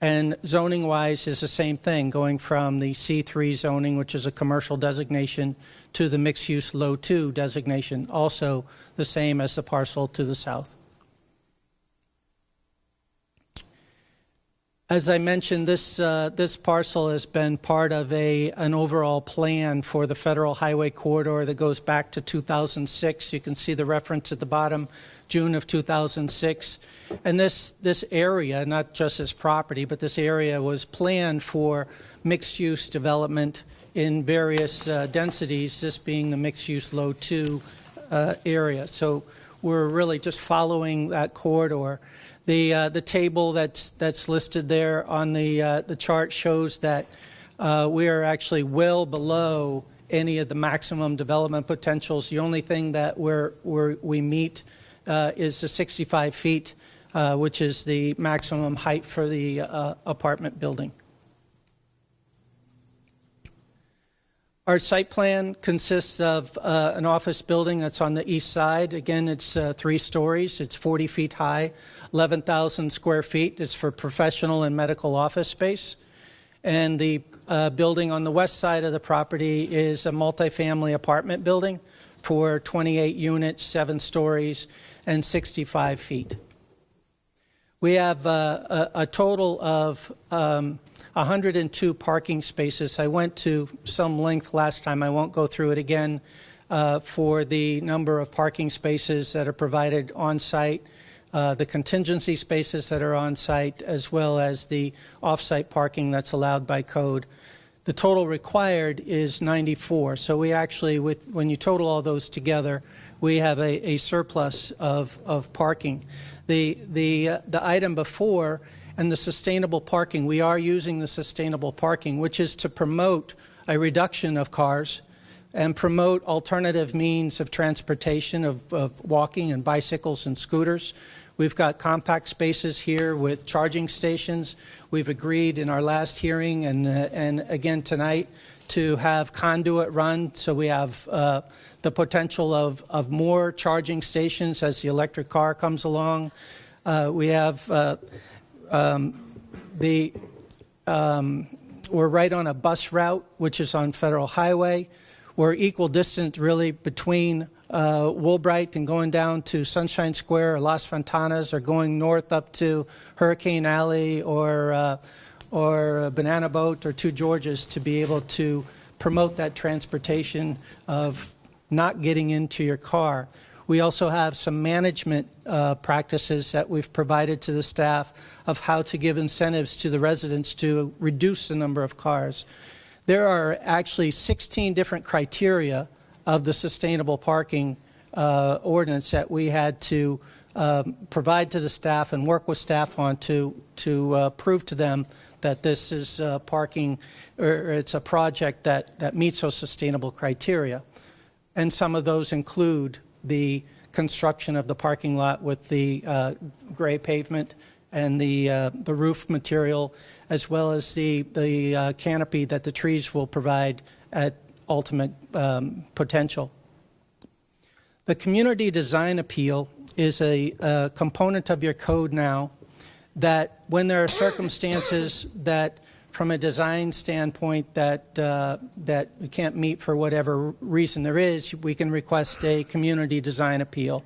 And zoning-wise is the same thing, going from the C3 zoning, which is a commercial designation, to the mixed-use Low 2 designation, also the same as the parcel to the south. As I mentioned, this parcel has been part of an overall plan for the Federal Highway Corridor that goes back to 2006. You can see the reference at the bottom, June of 2006. And this area, not just this property, but this area was planned for mixed-use development in various densities, this being the mixed-use Low 2 area. So we're really just following that corridor. The table that's listed there on the chart shows that we are actually well below any of the maximum development potentials. The only thing that we meet is the 65 feet, which is the maximum height for the apartment building. Our site plan consists of an office building that's on the east side. Again, it's 3 stories. It's 40 feet high, 11,000 square feet. It's for professional and medical office space. And the building on the west side of the property is a multifamily apartment building for 28 units, 7 stories, and 65 feet. We have a total of 102 parking spaces. I went to some length last time. I won't go through it again for the number of parking spaces that are provided on site, the contingency spaces that are on site, as well as the off-site parking that's allowed by code. The total required is 94. So we actually, when you total all those together, we have a surplus of parking. The item before and the sustainable parking, we are using the sustainable parking, which is to promote a reduction of cars and promote alternative means of transportation of walking and bicycles and scooters. We've got compact spaces here with charging stations. We've agreed in our last hearing and again tonight to have conduit run, so we have the potential of more charging stations as the electric car comes along. We have we're right on a bus route, which is on Federal Highway. We're equal distance, really, between Woolbright and going down to Sunshine Square or Las Fontanas, or going north up to Hurricane Alley or Banana Boat or Two Georges, to be able to promote that transportation of not getting into your car. We also have some management practices that we've provided to the staff of how to give incentives to the residents to reduce the number of cars. There are actually 16 different criteria of the sustainable parking ordinance that we had to provide to the staff and work with staff on to prove to them that this is parking, or it's a project that meets those sustainable criteria. And some of those include the construction of the parking lot with the gray pavement and the roof material, as well as the canopy that the trees will provide at ultimate potential. The community design appeal is a component of your code now that when there are circumstances that from a design standpoint that we can't meet for whatever reason there is, we can request a community design appeal.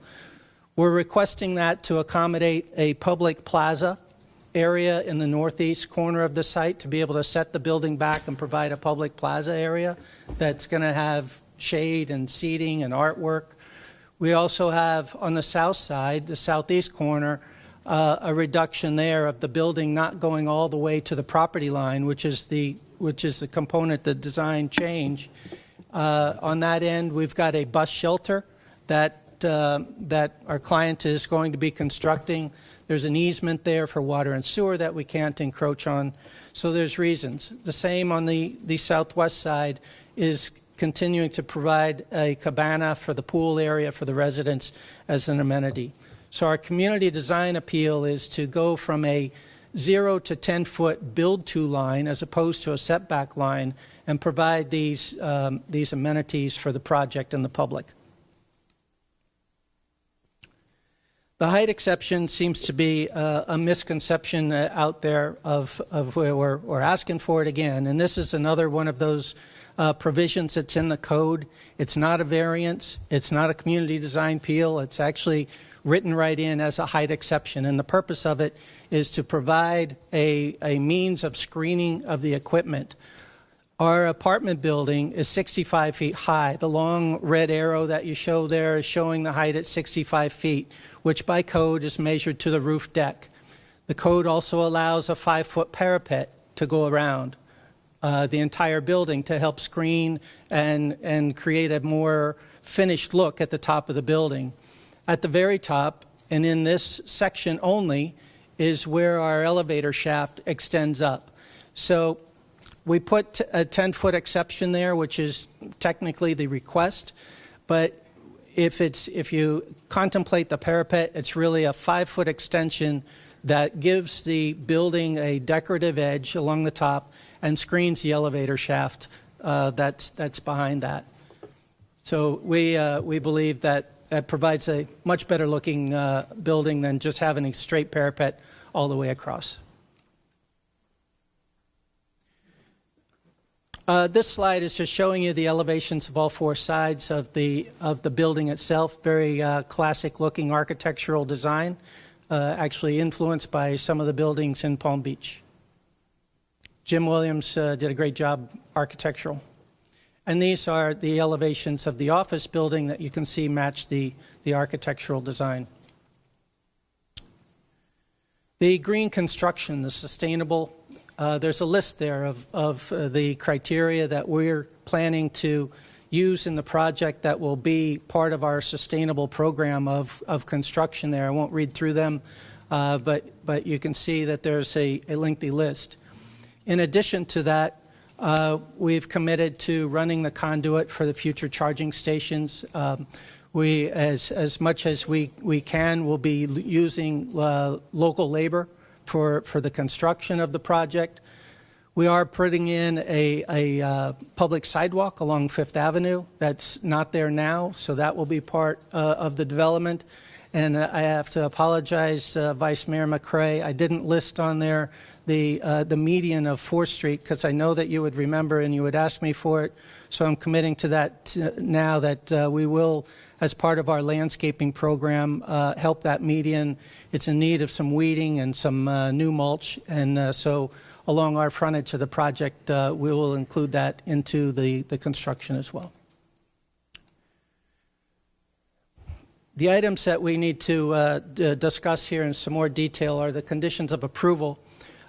We're requesting that to accommodate a public plaza area in the northeast corner of the site, to be able to set the building back and provide a public plaza area that's going to have shade and seating and artwork. We also have on the south side, the southeast corner, a reduction there of the building not going all the way to the property line, which is the component, the design change. On that end, we've got a bus shelter that our client is going to be constructing. There's an easement there for water and sewer that we can't encroach on. So there's reasons. The same on the southwest side is continuing to provide a cabana for the pool area for the residents as an amenity. So our community design appeal is to go from a 0 to 10 foot build-to line as opposed to a setback line, and provide these amenities for the project and the public. The height exception seems to be a misconception out there of where we're asking for it again. And this is another one of those provisions that's in the code. It's not a variance. It's not a community design appeal. It's actually written right in as a height exception. And the purpose of it is to provide a means of screening of the equipment. Our apartment building is 65 feet high. The long red arrow that you show there is showing the height at 65 feet, which by code is measured to the roof deck. The code also allows a 5-foot parapet to go around the entire building to help screen and create a more finished look at the top of the building. At the very top, and in this section only, is where our elevator shaft extends up. So we put a 10-foot exception there, which is technically the request, but if you contemplate the parapet, it's really a 5-foot extension that gives the building a decorative edge along the top and screens the elevator shaft that's behind that. So we believe that that provides a much better looking building than just having a straight parapet all the way across. This slide is just showing you the elevations of all four sides of the building itself. Very classic looking architectural design, actually influenced by some of the buildings in Palm Beach. Jim Williams did a great job architectural. And these are the elevations of the office building that you can see match the architectural design. The green construction, the sustainable, there's a list there of the criteria that we're planning to use in the project that will be part of our sustainable program of construction there. I won't read through them, but you can see that there's a lengthy list. In addition to that, we've committed to running the conduit for the future charging stations. We, as much as we can, will be using local labor for the construction of the project. We are putting in a public sidewalk along Fifth Avenue. That's not there now, so that will be part of the development. And I have to apologize, Vice Mayor McCray, I didn't list on there the median of 4th Street because I know that you would remember and you would ask me for it. So I'm committing to that now that we will, as part of our landscaping program, help that median. It's in need of some weeding and some new mulch, and so along our frontage of the project, we will include that into the construction as well. The items that we need to discuss here in some more detail are the conditions of approval.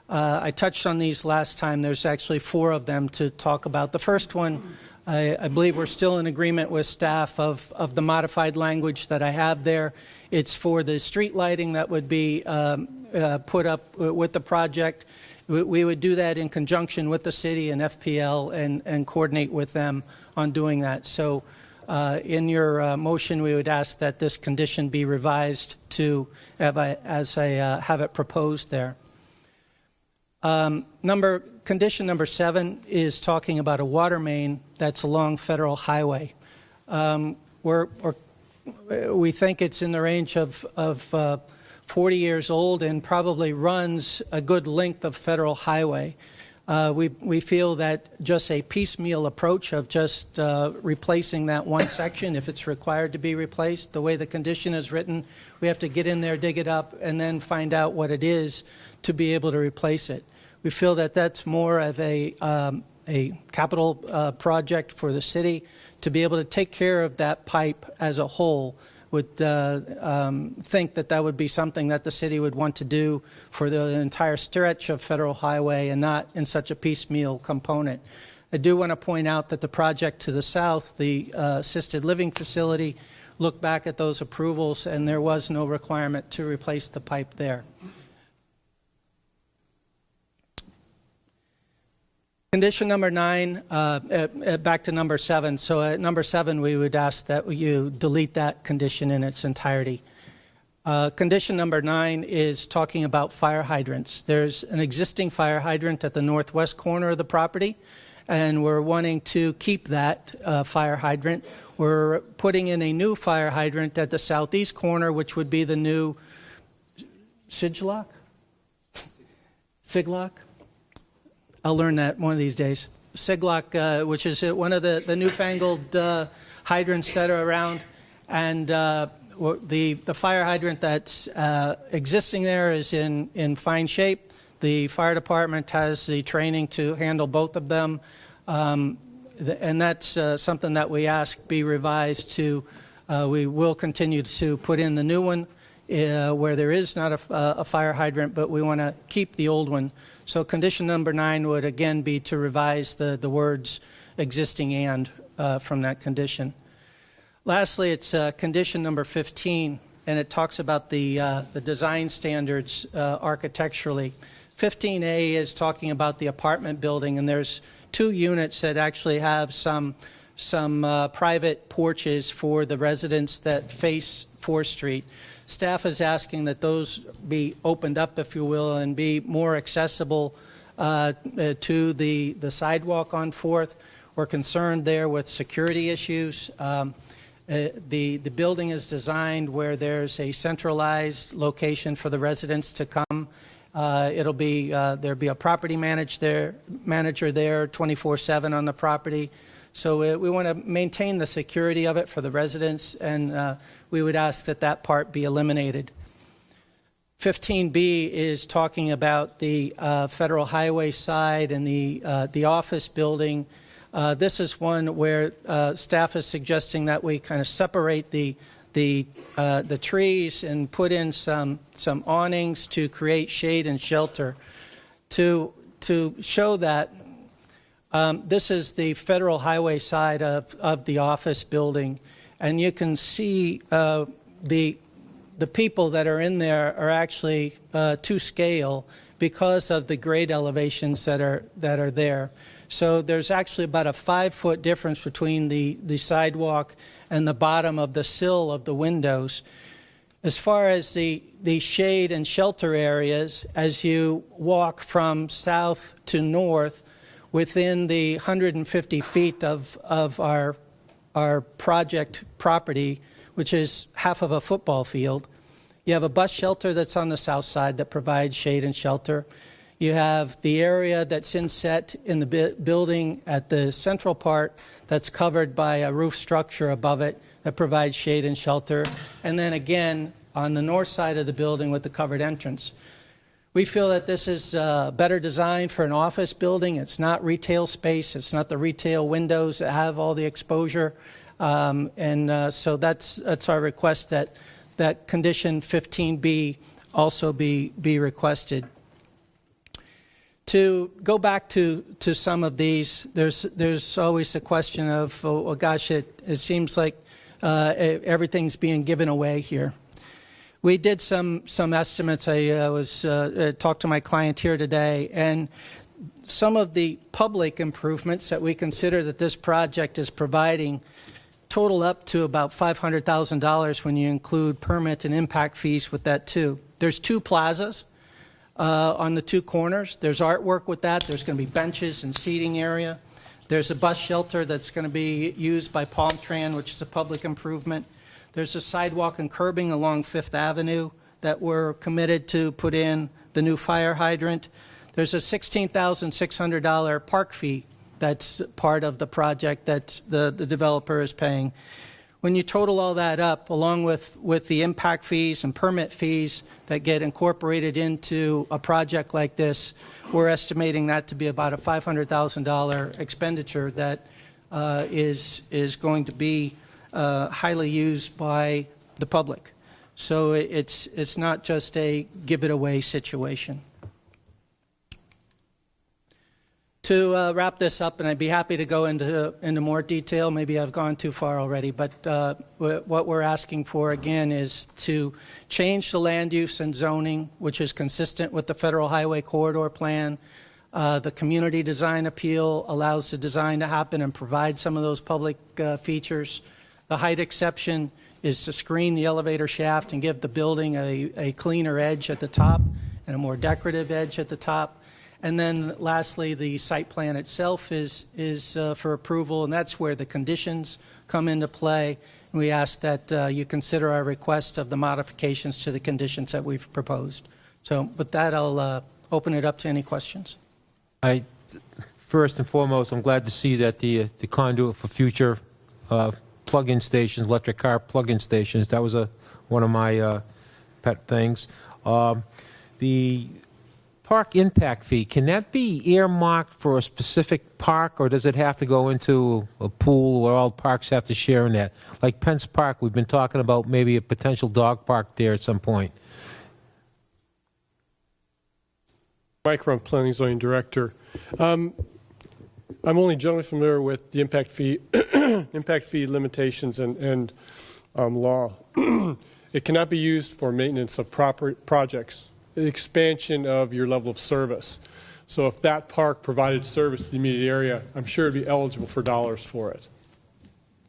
I touched on these last time. There's actually 4 of them to talk about. The first one, I believe we're still in agreement with staff of the modified language that I have there. It's for the street lighting that would be put up with the project. We would do that in conjunction with the city and FPL and coordinate with them on doing that. So in your motion, we would ask that this condition be revised to as I have it proposed there. Condition number 7 is talking about a water main that's along Federal Highway. We think it's in the range of 40 years old and probably runs a good length of Federal Highway. We feel that just a piecemeal approach of just replacing that one section, if it's required to be replaced, the way the condition is written, we have to get in there, dig it up, and then find out what it is to be able to replace it. We feel that that's more of a capital project for the city to be able to take care of that pipe as a whole. Would think that that would be something that the city would want to do for the entire stretch of Federal Highway and not in such a piecemeal component. I do want to point out that the project to the south, the assisted living facility, looked back at those approvals and there was no requirement to replace the pipe there. Condition number 9, back to number 7. So at number 7, we would ask that you delete that condition in its entirety. Condition number 9 is talking about fire hydrants. There's an existing fire hydrant at the northwest corner of the property, and we're wanting to keep that fire hydrant. We're putting in a new fire hydrant at the southeast corner, which would be the new Siglock? I'll learn that one of these days. Siglock, which is one of the newfangled hydrants that are around. And the fire hydrant that's existing there is in fine shape. The fire department has the training to handle both of them. And that's something that we ask be revised to. We will continue to put in the new one where there is not a fire hydrant, but we want to keep the old one. So condition number 9 would again be to revise the words existing and from that condition. Lastly, it's condition number 15, and it talks about the design standards architecturally. 15A is talking about the apartment building, and there's 2 units that actually have some private porches for the residents that face 4th Street. Staff is asking that those be opened up, if you will, and be more accessible to the sidewalk on 4th. We're concerned there with security issues. The building is designed where there's a centralized location for the residents to come. There'll be a property manager there 24/7 on the property. So we want to maintain the security of it for the residents, and we would ask that that part be eliminated. 15B is talking about the federal highway side and the office building. This is one where staff is suggesting that we kind of separate the trees and put in some awnings to create shade and shelter to show that this is the federal highway side of the office building, and you can see the people that are in there are actually to scale because of the grade elevations that are there. So there's actually about a 5-foot difference between the sidewalk and the bottom of the sill of the windows. As far as the shade and shelter areas, as you walk from south to north, within the 150 feet of our project property, which is half of a football field, you have a bus shelter that's on the south side that provides shade and shelter. You have the area that's inset in the building at the central part that's covered by a roof structure above it that provides shade and shelter. And then again, on the north side of the building with the covered entrance. We feel that this is better designed for an office building. It's not retail space. It's not the retail windows that have all the exposure. So that's our request, that condition 15B also be requested. To go back to some of these, there's always a question of, oh gosh, it seems like everything's being given away here. We did some estimates. I talked to my client here today, and some of the public improvements that we consider that this project is providing total up to about $500,000 when you include permit and impact fees with that too. There's 2 plazas on the 2 corners. There's artwork with that. There's going to be benches and seating area. There's a bus shelter that's going to be used by Palm Tran, which is a public improvement. There's a sidewalk and curbing along 5th Avenue that we're committed to put in, the new fire hydrant. There's a $16,600 park fee that's part of the project that the developer is paying. When you total all that up, along with the impact fees and permit fees that get incorporated into a project like this, we're estimating that to be about a $500,000 expenditure that is going to be highly used by the public. So it's not just a give it away situation. To wrap this up, and I'd be happy to go into more detail. Maybe I've gone too far already, but what we're asking for again is to change the land use and zoning, which is consistent with the Federal Highway Corridor Plan. The community design appeal allows the design to happen and provide some of those public features. The height exception is to screen the elevator shaft and give the building a cleaner edge at the top and a more decorative edge at the top. And then lastly, the site plan itself is for approval, and that's where the conditions come into play. And we ask that you consider our request of the modifications to the conditions that we've proposed. So with that, I'll open it up to any questions. First and foremost, I'm glad to see that the conduit for future plug-in stations, electric car plug-in stations, that was one of my pet things. The park impact fee, can that be earmarked for a specific park, or does it have to go into a pool where all parks have to share in that? Like Pence Park, we've been talking about maybe a potential dog park there at some point. Mike Rump, Planning Zoning Director. I'm only generally familiar with the impact fee limitations and law. It cannot be used for maintenance of projects, the expansion of your level of service. So if that park provided service to the immediate area, I'm sure it'd be eligible for dollars for it.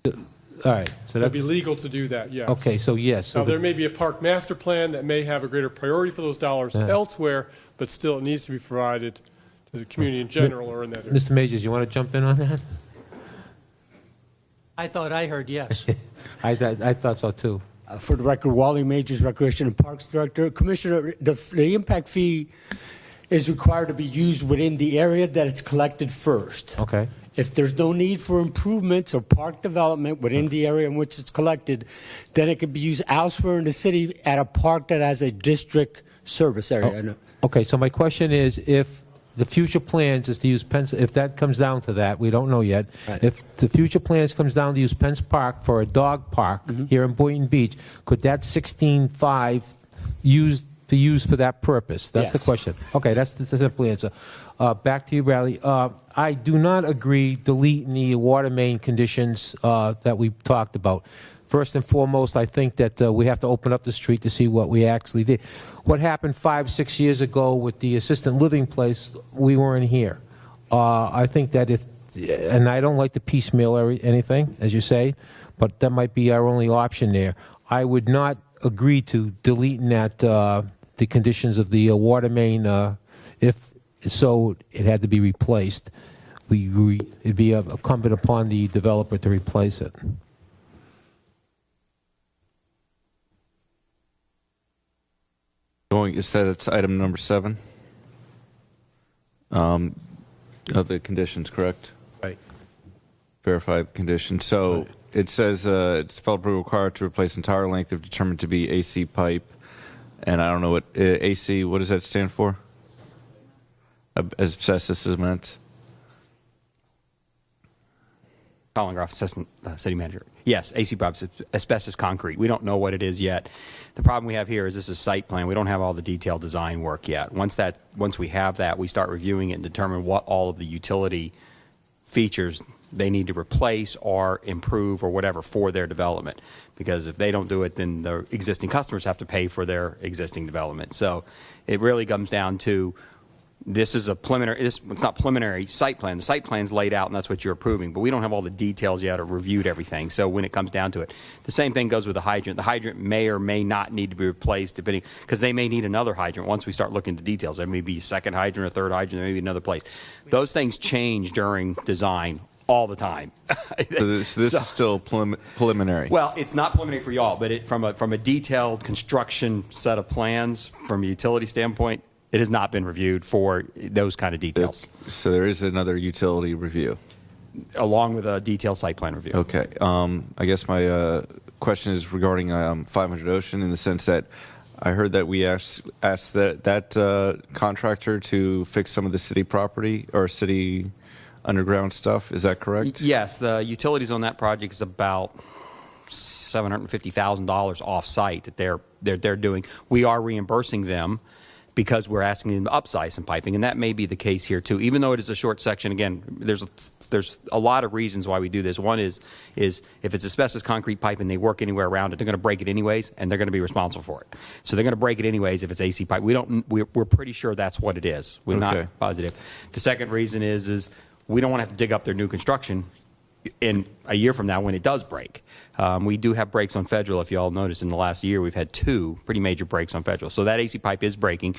All right. So it'd be legal to do that, yes. Okay, so yes. Now, there may be a park master plan that may have a greater priority for those dollars elsewhere, but still it needs to be provided to the community in general or in that area. Mr. Majors, you want to jump in on that? I thought I heard yes. I thought so too. For the record, Wally Majors, Recreation and Parks Director. Commissioner, the impact fee is required to be used within the area that it's collected first. Okay. If there's no need for improvements or park development within the area in which it's collected, then it could be used elsewhere in the city at a park that has a district service area. Okay, so my question is, if the future plans is to use Pence, if that comes down to that, we don't know yet. Right. If the future plans comes down to use Pence Park for a dog park here in Boynton Beach, could that 16.5 be used for that purpose? That's the Yes. question. Okay, that's the simple answer. Back to you, Bradley. I do not agree deleting the water main conditions that we talked about. First and foremost, I think that we have to open up the street to see what we actually did. What happened 5-6 years ago with the assistant living place, we weren't here. I think that and I don't like to piecemeal anything, as you say, but that might be our only option there. I would not agree to deleting that, the conditions of the water main, if so it had to be replaced. It'd be incumbent upon the developer to replace it. You said it's item number 7 of the conditions, correct? Right. Verify the condition. So it says it's developer required to replace entire length of determined to be AC pipe, and I don't know what AC. What does that stand for? Asbestos cement. Colin Groff, Assistant City Manager. Yes, AC pipes, asbestos concrete. We don't know what it is yet. The problem we have here is this is site plan. We don't have all the detailed design work yet. Once we have that, we start reviewing it and determine what all of the utility features they need to replace or improve or whatever for their development. Because if they don't do it, then the existing customers have to pay for their existing development. So it really comes down to this is a preliminary, it's not preliminary site plan. The site plan's laid out and that's what you're approving, but we don't have all the details yet or reviewed everything. So when it comes down to it, the same thing goes with the hydrant. The hydrant may or may not need to be replaced depending, because they may need another hydrant once we start looking at the details. There may be a second hydrant, a third hydrant, there may be another place. Those things change during design all the time. So this is still preliminary. Well, it's not preliminary for y'all, but from a detailed construction set of plans from a utility standpoint, it has not been reviewed for those kind of details. So there is another utility review. Along with a detailed site plan review. Okay. I guess my question is regarding 500 Ocean in the sense that I heard that we asked that contractor to fix some of the city property or city underground stuff. Is that correct? Yes. The utilities on that project is about $750,000 off-site that they're doing. We are reimbursing them because we're asking them to upsize some piping, and that may be the case here too. Even though it is a short section, again, there's a lot of reasons why we do this. One is if it's asbestos concrete pipe and they work anywhere around it, they're going to break it anyways, and they're going to be responsible for it. So they're going to break it anyways if it's AC pipe. We're pretty sure that's what it is. We're not positive. The second reason is we don't want to have to dig up their new construction in a year from now when it does break. We do have breaks on Federal. If you all notice, in the last year, we've had 2 pretty major breaks on Federal. So that AC pipe is breaking.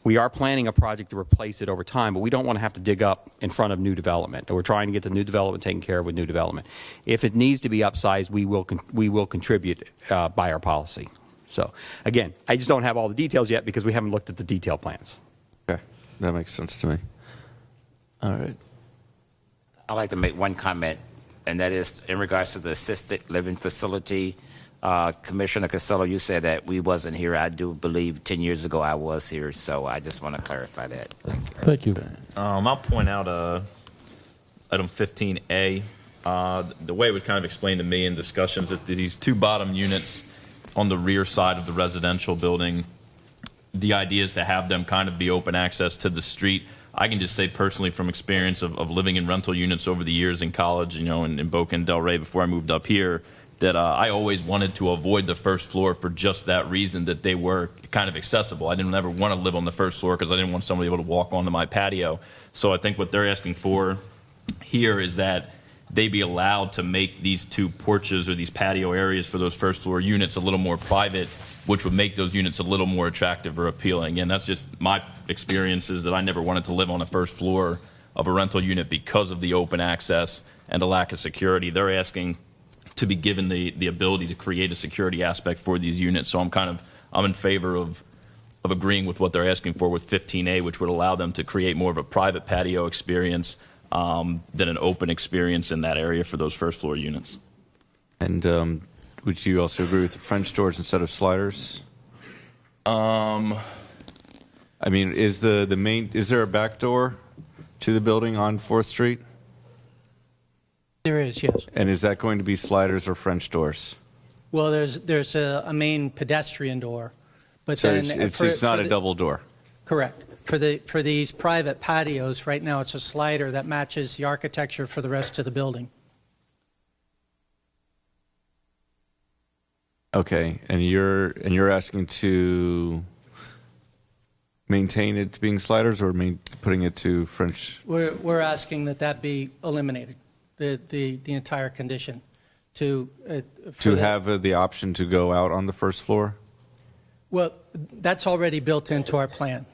We are planning a project to replace it over time, but we don't want to have to dig up in front of new development. We're trying to get the new development taken care of with new development. If it needs to be upsized, we will contribute by our policy. So, again, I just don't have all the details yet because we haven't looked at the detailed plans. Okay. That makes sense to me. All right. I'd like to make one comment, and that is in regards to the assisted living facility. Commissioner Costello, you said that we wasn't here. I do believe 10 years ago I was here, so I just want to clarify that. Thank you. I'll point out item 15A. The way it was kind of explained to me in discussions that these 2 bottom units on the rear side of the residential building, the idea is to have them kind of be open access to the street. I can just say personally from experience of living in rental units over the years in college, in Boca and Del Rey before I moved up here, that I always wanted to avoid the first floor for just that reason, that they were kind of accessible. I didn't ever want to live on the first floor because I didn't want somebody able to walk onto my patio. So I think what they're asking for here is that they be allowed to make these 2 porches or these patio areas for those first floor units a little more private, which would make those units a little more attractive or appealing. And that's just my experiences, that I never wanted to live on the first floor of a rental unit because of the open access and the lack of security. They're asking to be given the ability to create a security aspect for these units. So I'm in favor of agreeing with what they're asking for with 15A, which would allow them to create more of a private patio experience than an open experience in that area for those first floor units. And would you also agree with the French doors instead of sliders? I mean, is there a back door to the building on 4th Street? There is, yes. And is that going to be sliders or French doors? Well, there's a main pedestrian door, but So then it's not a double door. Correct. For these private patios, right now it's a slider that matches the architecture for the rest of the building. Okay, and you're asking to maintain it being sliders or putting it to French? We're asking that be eliminated, the entire condition, to have the option to go out on the first floor. Well, that's already built into our plan.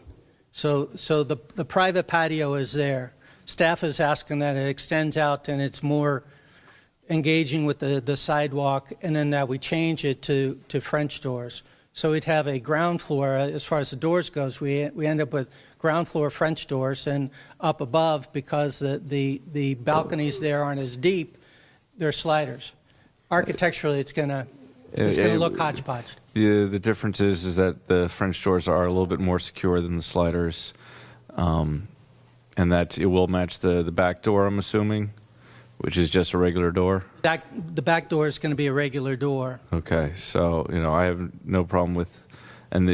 So the private patio is there. Staff is asking that it extends out and it's more engaging with the sidewalk, and then that we change it to French doors. So we'd have a ground floor, as far as the doors goes, we end up with ground floor French doors, and up above, because the balconies there aren't as deep, they're sliders. Architecturally, it's gonna look hodgepodge. The difference is that the French doors are a little bit more secure than the sliders, and that it will match the back door, I'm assuming, which is just a regular door. The back door is going to be a regular door. Okay, so I have no problem with, and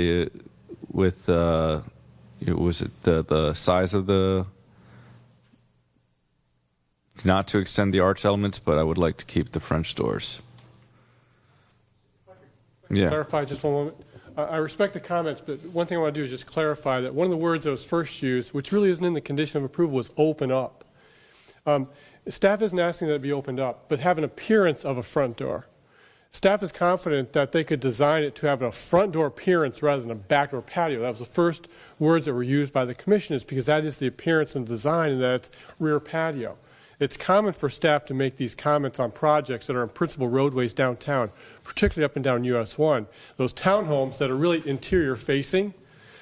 was it the size of the, not to extend the arch elements, but I would like to keep the French doors. Yeah. Clarify just one moment. I respect the comments, but one thing I want to do is just clarify that one of the words that was first used, which really isn't in the condition of approval, was open up. Staff isn't asking that it be opened up, but have an appearance of a front door. Staff is confident that they could design it to have a front door appearance rather than a back door patio. That was the first words that were used by the commissioners, because that is the appearance and design, and that it's rear patio. It's common for staff to make these comments on projects that are on principal roadways downtown, particularly up and down US 1. Those townhomes that are really interior facing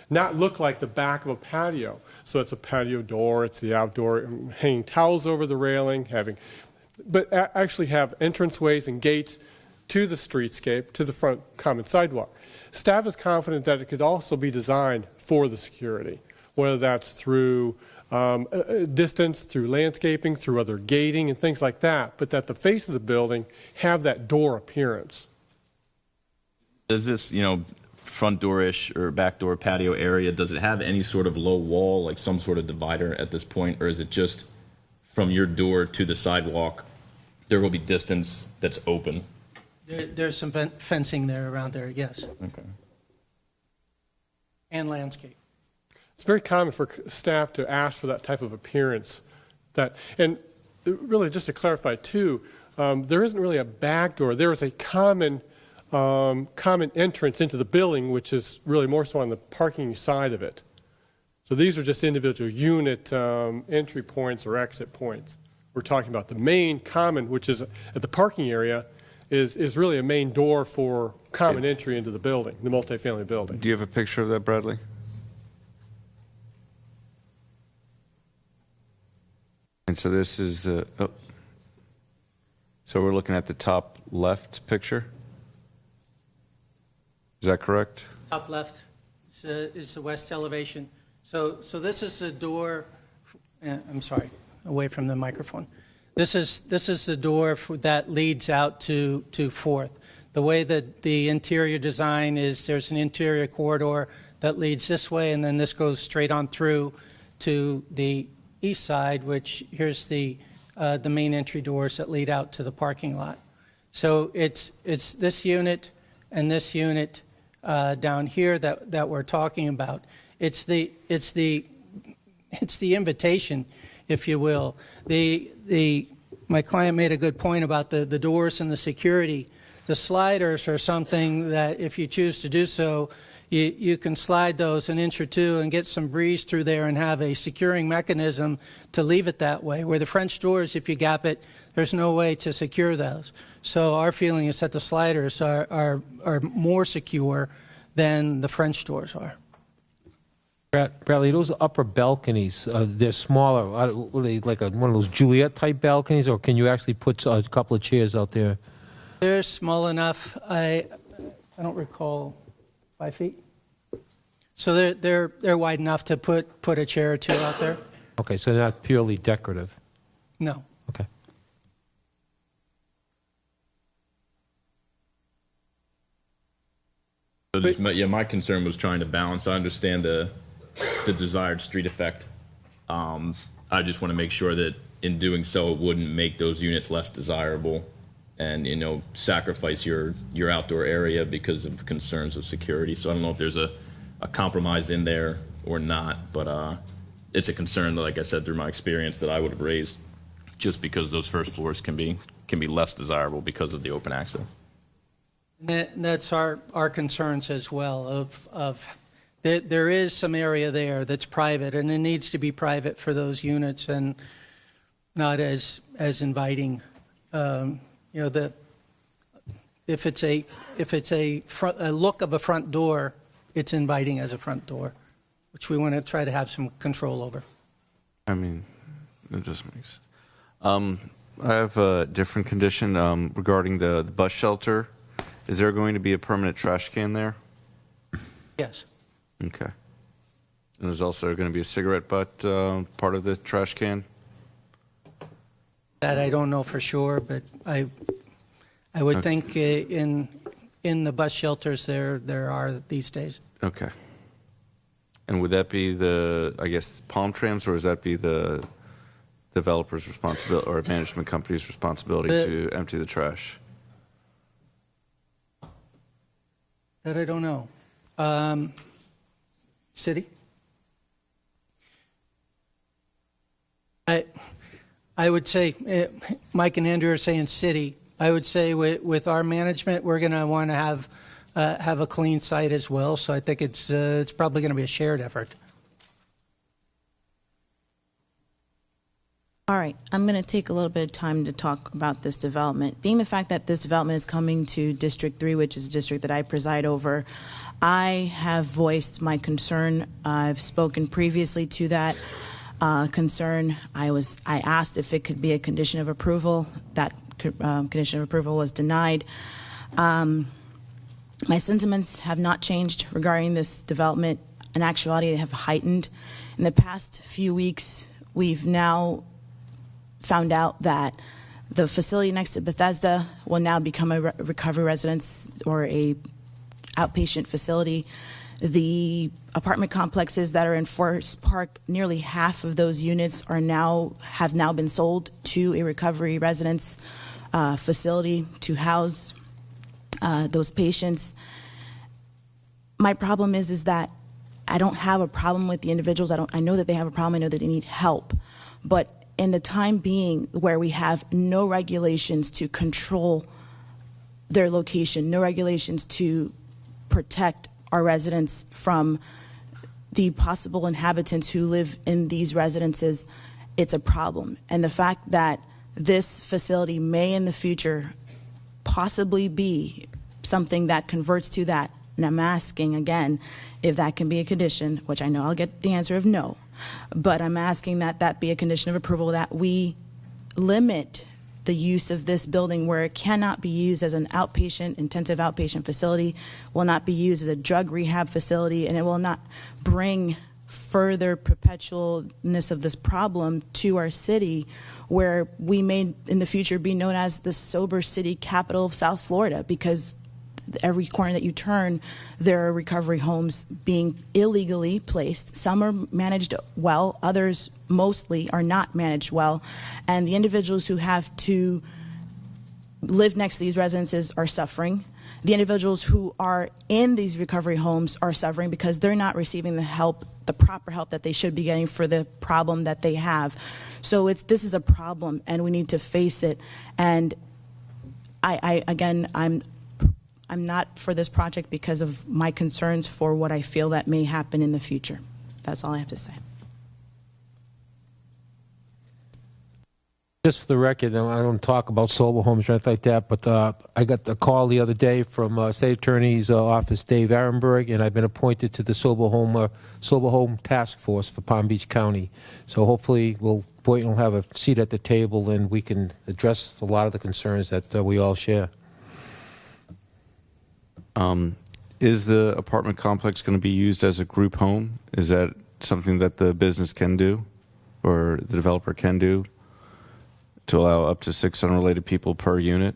not look like the back of a patio. So it's a patio door, it's the outdoor, hanging towels over the railing, but actually have entranceways and gates to the streetscape, to the front common sidewalk. Staff is confident that it could also be designed for the security, whether that's through distance, through landscaping, through other gating and things like that, but that the face of the building have that door appearance. Does this, front door-ish or back door patio area, does it have any sort of low wall, like some sort of divider at this point, or is it just from your door to the sidewalk, there will be distance that's open? There's some fencing there around there, yes. Okay. And landscape. It's very common for staff to ask for that type of appearance. And really, just to clarify too, there isn't really a back door. There is a common entrance into the building, which is really more so on the parking side of it. So these are just individual unit entry points or exit points. We're talking about the main common, which is at the parking area, is really a main door for common entry into the building, the multifamily building. Do you have a picture of that, Bradley? And so this is so we're looking at the top left picture. Is that correct? Top left is the west elevation. So this is the door. I'm sorry, away from the microphone. This is the door that leads out to 4th. The way that the interior design is, there's an interior corridor that leads this way, and then this goes straight on through to the east side, which here's the main entry doors that lead out to the parking lot. So it's this unit and this unit down here that we're talking about. It's the invitation, if you will. My client made a good point about the doors and the security. The sliders are something that, if you choose to do so, you can slide those an inch or two and get some breeze through there and have a securing mechanism to leave it that way. Where the French doors, if you gap it, there's no way to secure those. So our feeling is that the sliders are more secure than the French doors are. Bradley, those upper balconies, they're smaller. Are they like one of those Juliet-type balconies, or can you actually put a couple of chairs out there? They're small enough. I don't recall 5 feet. So they're wide enough to put a chair or two out there. Okay, so they're not purely decorative. No. Okay. So just, my concern was trying to balance. I understand the desired street effect. I just want to make sure that in doing so, it wouldn't make those units less desirable, and sacrifice your outdoor area because of concerns of security. So I don't know if there's a compromise in there or not, but it's a concern that, like I said, through my experience, that I would have raised, just because those first floors can be less desirable because of the open access. That's our concerns as well. Of there is some area there that's private, and it needs to be private for those units, and not as inviting. If it's a look of a front door, it's inviting as a front door, which we want to try to have some control over. I mean, it just makes. I have a different condition regarding the bus shelter. Is there going to be a permanent trash can there? Yes. Okay. And there's also going to be a cigarette butt part of the trash can? That I don't know for sure, but I would think in the bus shelters there are these days. Okay. And would that be the, I guess, palm trams, or would that be the developer's responsibility or management company's responsibility to empty the trash? That I don't know. City? I would say, Mike and Andrew are saying city. I would say with our management, we're going to want to have a clean site as well. So I think it's probably going to be a shared effort. All right, I'm going to take a little bit of time to talk about this development. Being the fact that this development is coming to District 3, which is a district that I preside over, I have voiced my concern. I've spoken previously to that concern. I asked if it could be a condition of approval. That condition of approval was denied. My sentiments have not changed regarding this development. In actuality, they have heightened. In the past few weeks, we've now found out that the facility next to Bethesda will now become a recovery residence or a outpatient facility. The apartment complexes that are in Forest Park, nearly half of those units have now been sold to a recovery residence facility to house those patients. My problem is that I don't have a problem with the individuals. I know that they have a problem. I know that they need help, but in the time being where we have no regulations to control their location, no regulations to protect our residents from the possible inhabitants who live in these residences, it's a problem. And the fact that this facility may in the future possibly be something that converts to that, and I'm asking again if that can be a condition, which I know I'll get the answer of no, but I'm asking that that be a condition of approval, that we limit the use of this building where it cannot be used as an intensive outpatient facility, will not be used as a drug rehab facility, and it will not bring further perpetualness of this problem to our city, where we may in the future be known as the sober city capital of South Florida, because every corner that you turn, there are recovery homes being illegally placed. Some are managed well, others mostly are not managed well, and the individuals who have to live next to these residences are suffering. The individuals who are in these recovery homes are suffering because they're not receiving the proper help that they should be getting for the problem that they have. So this is a problem, and we need to face it. And I'm I'm not for this project because of my concerns for what I feel that may happen in the future. That's all I have to say. Just for the record, I don't talk about sober homes or anything like that, but I got the call the other day from State Attorney's Office, Dave Ehrenberg, and I've been appointed to the sober home task force for Palm Beach County. So hopefully Boynton will have a seat at the table and we can address a lot of the concerns that we all share. Is the apartment complex going to be used as a group home? Is that something that the business can do or the developer can do to allow up to 6 unrelated people per unit?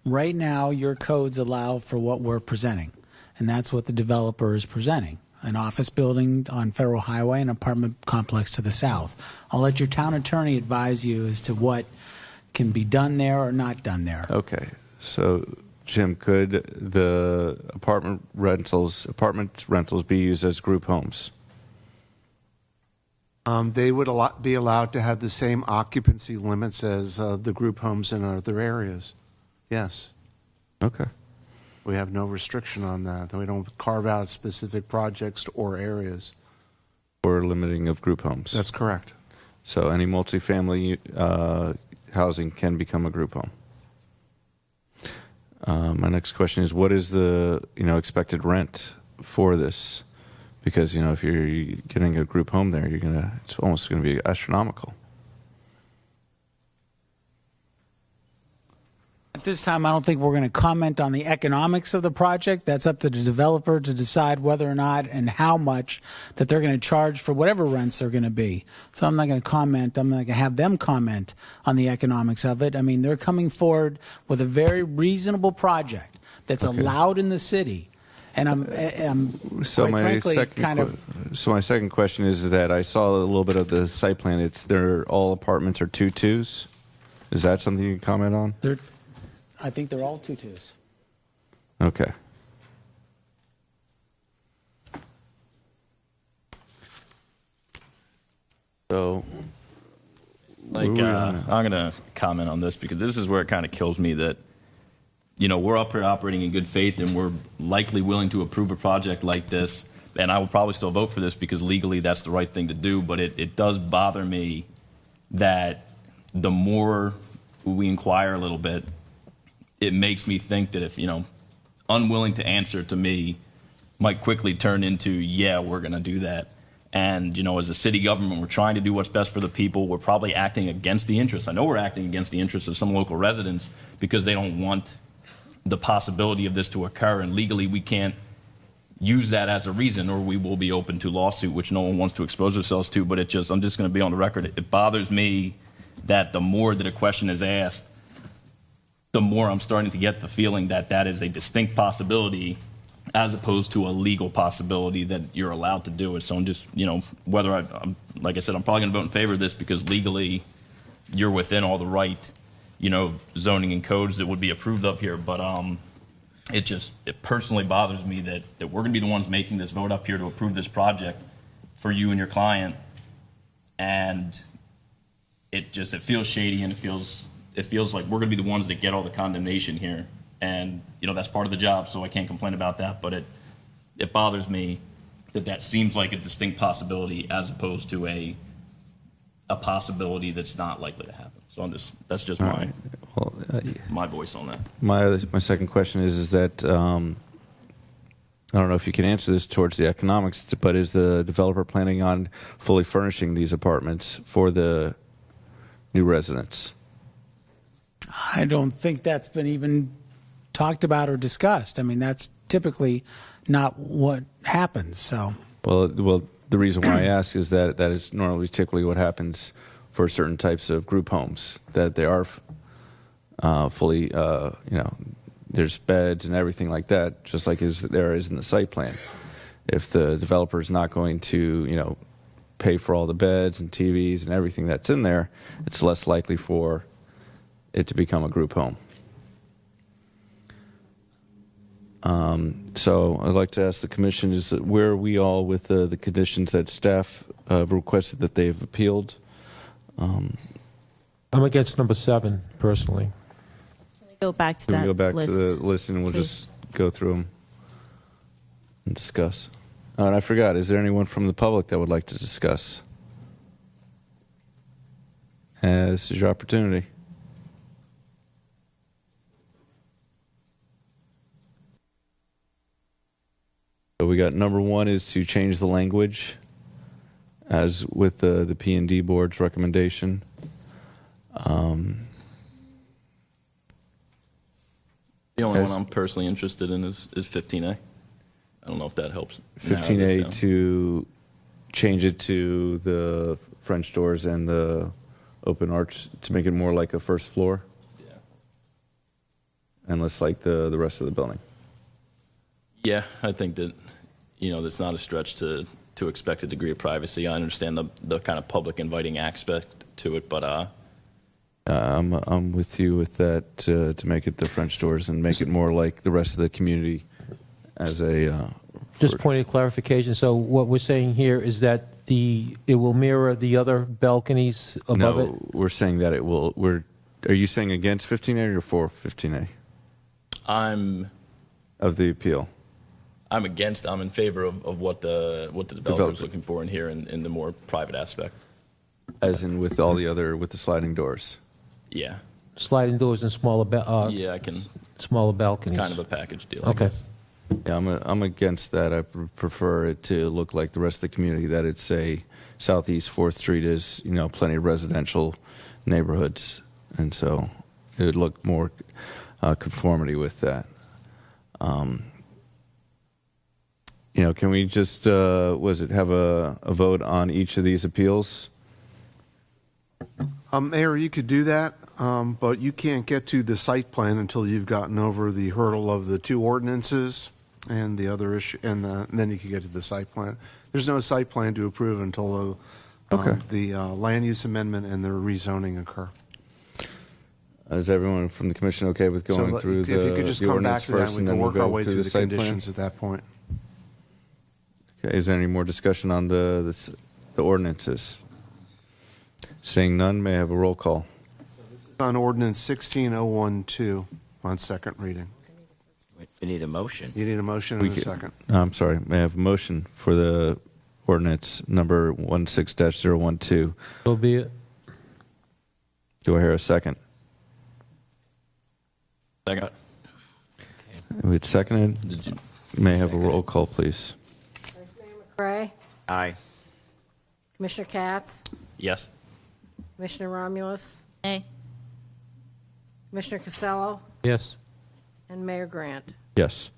Right now, your codes allow for what we're presenting, and that's what the developer is presenting. An office building on Federal Highway, an apartment complex to the south. I'll let your town attorney advise you as to what can be done there or not done there. Okay. So, Jim, could the apartment rentals be used as group homes? They would be allowed to have the same occupancy limits as the group homes in other areas. Yes. Okay. We have no restriction on that. We don't carve out specific projects or areas. Or limiting of group homes? That's correct. So any multifamily housing can become a group home. My next question is, what is the expected rent for this? Because if you're getting a group home there, it's almost going to be astronomical. At this time, I don't think we're going to comment on the economics of the project. That's up to the developer to decide whether or not and how much that they're going to charge for whatever rents are going to be. So I'm not going to comment. I'm not going to have them comment on the economics of it. I mean, they're coming forward with a very reasonable project that's allowed in the city. And I'm so quite frankly kind of. So my second question is that I saw a little bit of the site plan. They're all apartments are 2-2s. Is that something you can comment on? I think they're all 2-2s. Okay. So, I'm going to comment on this because this is where it kind of kills me that, we're up here operating in good faith and we're likely willing to approve a project like this. And I will probably still vote for this because legally that's the right thing to do. But it does bother me that the more we inquire a little bit, it makes me think that if, unwilling to answer to me might quickly turn into, yeah, we're going to do that. And, as a city government, we're trying to do what's best for the people. We're probably acting against the interests. I know we're acting against the interests of some local residents because they don't want the possibility of this to occur. And legally, we can't use that as a reason or we will be open to lawsuit, which no one wants to expose themselves to. But I'm just going to be on the record. It bothers me that the more that a question is asked, the more I'm starting to get the feeling that that is a distinct possibility as opposed to a legal possibility that you're allowed to do it. So I'm just, whether I'm like I said, I'm probably going to vote in favor of this because legally you're within all the right, zoning and codes that would be approved of here. But it personally bothers me that we're going to be the ones making this vote up here to approve this project for you and your client. And it feels shady and it feels like we're going to be the ones that get all the condemnation here. And, that's part of the job, so I can't complain about that. But it bothers me that seems like a distinct possibility as opposed to a possibility that's not likely to happen. So that's just my voice on that. My second question is that I don't know if you can answer this towards the economics, but is the developer planning on fully furnishing these apartments for the new residents? I don't think that's been even talked about or discussed. I mean, that's typically not what happens. So, well, the reason why I ask is that is typically what happens for certain types of group homes, that they are fully, there's beds and everything like that, just like there is in the site plan. If the developer is not going to, pay for all the beds and TVs and everything that's in there, it's less likely for it to become a group home. So I'd like to ask the commission, is that where are we all with the conditions that staff requested that they've appealed? I'm against number 7, personally. Go back to Can we that go back list, to the list and we'll please. just go through them and discuss? Oh, and I forgot, is there anyone from the public that would like to discuss? This is your opportunity. So we got number one is to change the language as with the P&D board's recommendation. The only one I'm personally interested in is 15A. I don't know if that helps. narrow this 15A down. to change it to the French doors and the open arch to make it more like a first floor. Yeah. And less like the rest of the building. Yeah, I think that, that's not a stretch to expect a degree of privacy. I understand the kind of public inviting aspect to it, but I'm with you with that to make it the French doors and make it more like the rest of the community as a. Just point of clarification. So what we're saying here is that it will mirror the other balconies above it? No, we're saying that it will. Are you saying against 15A or for 15A? Of the appeal. I'm in favor of what the developer's looking for in here in the more private aspect. As in with all the other, with the sliding doors? Yeah. Sliding doors and smaller yeah, I can. Smaller balconies. Kind of a package deal. Okay. I guess. Yeah, I'm against that. I prefer it to look like the rest of the community, that it's a Southeast 4th Street is, plenty of residential neighborhoods. And so it would look more conformity with that. Can we just, have a vote on each of these appeals? Mayor, you could do that, but you can't get to the site plan until you've gotten over the hurdle of the two ordinances and the other issue, and then you can get to the site plan. There's no site plan to approve until the land use amendment and the rezoning occur. Is everyone from the commission okay with going through if you could just the come ordinance back to that, first we and can then we'll work our go way through through the the site plan? conditions at that point. Okay, is there any more discussion on the ordinances? Seeing none, may I have a roll call? On ordinance 16012 on second reading. We need a motion. You need a motion and a second. I'm sorry, may I have a motion for the ordinance number 16-012? So be it. Do I hear a second? Second. It's seconded. May I have a roll call, please? Vice Mayor McCray, Aye. Commissioner Katz, Yes. Commissioner Romulus, Nay. Commissioner Casello, Yes. and Mayor Grant. Yes.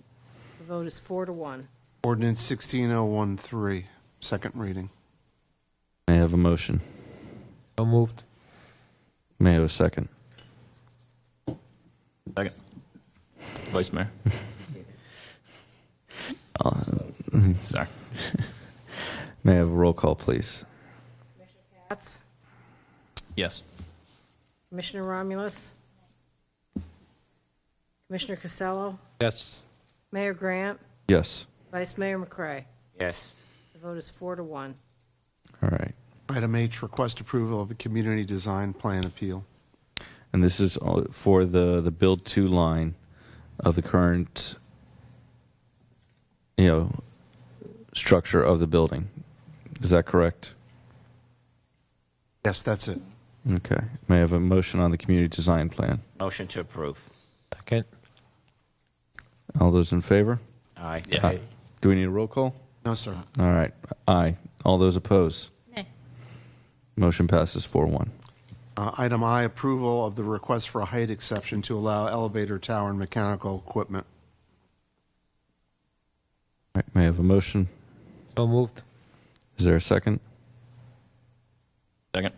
The vote is 4-1. Ordinance 16013, second reading. May I have a motion? So moved. May I have a second? Second. Vice Mayor. Sorry. May I have a roll call, please? Katz, Yes. Commissioner Romulus, Commissioner Casello, Yes. Mayor Grant, Yes. Vice Mayor McCray. Yes. The vote is 4-1. All right. Item H, request approval of a community design plan appeal. And this is for the build 2 line of the current, structure of the building. Is that correct? Yes, that's it. Okay. May I have a motion on the community design plan? Motion to approve. Second. All those in favor? Aye. Yeah. Aye. Do we need a roll call? No, sir. All right. Aye. All those opposed? Nay. Motion passes 4-1. Item I, approval of the request for a height exception to allow elevator tower and mechanical equipment. All right. May I have a motion? So moved. Is there a second? Second.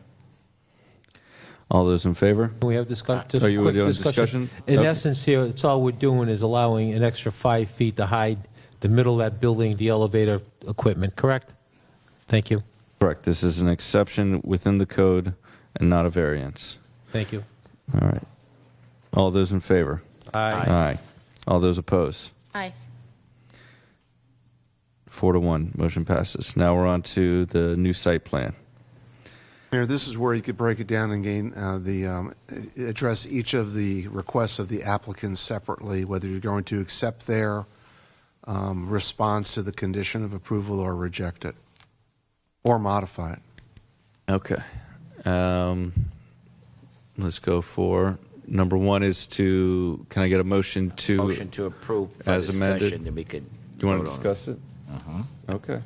All those in favor? Can we have just Are you quick doing discussion? In Okay. essence here, it's all we're doing is allowing an extra 5 feet to hide the middle of that building, the elevator equipment, correct? Thank you. Correct. This is an exception within the code and not a variance. Thank you. All right. All those in favor? Aye. Aye. All those opposed? Aye. 4-1. Motion passes. Now we're on to the new site plan. Mayor, this is where you could break it down and address each of the requests of the applicants separately, whether you're going to accept their response to the condition of approval or reject it, or modify it. Okay. Let's go for number one is to, can I get a motion to? Motion to approve for as discussion, amended? then we could You want to vote on discuss it? Okay.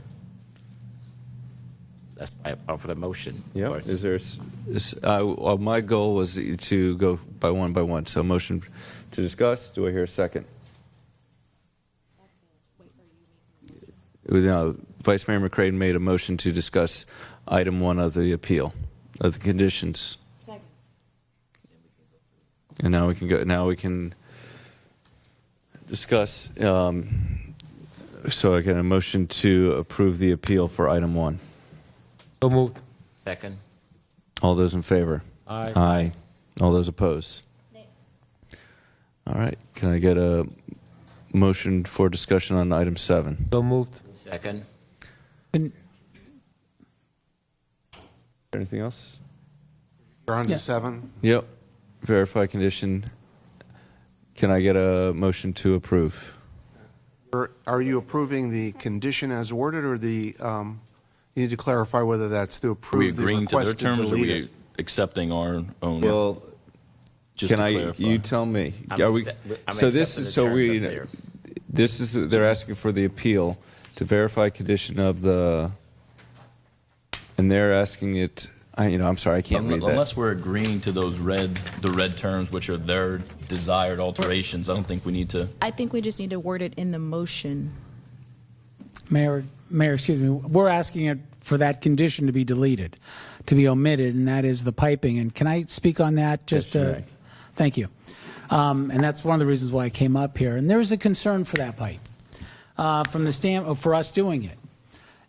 That's my part for the motion. Yeah. Is there? My goal was to go by one. So motion to discuss. Do I hear a second? Vice Mayor McCray made a motion to discuss item 1 of the appeal of the conditions. Second. And now we can go. Now we can discuss. So I get a motion to approve the appeal for item 1. So moved. Second. All those in favor? Aye. Aye. All those opposed? Nay. All right. Can I get a motion for discussion on item 7? So moved. Second. Anything else? You're on to 7? Yep. Verify condition. Can I get a motion to approve? Are you approving the condition as ordered, or the? You need to clarify whether that's to Are we approve the agreeing to their request to terms, or are delete we it. accepting our own? Well, just can to I? clarify. You tell me. I'm Are we? accept- I'm So this accepting is the so terms we. of their- This is they're asking for the appeal to verify condition of the, and they're asking it. I'm sorry, I can't read that. Unless we're agreeing to those the red terms, which are their desired alterations, I don't think we need to. I think we just need to word it in the motion. Mayor, excuse me. We're asking it for that condition to be deleted, to be omitted, and that is the piping. And can I speak on that? Just Yes, you may. thank you. And that's one of the reasons why I came up here. And there was a concern for that pipe from the for us doing it.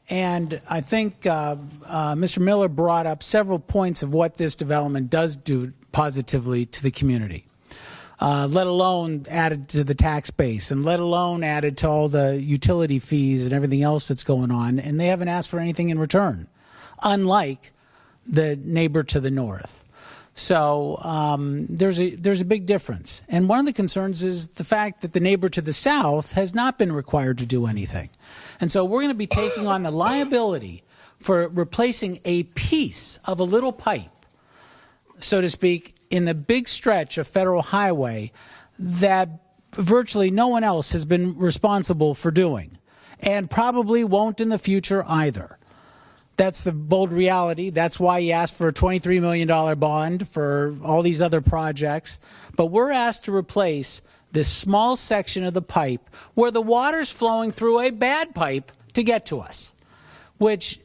And I think Mr. Miller brought up several points of what this development does do positively to the community. Let alone added to the tax base, and let alone added to all the utility fees and everything else that's going on, and they haven't asked for anything in return, unlike the neighbor to the north. So there's a big difference. And one of the concerns is the fact that the neighbor to the south has not been required to do anything. And so we're going to be taking on the liability for replacing a piece of a little pipe, so to speak, in the big stretch of federal highway that virtually no one else has been responsible for doing, and probably won't in the future either. That's the bold reality. That's why he asked for a $23 million bond for all these other projects. But we're asked to replace this small section of the pipe where the water's flowing through a bad pipe to get to us, which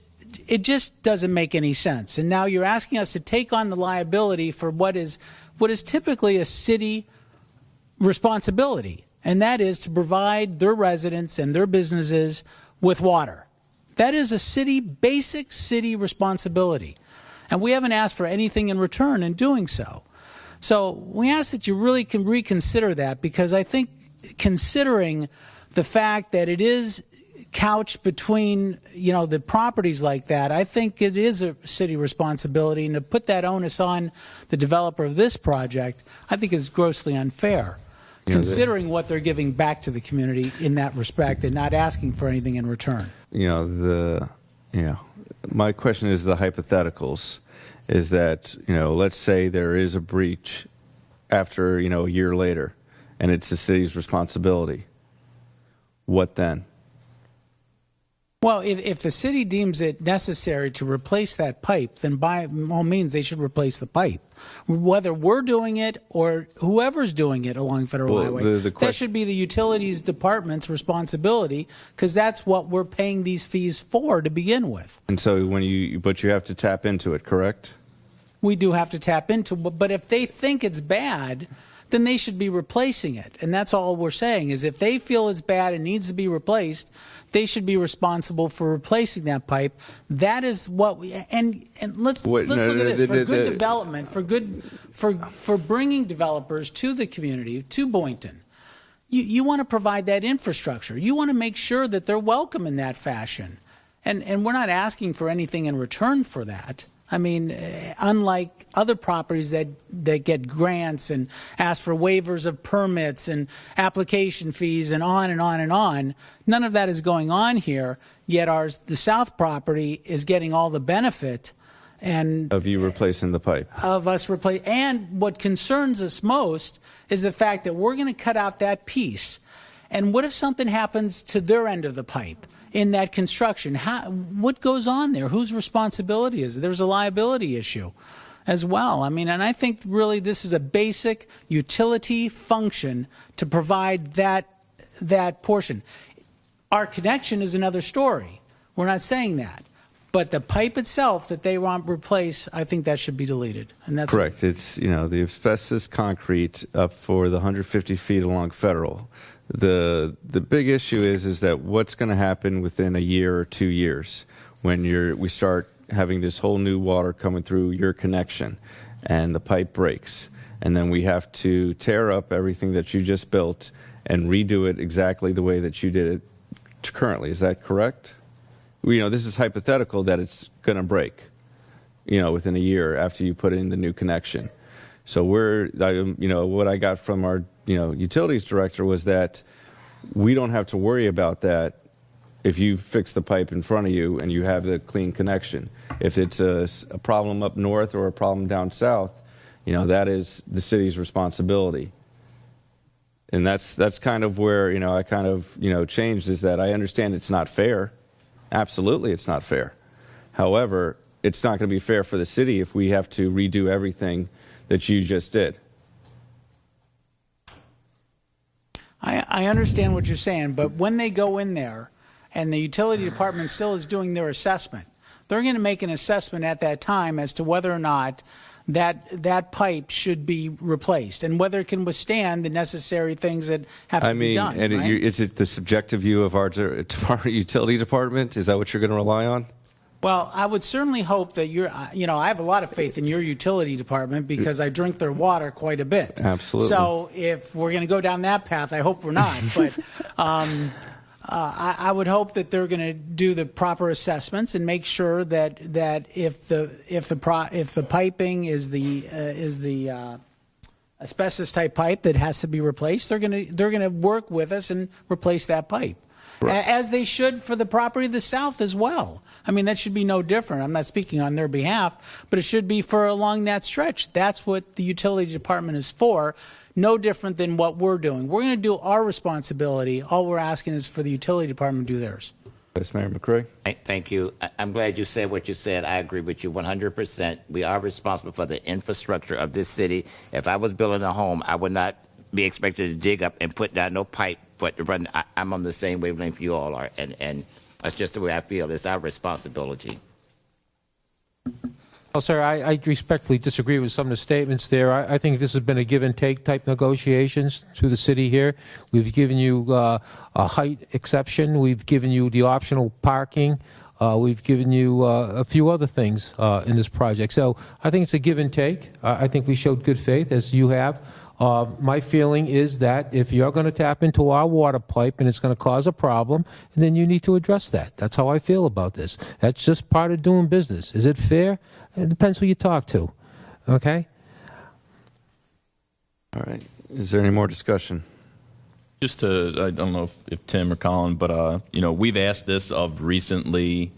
it just doesn't make any sense. And now you're asking us to take on the liability for what is typically a city responsibility, and that is to provide their residents and their businesses with water. That is a basic city responsibility. And we haven't asked for anything in return in doing so. So we ask that you really can reconsider that, because I think considering the fact that it is couched between, the properties like that, I think it is a city responsibility, and to put that onus on the developer of this project, I think is grossly unfair, considering what they're giving back to the community in that respect and not asking for anything in return. My question is the hypotheticals. Is that, let's say there is a breach after, a year later, and it's the city's responsibility. What then? Well, if the city deems it necessary to replace that pipe, then by all means they should replace the pipe. Whether we're doing it or whoever's doing it along Federal Highway, that should be the utilities department's responsibility, because that's what we're paying these fees for to begin with. And so but you have to tap into it, correct? We do have to tap into it, but if they think it's bad, then they should be replacing it. And that's all we're saying, is if they feel it's bad and needs to be replaced, they should be responsible for replacing that pipe. That is what we, and let's look at this, for good development, for bringing developers to the community, to Boynton. You want to provide that infrastructure. You want to make sure that they're welcome in that fashion. And we're not asking for anything in return for that. I mean, unlike other properties that get grants and ask for waivers of permits and application fees and on and on and on, none of that is going on here, yet the south property is getting all the benefit and Of you replacing the pipe. of us replace. And what concerns us most is the fact that we're going to cut out that piece. And what if something happens to their end of the pipe in that construction? What goes on there? Whose responsibility is it? There's a liability issue as well. I mean, and I think really this is a basic utility function to provide that portion. Our connection is another story. We're not saying that. But the pipe itself that they want replaced, I think that should be deleted. And that's Correct. It's, the asbestos concrete up for the 150 feet along Federal. The big issue is that what's going to happen within a year or 2 years when we start having this whole new water coming through your connection and the pipe breaks. And then we have to tear up everything that you just built and redo it exactly the way that you did it currently. Is that correct? This is hypothetical that it's going to break, within a year after you put in the new connection. So what I got from our, utilities director was that we don't have to worry about that if you fix the pipe in front of you and you have the clean connection. If it's a problem up north or a problem down south, that is the city's responsibility. And that's kind of where, I kind of, changed, is that I understand it's not fair. Absolutely, it's not fair. However, it's not going to be fair for the city if we have to redo everything that you just did. I understand what you're saying, but when they go in there and the utility department still is doing their assessment, they're going to make an assessment at that time as to whether or not that pipe should be replaced and whether it can withstand the necessary things that have to be done. And right? is it the subjective view of our utility department? Is that what you're going to rely on? Well, I would certainly hope that I have a lot of faith in your utility department because I drink their water quite a bit. Absolutely. So if we're going to go down that path, I hope we're not. But I would hope that they're going to do the proper assessments and make sure that if the piping is the asbestos type pipe that has to be replaced, they're going to work with us and replace that pipe. Right. As they should for the property of the south as well. I mean, that should be no different. I'm not speaking on their behalf, but it should be for along that stretch. That's what the utility department is for. No different than what we're doing. We're going to do our responsibility. All we're asking is for the utility department to do theirs. Vice Mayor McCray. Thank you. I'm glad you said what you said. I agree with you 100%. We are responsible for the infrastructure of this city. If I was building a home, I would not be expected to dig up and put down no pipe for it to run. I'm on the same wavelength you all are, and that's just the way I feel. It's our responsibility. Well, sir, I respectfully disagree with some of the statements there. I think this has been a give and take type negotiations through the city here. We've given you a height exception. We've given you the optional parking. We've given you a few other things in this project. So I think it's a give and take. I think we showed good faith, as you have. My feeling is that if you're going to tap into our water pipe and it's going to cause a problem, then you need to address that. That's how I feel about this. That's just part of doing business. Is it fair? It depends who you talk to. Okay? All right. Is there any more discussion? Just I don't know if Tim or Colin, but we've asked this of recently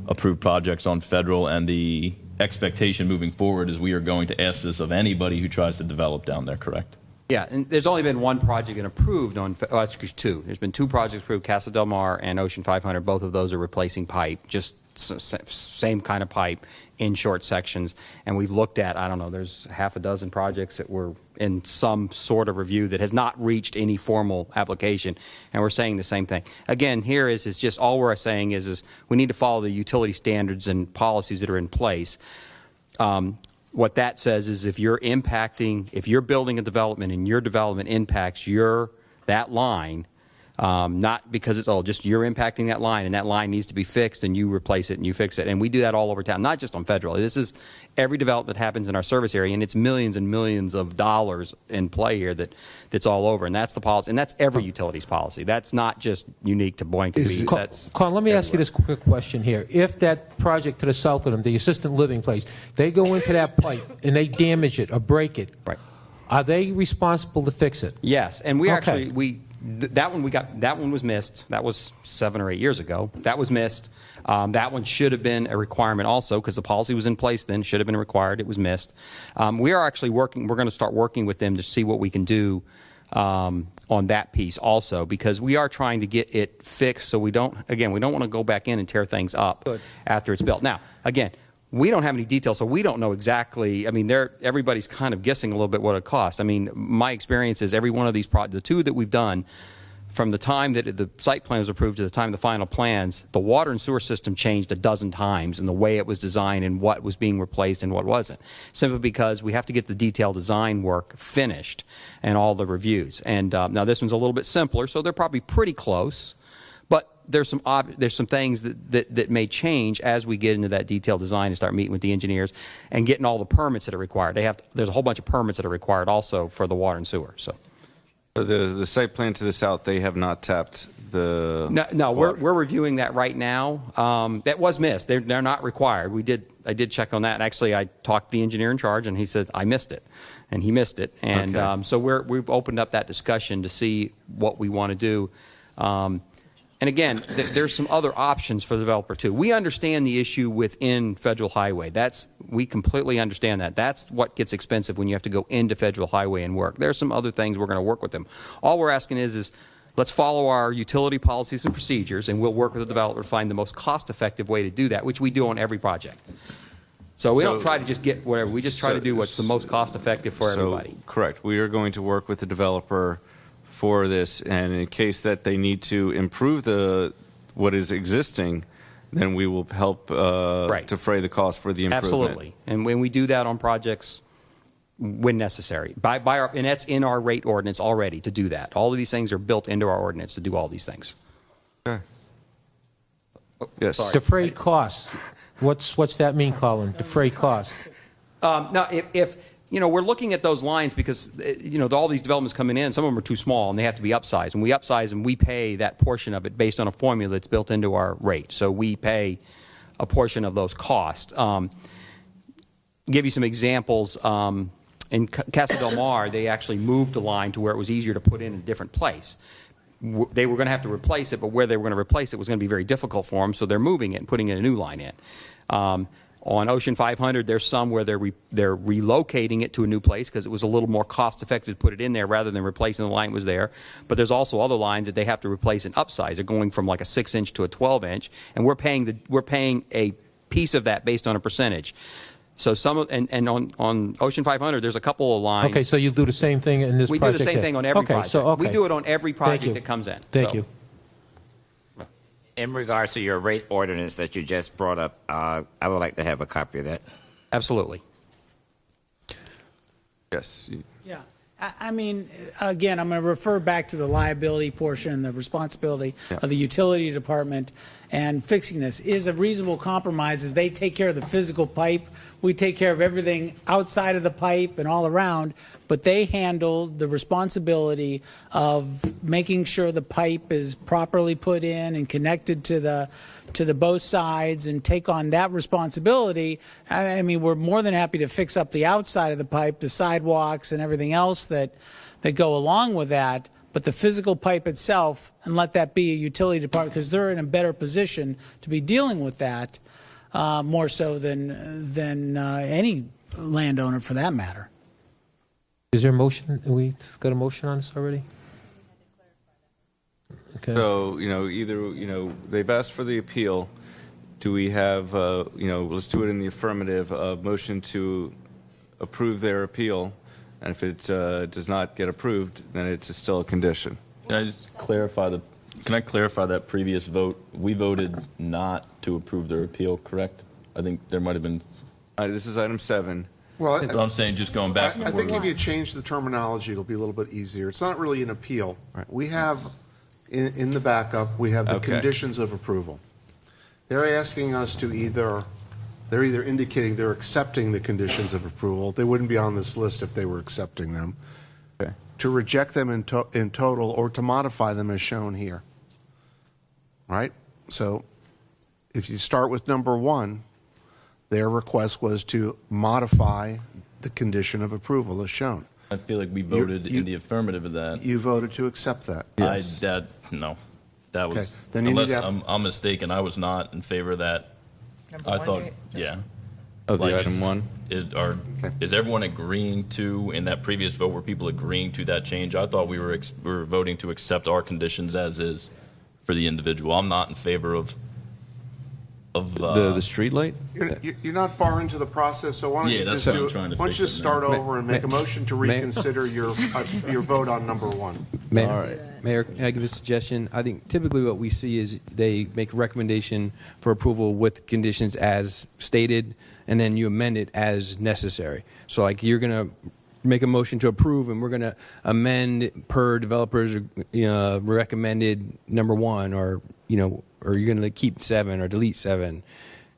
approved projects on federal, and the expectation moving forward is we are going to ask this of anybody who tries to develop down there, correct? Yeah, and there's only been one project approved on, excuse, two. There's been two projects approved, Casa Del Mar and Ocean 500. Both of those are replacing pipe, just same kind of pipe in short sections. And we've looked at, I don't know, there's half a dozen projects that were in some sort of review that has not reached any formal application. And we're saying the same thing. Again, here is just all we're saying is we need to follow the utility standards and policies that are in place. What that says is if you're building a development and your development impacts that line, Not because it's all just you're impacting that line and that line needs to be fixed and you replace it and you fix it. And we do that all over town, not just on Federal. This is every development that happens in our service area, and it's millions and millions of dollars in play here that's all over. And that's the policy, and that's every utility's policy. That's not just unique to Boynton Beach. That's Colin, let me ask you this quick question here. If that project to the south of them, the assisted living place, they go into that pipe and they damage it or break it, right, are they responsible to fix it? Yes, and that one was missed. That was 7 or 8 years ago. That was missed. That one should have been a requirement also because the policy was in place then. Should have been required. It was missed. We are actually working. We're going to start working with them to see what we can do on that piece also, because we are trying to get it fixed so we don't want to go back in and tear things up after it's built. Now, again, we don't have any details, so we don't know exactly. I mean, everybody's kind of guessing a little bit what it costs. I mean, my experience is every one of these the two that we've done, from the time that the site plan was approved to the time of the final plans, the water and sewer system changed a dozen times in the way it was designed and what was being replaced and what wasn't, simply because we have to get the detailed design work finished and all the reviews. And now this one's a little bit simpler, so they're probably pretty close. There's some things that may change as we get into that detailed design and start meeting with the engineers and getting all the permits that are required. There's a whole bunch of permits that are required also for the water and sewer. So the site plan to the south, they have not tapped the. No, we're reviewing that right now. That was missed. They're not required. I did check on that. And actually, I talked to the engineer in charge, and he said I missed it, and he missed it. And okay. So we've opened up that discussion to see what we want to do. And again, there's some other options for the developer too. We understand the issue within Federal Highway. We completely understand that. That's what gets expensive when you have to go into Federal Highway and work. There's some other things we're going to work with them. All we're asking is let's follow our utility policies and procedures, and we'll work with the developer to find the most cost-effective way to do that, which we do on every project. So we don't try to just get whatever. We just try to do what's the most cost-effective for everybody. Correct. We are going to work with the developer for this, and in case that they need to improve what is existing, then we will help defray the cost for the improvement. Absolutely. And when we do that on projects when necessary, and that's in our rate ordinance already to do that. All of these things are built into our ordinance to do all these things. Okay. Yes. Defray costs. What's that mean, Colin? Defray cost. Now, if we're looking at those lines because, all these developments coming in, some of them are too small and they have to be upsized. And we upsize and we pay that portion of it based on a formula that's built into our rate. So we pay a portion of those costs. Give you some examples. In Casa del Mar, they actually moved the line to where it was easier to put in a different place. They were going to have to replace it, but where they were going to replace it was going to be very difficult for them, so they're moving it and putting in a new line in. On Ocean 500, there's some where they're relocating it to a new place because it was a little more cost-effective to put it in there rather than replacing the line that was there. But there's also other lines that they have to replace and upsize. They're going from like a 6-inch to a 12-inch, and we're paying a piece of that based on a percentage. So and on Ocean 500, there's a couple of lines. Okay, so you do the same thing in this project? We do the same thing on every project. We do it on every project that comes in. Thank you. In regards to your rate ordinance that you just brought up, I would like to have a copy of that. Absolutely. Yes. Yeah. I mean, again, I'm going to refer back to the liability portion and the responsibility of the utility department and fixing this is a reasonable compromise as they take care of the physical pipe. We take care of everything outside of the pipe and all around, but they handle the responsibility of making sure the pipe is properly put in and connected to the both sides and take on that responsibility. I mean, we're more than happy to fix up the outside of the pipe, the sidewalks and everything else that go along with that. But the physical pipe itself, and let that be a utility department, because they're in a better position to be dealing with that more so than any landowner for that matter. Is there a motion? We've got a motion on this already? Okay. So, either, they've asked for the appeal. Do we have, let's do it in the affirmative, a motion to approve their appeal? And if it does not get approved, then it's still a condition. Can I just clarify that previous vote? We voted not to approve their appeal, correct? I think there might have been. This is item 7. Well, So I'm saying just going back. I think if you change the terminology, it'll be a little bit easier. It's not really an appeal. We have in the backup, we have the Okay. conditions of approval. They're asking us to they're either indicating they're accepting the conditions of approval. They wouldn't be on this list if they were accepting them. Okay. To reject them in total or to modify them as shown here. Right? So if you start with number 1, their request was to modify the condition of approval as shown. I feel like we voted in the affirmative of that. You voted to accept that. No. That was, Okay, then you need unless to have- I'm mistaken, I was not in favor of that. Number I one, thought, Jay? yeah. Of the item is- 1? Is everyone agreeing to, in that previous vote, were people agreeing to that change? I thought we were voting to accept our conditions as is for the individual. I'm not in favor of The street light? You're not far into the process, so why don't Yeah, you that's just what I'm trying to why don't you fix just it start now. over and make a motion to reconsider your vote on number 1. Mayor, All right. Mayor, can I give a suggestion? I think typically what we see is they make a recommendation for approval with conditions as stated, and then you amend it as necessary. So like you're going to make a motion to approve, and we're going to amend per developers recommended number 1, or or you're going to keep 7 or delete 7.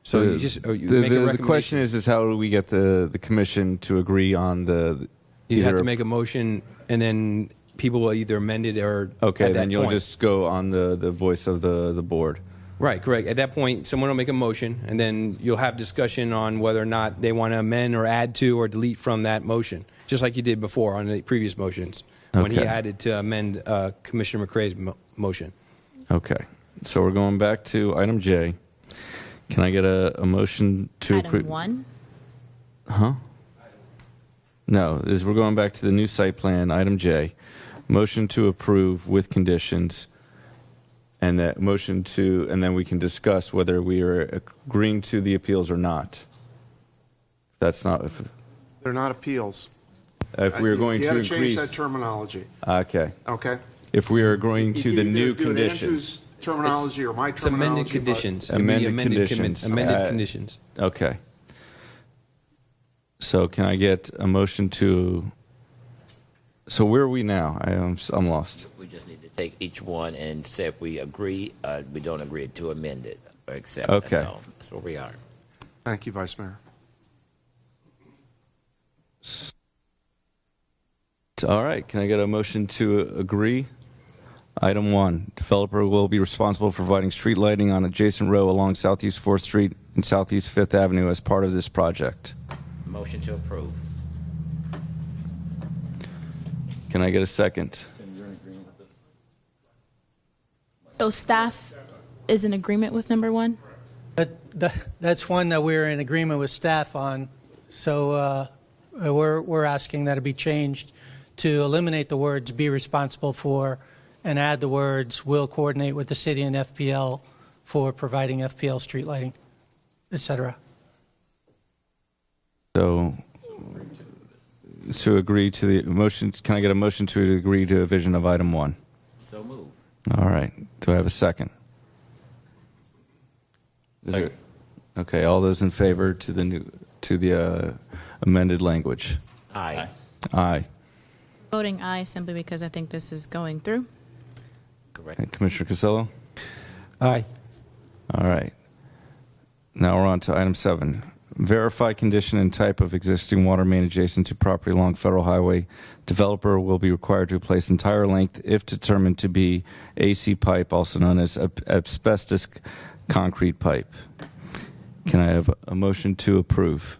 So you just make a recommendation. The question is how do we get the commission to agree on the? You have to make a motion, and then people will either amend it or Okay, at that then you'll point. just go on the voice of the board. Right, correct. At that point, someone will make a motion, and then you'll have discussion on whether or not they want to amend or add to or delete from that motion, just like you did before on the previous motions when he Okay. added to amend Commissioner McCrae's motion. Okay, so we're going back to item J. Can I get a motion to Item 1. Huh? No, we're going back to the new site plan, item J. Motion to approve with conditions, and that motion to, and then we can discuss whether we are agreeing to the appeals or not. That's not, They're not appeals. if we are going You to gotta change increase. that terminology. Okay. Okay? If we are agreeing to You the can new either do it Andrew's conditions. terminology or my It's amended terminology. but- conditions. It would be Amended conditions. Amended conditions. Okay. So can I get a motion to, so where are we now? I'm lost. We just need to take each one and say if we agree, we don't agree to amend it or accept it. Okay. That's all. That's where we are. Thank you, Vice Mayor. All right, can I get a motion to agree? Item 1, developer will be responsible for providing street lighting on adjacent row along Southeast 4th Street and Southeast 5th Avenue as part of this project. Motion to approve. Can I get a second? So staff is in agreement with number 1? That's one that we're in agreement with staff on. So we're asking that it be changed to eliminate the words "be responsible for" and add the words "will coordinate with the city and FPL for providing FPL street lighting, etc." So to agree to the motion, can I get a motion to agree to a vision of item 1? So moved. All right, do I have a second? Okay, all those in favor to the amended language? Aye. Aye. Voting aye simply because I think this is going through. Correct. And Commissioner Casello? Aye. All right. Now we're on to item 7. Verify condition and type of existing water main adjacent to property along Federal Highway. Developer will be required to replace entire length if determined to be AC pipe, also known as asbestos concrete pipe. Can I have a motion to approve?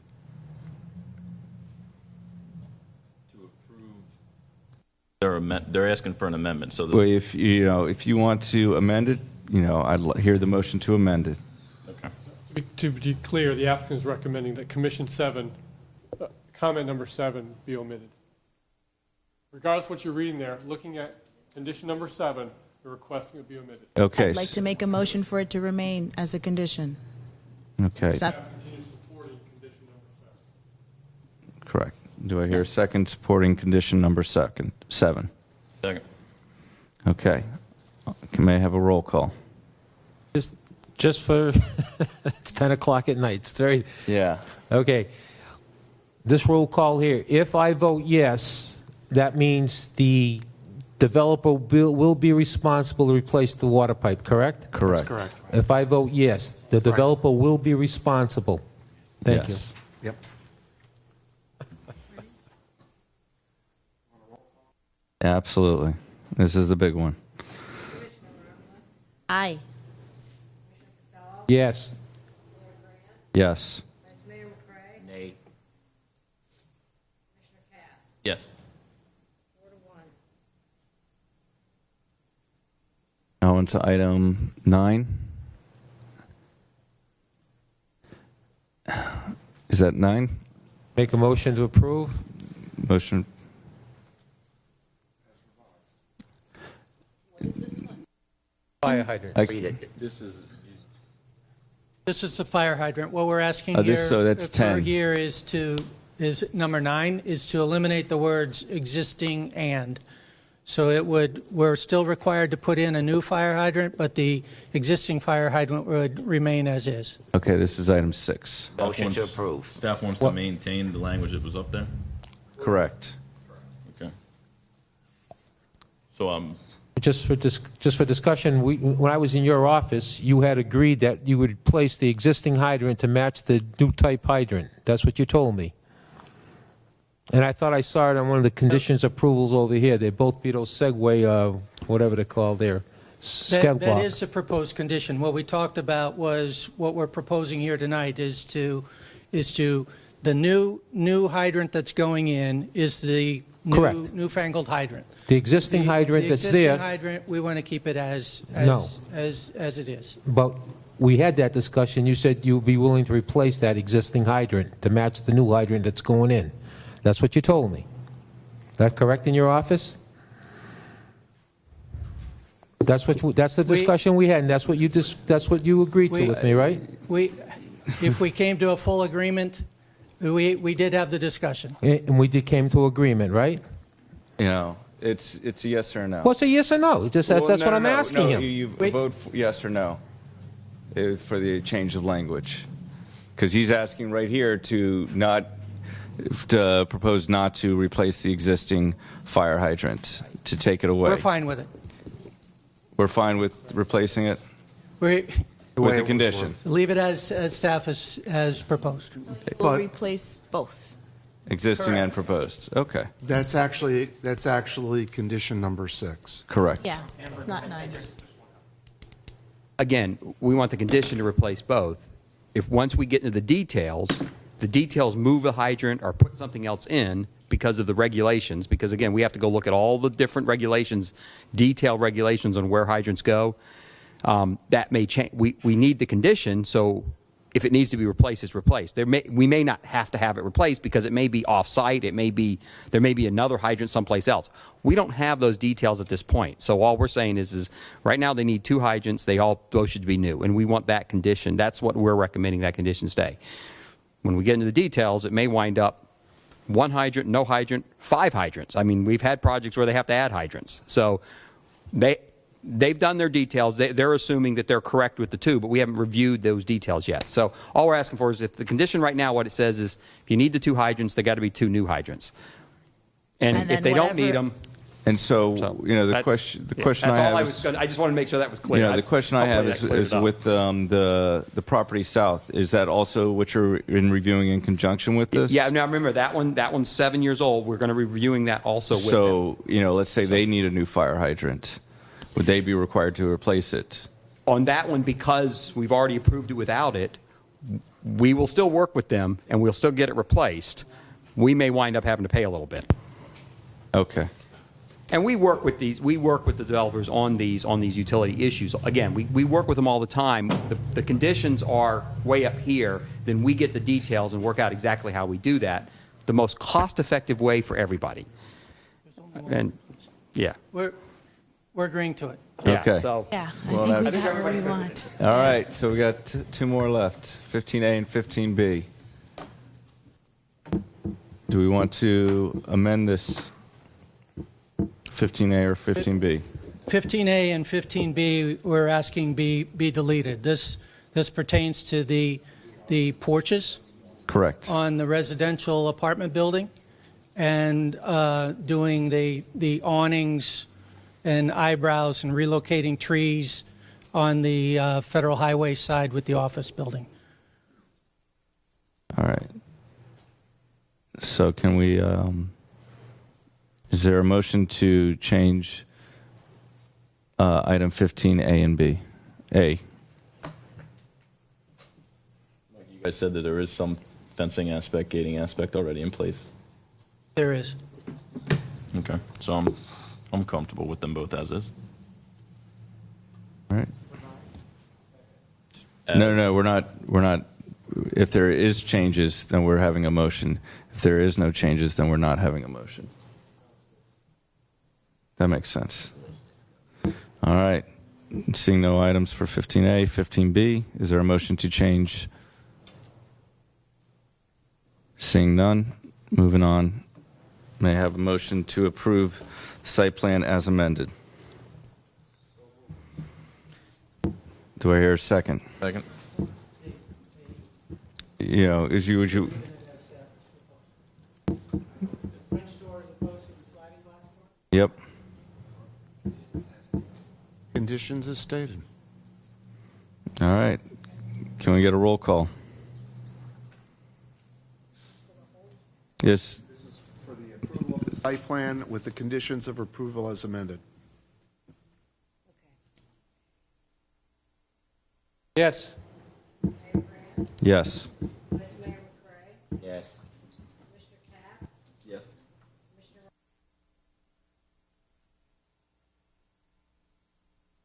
They're asking for an amendment, so Well, if you want to amend it, I'd hear the motion to amend it. To be clear, the applicant is recommending that Commission 7, comment number 7, be omitted. Regardless of what you're reading there, looking at condition number 7, the requesting it be omitted. Okay. I'd like to make a motion for it to remain as a condition. Okay. Is that- Continue supporting condition number 7. Correct. Do I hear a second supporting condition number 7? Second. Okay. May I have a roll call? Just for, it's 10 o'clock at night. It's very, Yeah. okay. This roll call here, if I vote yes, that means the developer will be responsible to replace the water pipe, correct? Correct. That's correct. If I vote yes, the developer will be responsible. Thank you. Yes. Yep. Absolutely. This is the big one. Aye. Yes. Yes. Vice Mayor McCray. Nay. Commissioner Cass. Yes. 4-1. Now on to item 9. Is that 9? Make a motion to approve? Motion. Fire hydrant. Read it. This is the fire hydrant. What we're asking Oh, here so that's for 10. here is number 9 is to eliminate the words existing and. So we're still required to put in a new fire hydrant, but the existing fire hydrant would remain as is. Okay, this is item 6. Motion to approve. Staff wants to maintain the language that was up there? Correct. Okay. So, Just for discussion, when I was in your office, you had agreed that you would place the existing hydrant to match the new type hydrant. That's what you told me. And I thought I saw it on one of the conditions approvals over here. They both be those Segway, whatever they're called there, scale That block. is a proposed condition. What we talked about was what we're proposing here tonight is to the new hydrant that's going in is the Correct. newfangled hydrant. The existing hydrant that's The there, existing hydrant, we want to keep it as No. it is. but we had that discussion. You said you'd be willing to replace that existing hydrant to match the new hydrant that's going in. That's what you told me. That correct in your office? That's the discussion we had, and that's what you agreed to with me, right? If we came to a full agreement, we did have the discussion. And we came to agreement, right? You know, it's a yes or a no. Well, it's a yes or no. That's Well, what no, I'm no, asking no, you. You vote for yes or no for the change of language. Because he's asking right here to propose not to replace the existing fire hydrant, to take it away. We're fine with it. We're fine with replacing it We with a condition. leave it as staff has proposed. We'll replace both. Existing and proposed. Okay. That's actually condition number 6. Correct. Yeah, it's not 9. Again, we want the condition to replace both. If once we get into the details move the hydrant or put something else in because of the regulations, because again, we have to go look at all the different regulations, detailed regulations on where hydrants go. That may change. We need the condition, so if it needs to be replaced, it's replaced. We may not have to have it replaced because it may be off-site. There may be another hydrant someplace else. We don't have those details at this point. So all we're saying is right now they need 2 hydrants. Both should be new, and we want that condition. That's what we're recommending that condition stay. When we get into the details, it may wind up 1 hydrant, no hydrant, 5 hydrants. I mean, we've had projects where they have to add hydrants. So they've done their details. They're assuming that they're correct with the 2, but we haven't reviewed those details yet. So all we're asking for is if the condition right now, what it says is if you need the 2 hydrants, they got to be 2 new hydrants. And if they don't need them. And so the question I have is, I just want to make sure that was clear. the question I have is with the property south. Is that also what you're reviewing in conjunction with this? Yeah, now remember that one's 7 years old. We're going to be reviewing that also with them. Let's say they need a new fire hydrant. Would they be required to replace it? On that one, because we've already approved it without it, we will still work with them and we'll still get it replaced. We may wind up having to pay a little bit. Okay. And we work with the developers on these utility issues. Again, we work with them all the time. The conditions are way up here. Then we get the details and work out exactly how we do that. The most cost-effective way for everybody. And yeah. We're agreeing to it. Okay. So, I think we got what we want. All right. So we got 2 more left: 15A and 15B. Do we want to amend this 15A or 15B? 15A and 15B, we're asking be deleted. This pertains to the porches. Correct. On the residential apartment building, and doing the awnings and eyebrows and relocating trees on the Federal Highway side with the office building. All right. So can we, is there a motion to change item 15A and B? A. You guys said that there is some fencing aspect, gating aspect already in place. There is. Okay, so I'm comfortable with them both as is. All right. No, we're not. If there is changes, then we're having a motion. If there is no changes, then we're not having a motion. That makes sense. All right. Seeing no items for 15A, 15B, is there a motion to change? Seeing none, moving on. May I have a motion to approve site plan as amended? Do I hear a second? Second. You know, would you? Yep. Conditions as stated. All right. Can we get a roll call? Yes. This is for the approval of the site plan with the conditions of approval as amended. Yes. Yes. Vice Mayor McCray? Yes. Commissioner Katz? Yes. Commissioner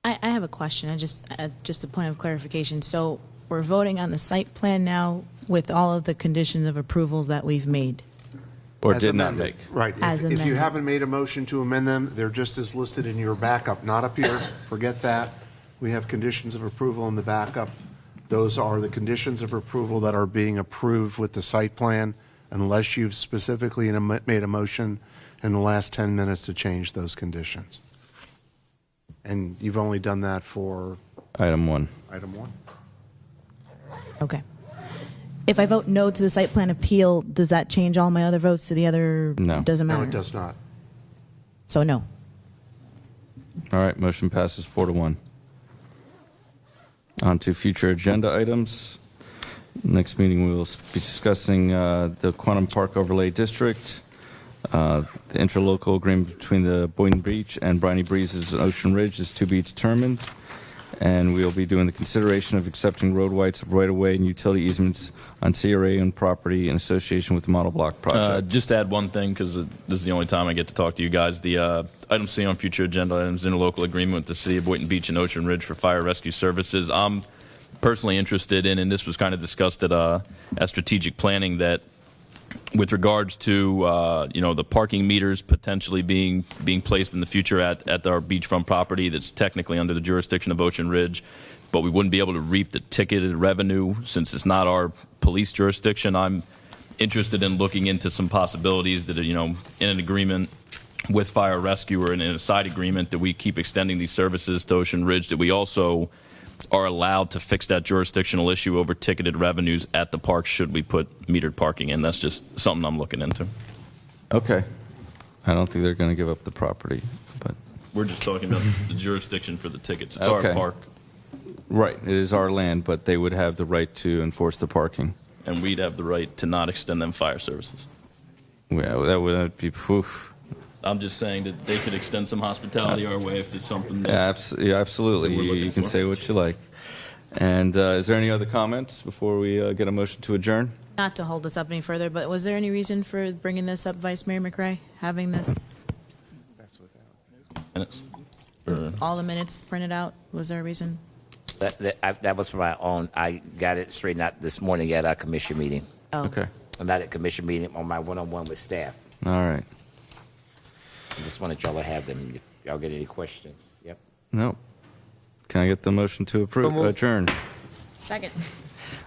I have a question. Just a point of clarification. So we're voting on the site plan now with all of the conditions of approvals that we've made. Or As did not amended. make. Right. As If you amended. haven't made a motion to amend them, they're just as listed in your backup, not up here. Forget that. We have conditions of approval in the backup. Those are the conditions of approval that are being approved with the site plan, unless you've specifically made a motion in the last 10 minutes to change those conditions. And you've only done that for Item 1. item 1. Okay. If I vote no to the site plan appeal, does that change all my other votes to the other? No. Doesn't matter. No, it does not. So no. All right. Motion passes 4-1. On to future agenda items. Next meeting, we will be discussing the Quantum Park Overlay District, the interlocal agreement between the Boynton Beach and Briny Breezes and Ocean Ridge is to be determined, and we will be doing the consideration of accepting road rights of right-of-way and utility easements on CRA-owned property in association with the model block project. Just add one thing, because this is the only time I get to talk to you guys. The item C on future agenda items, interlocal agreement with the City of Boynton Beach and Ocean Ridge for fire rescue services. I'm personally interested in, and this was kind of discussed at strategic planning, that with regards to the parking meters potentially being placed in the future at our beachfront property that's technically under the jurisdiction of Ocean Ridge, but we wouldn't be able to reap the ticketed revenue since it's not our police jurisdiction. I'm interested in looking into some possibilities that are, in an agreement with fire rescue or in a side agreement that we keep extending these services to Ocean Ridge, that we also are allowed to fix that jurisdictional issue over ticketed revenues at the park should we put metered parking in. That's just something I'm looking into. Okay. I don't think they're going to give up the property, but We're just talking about the jurisdiction for the tickets. It's Okay. our park, right, it is our land, but they would have the right to enforce the parking. and we'd have the right to not extend them fire services. Yeah, that would be poof. I'm just saying that they could extend some hospitality our way if there's something that Yeah, absolutely. that we're looking You can for. say what you like. And is there any other comments before we get a motion to adjourn? Not to hold this up any further, but was there any reason for bringing this up, Vice Mayor McCray? Having this, minutes. all the minutes printed out? Was there a reason? That was for my own. I got it straightened out this morning at our commission meeting. Oh. Okay. I'm not at commission meeting, on my one-on-one with staff. All right. I just wanted y'all to have them. If y'all get any questions. Yep. No. Can I get the motion to approve, adjourn? Second.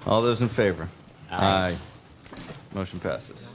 All those in favor? Aye. Motion passes.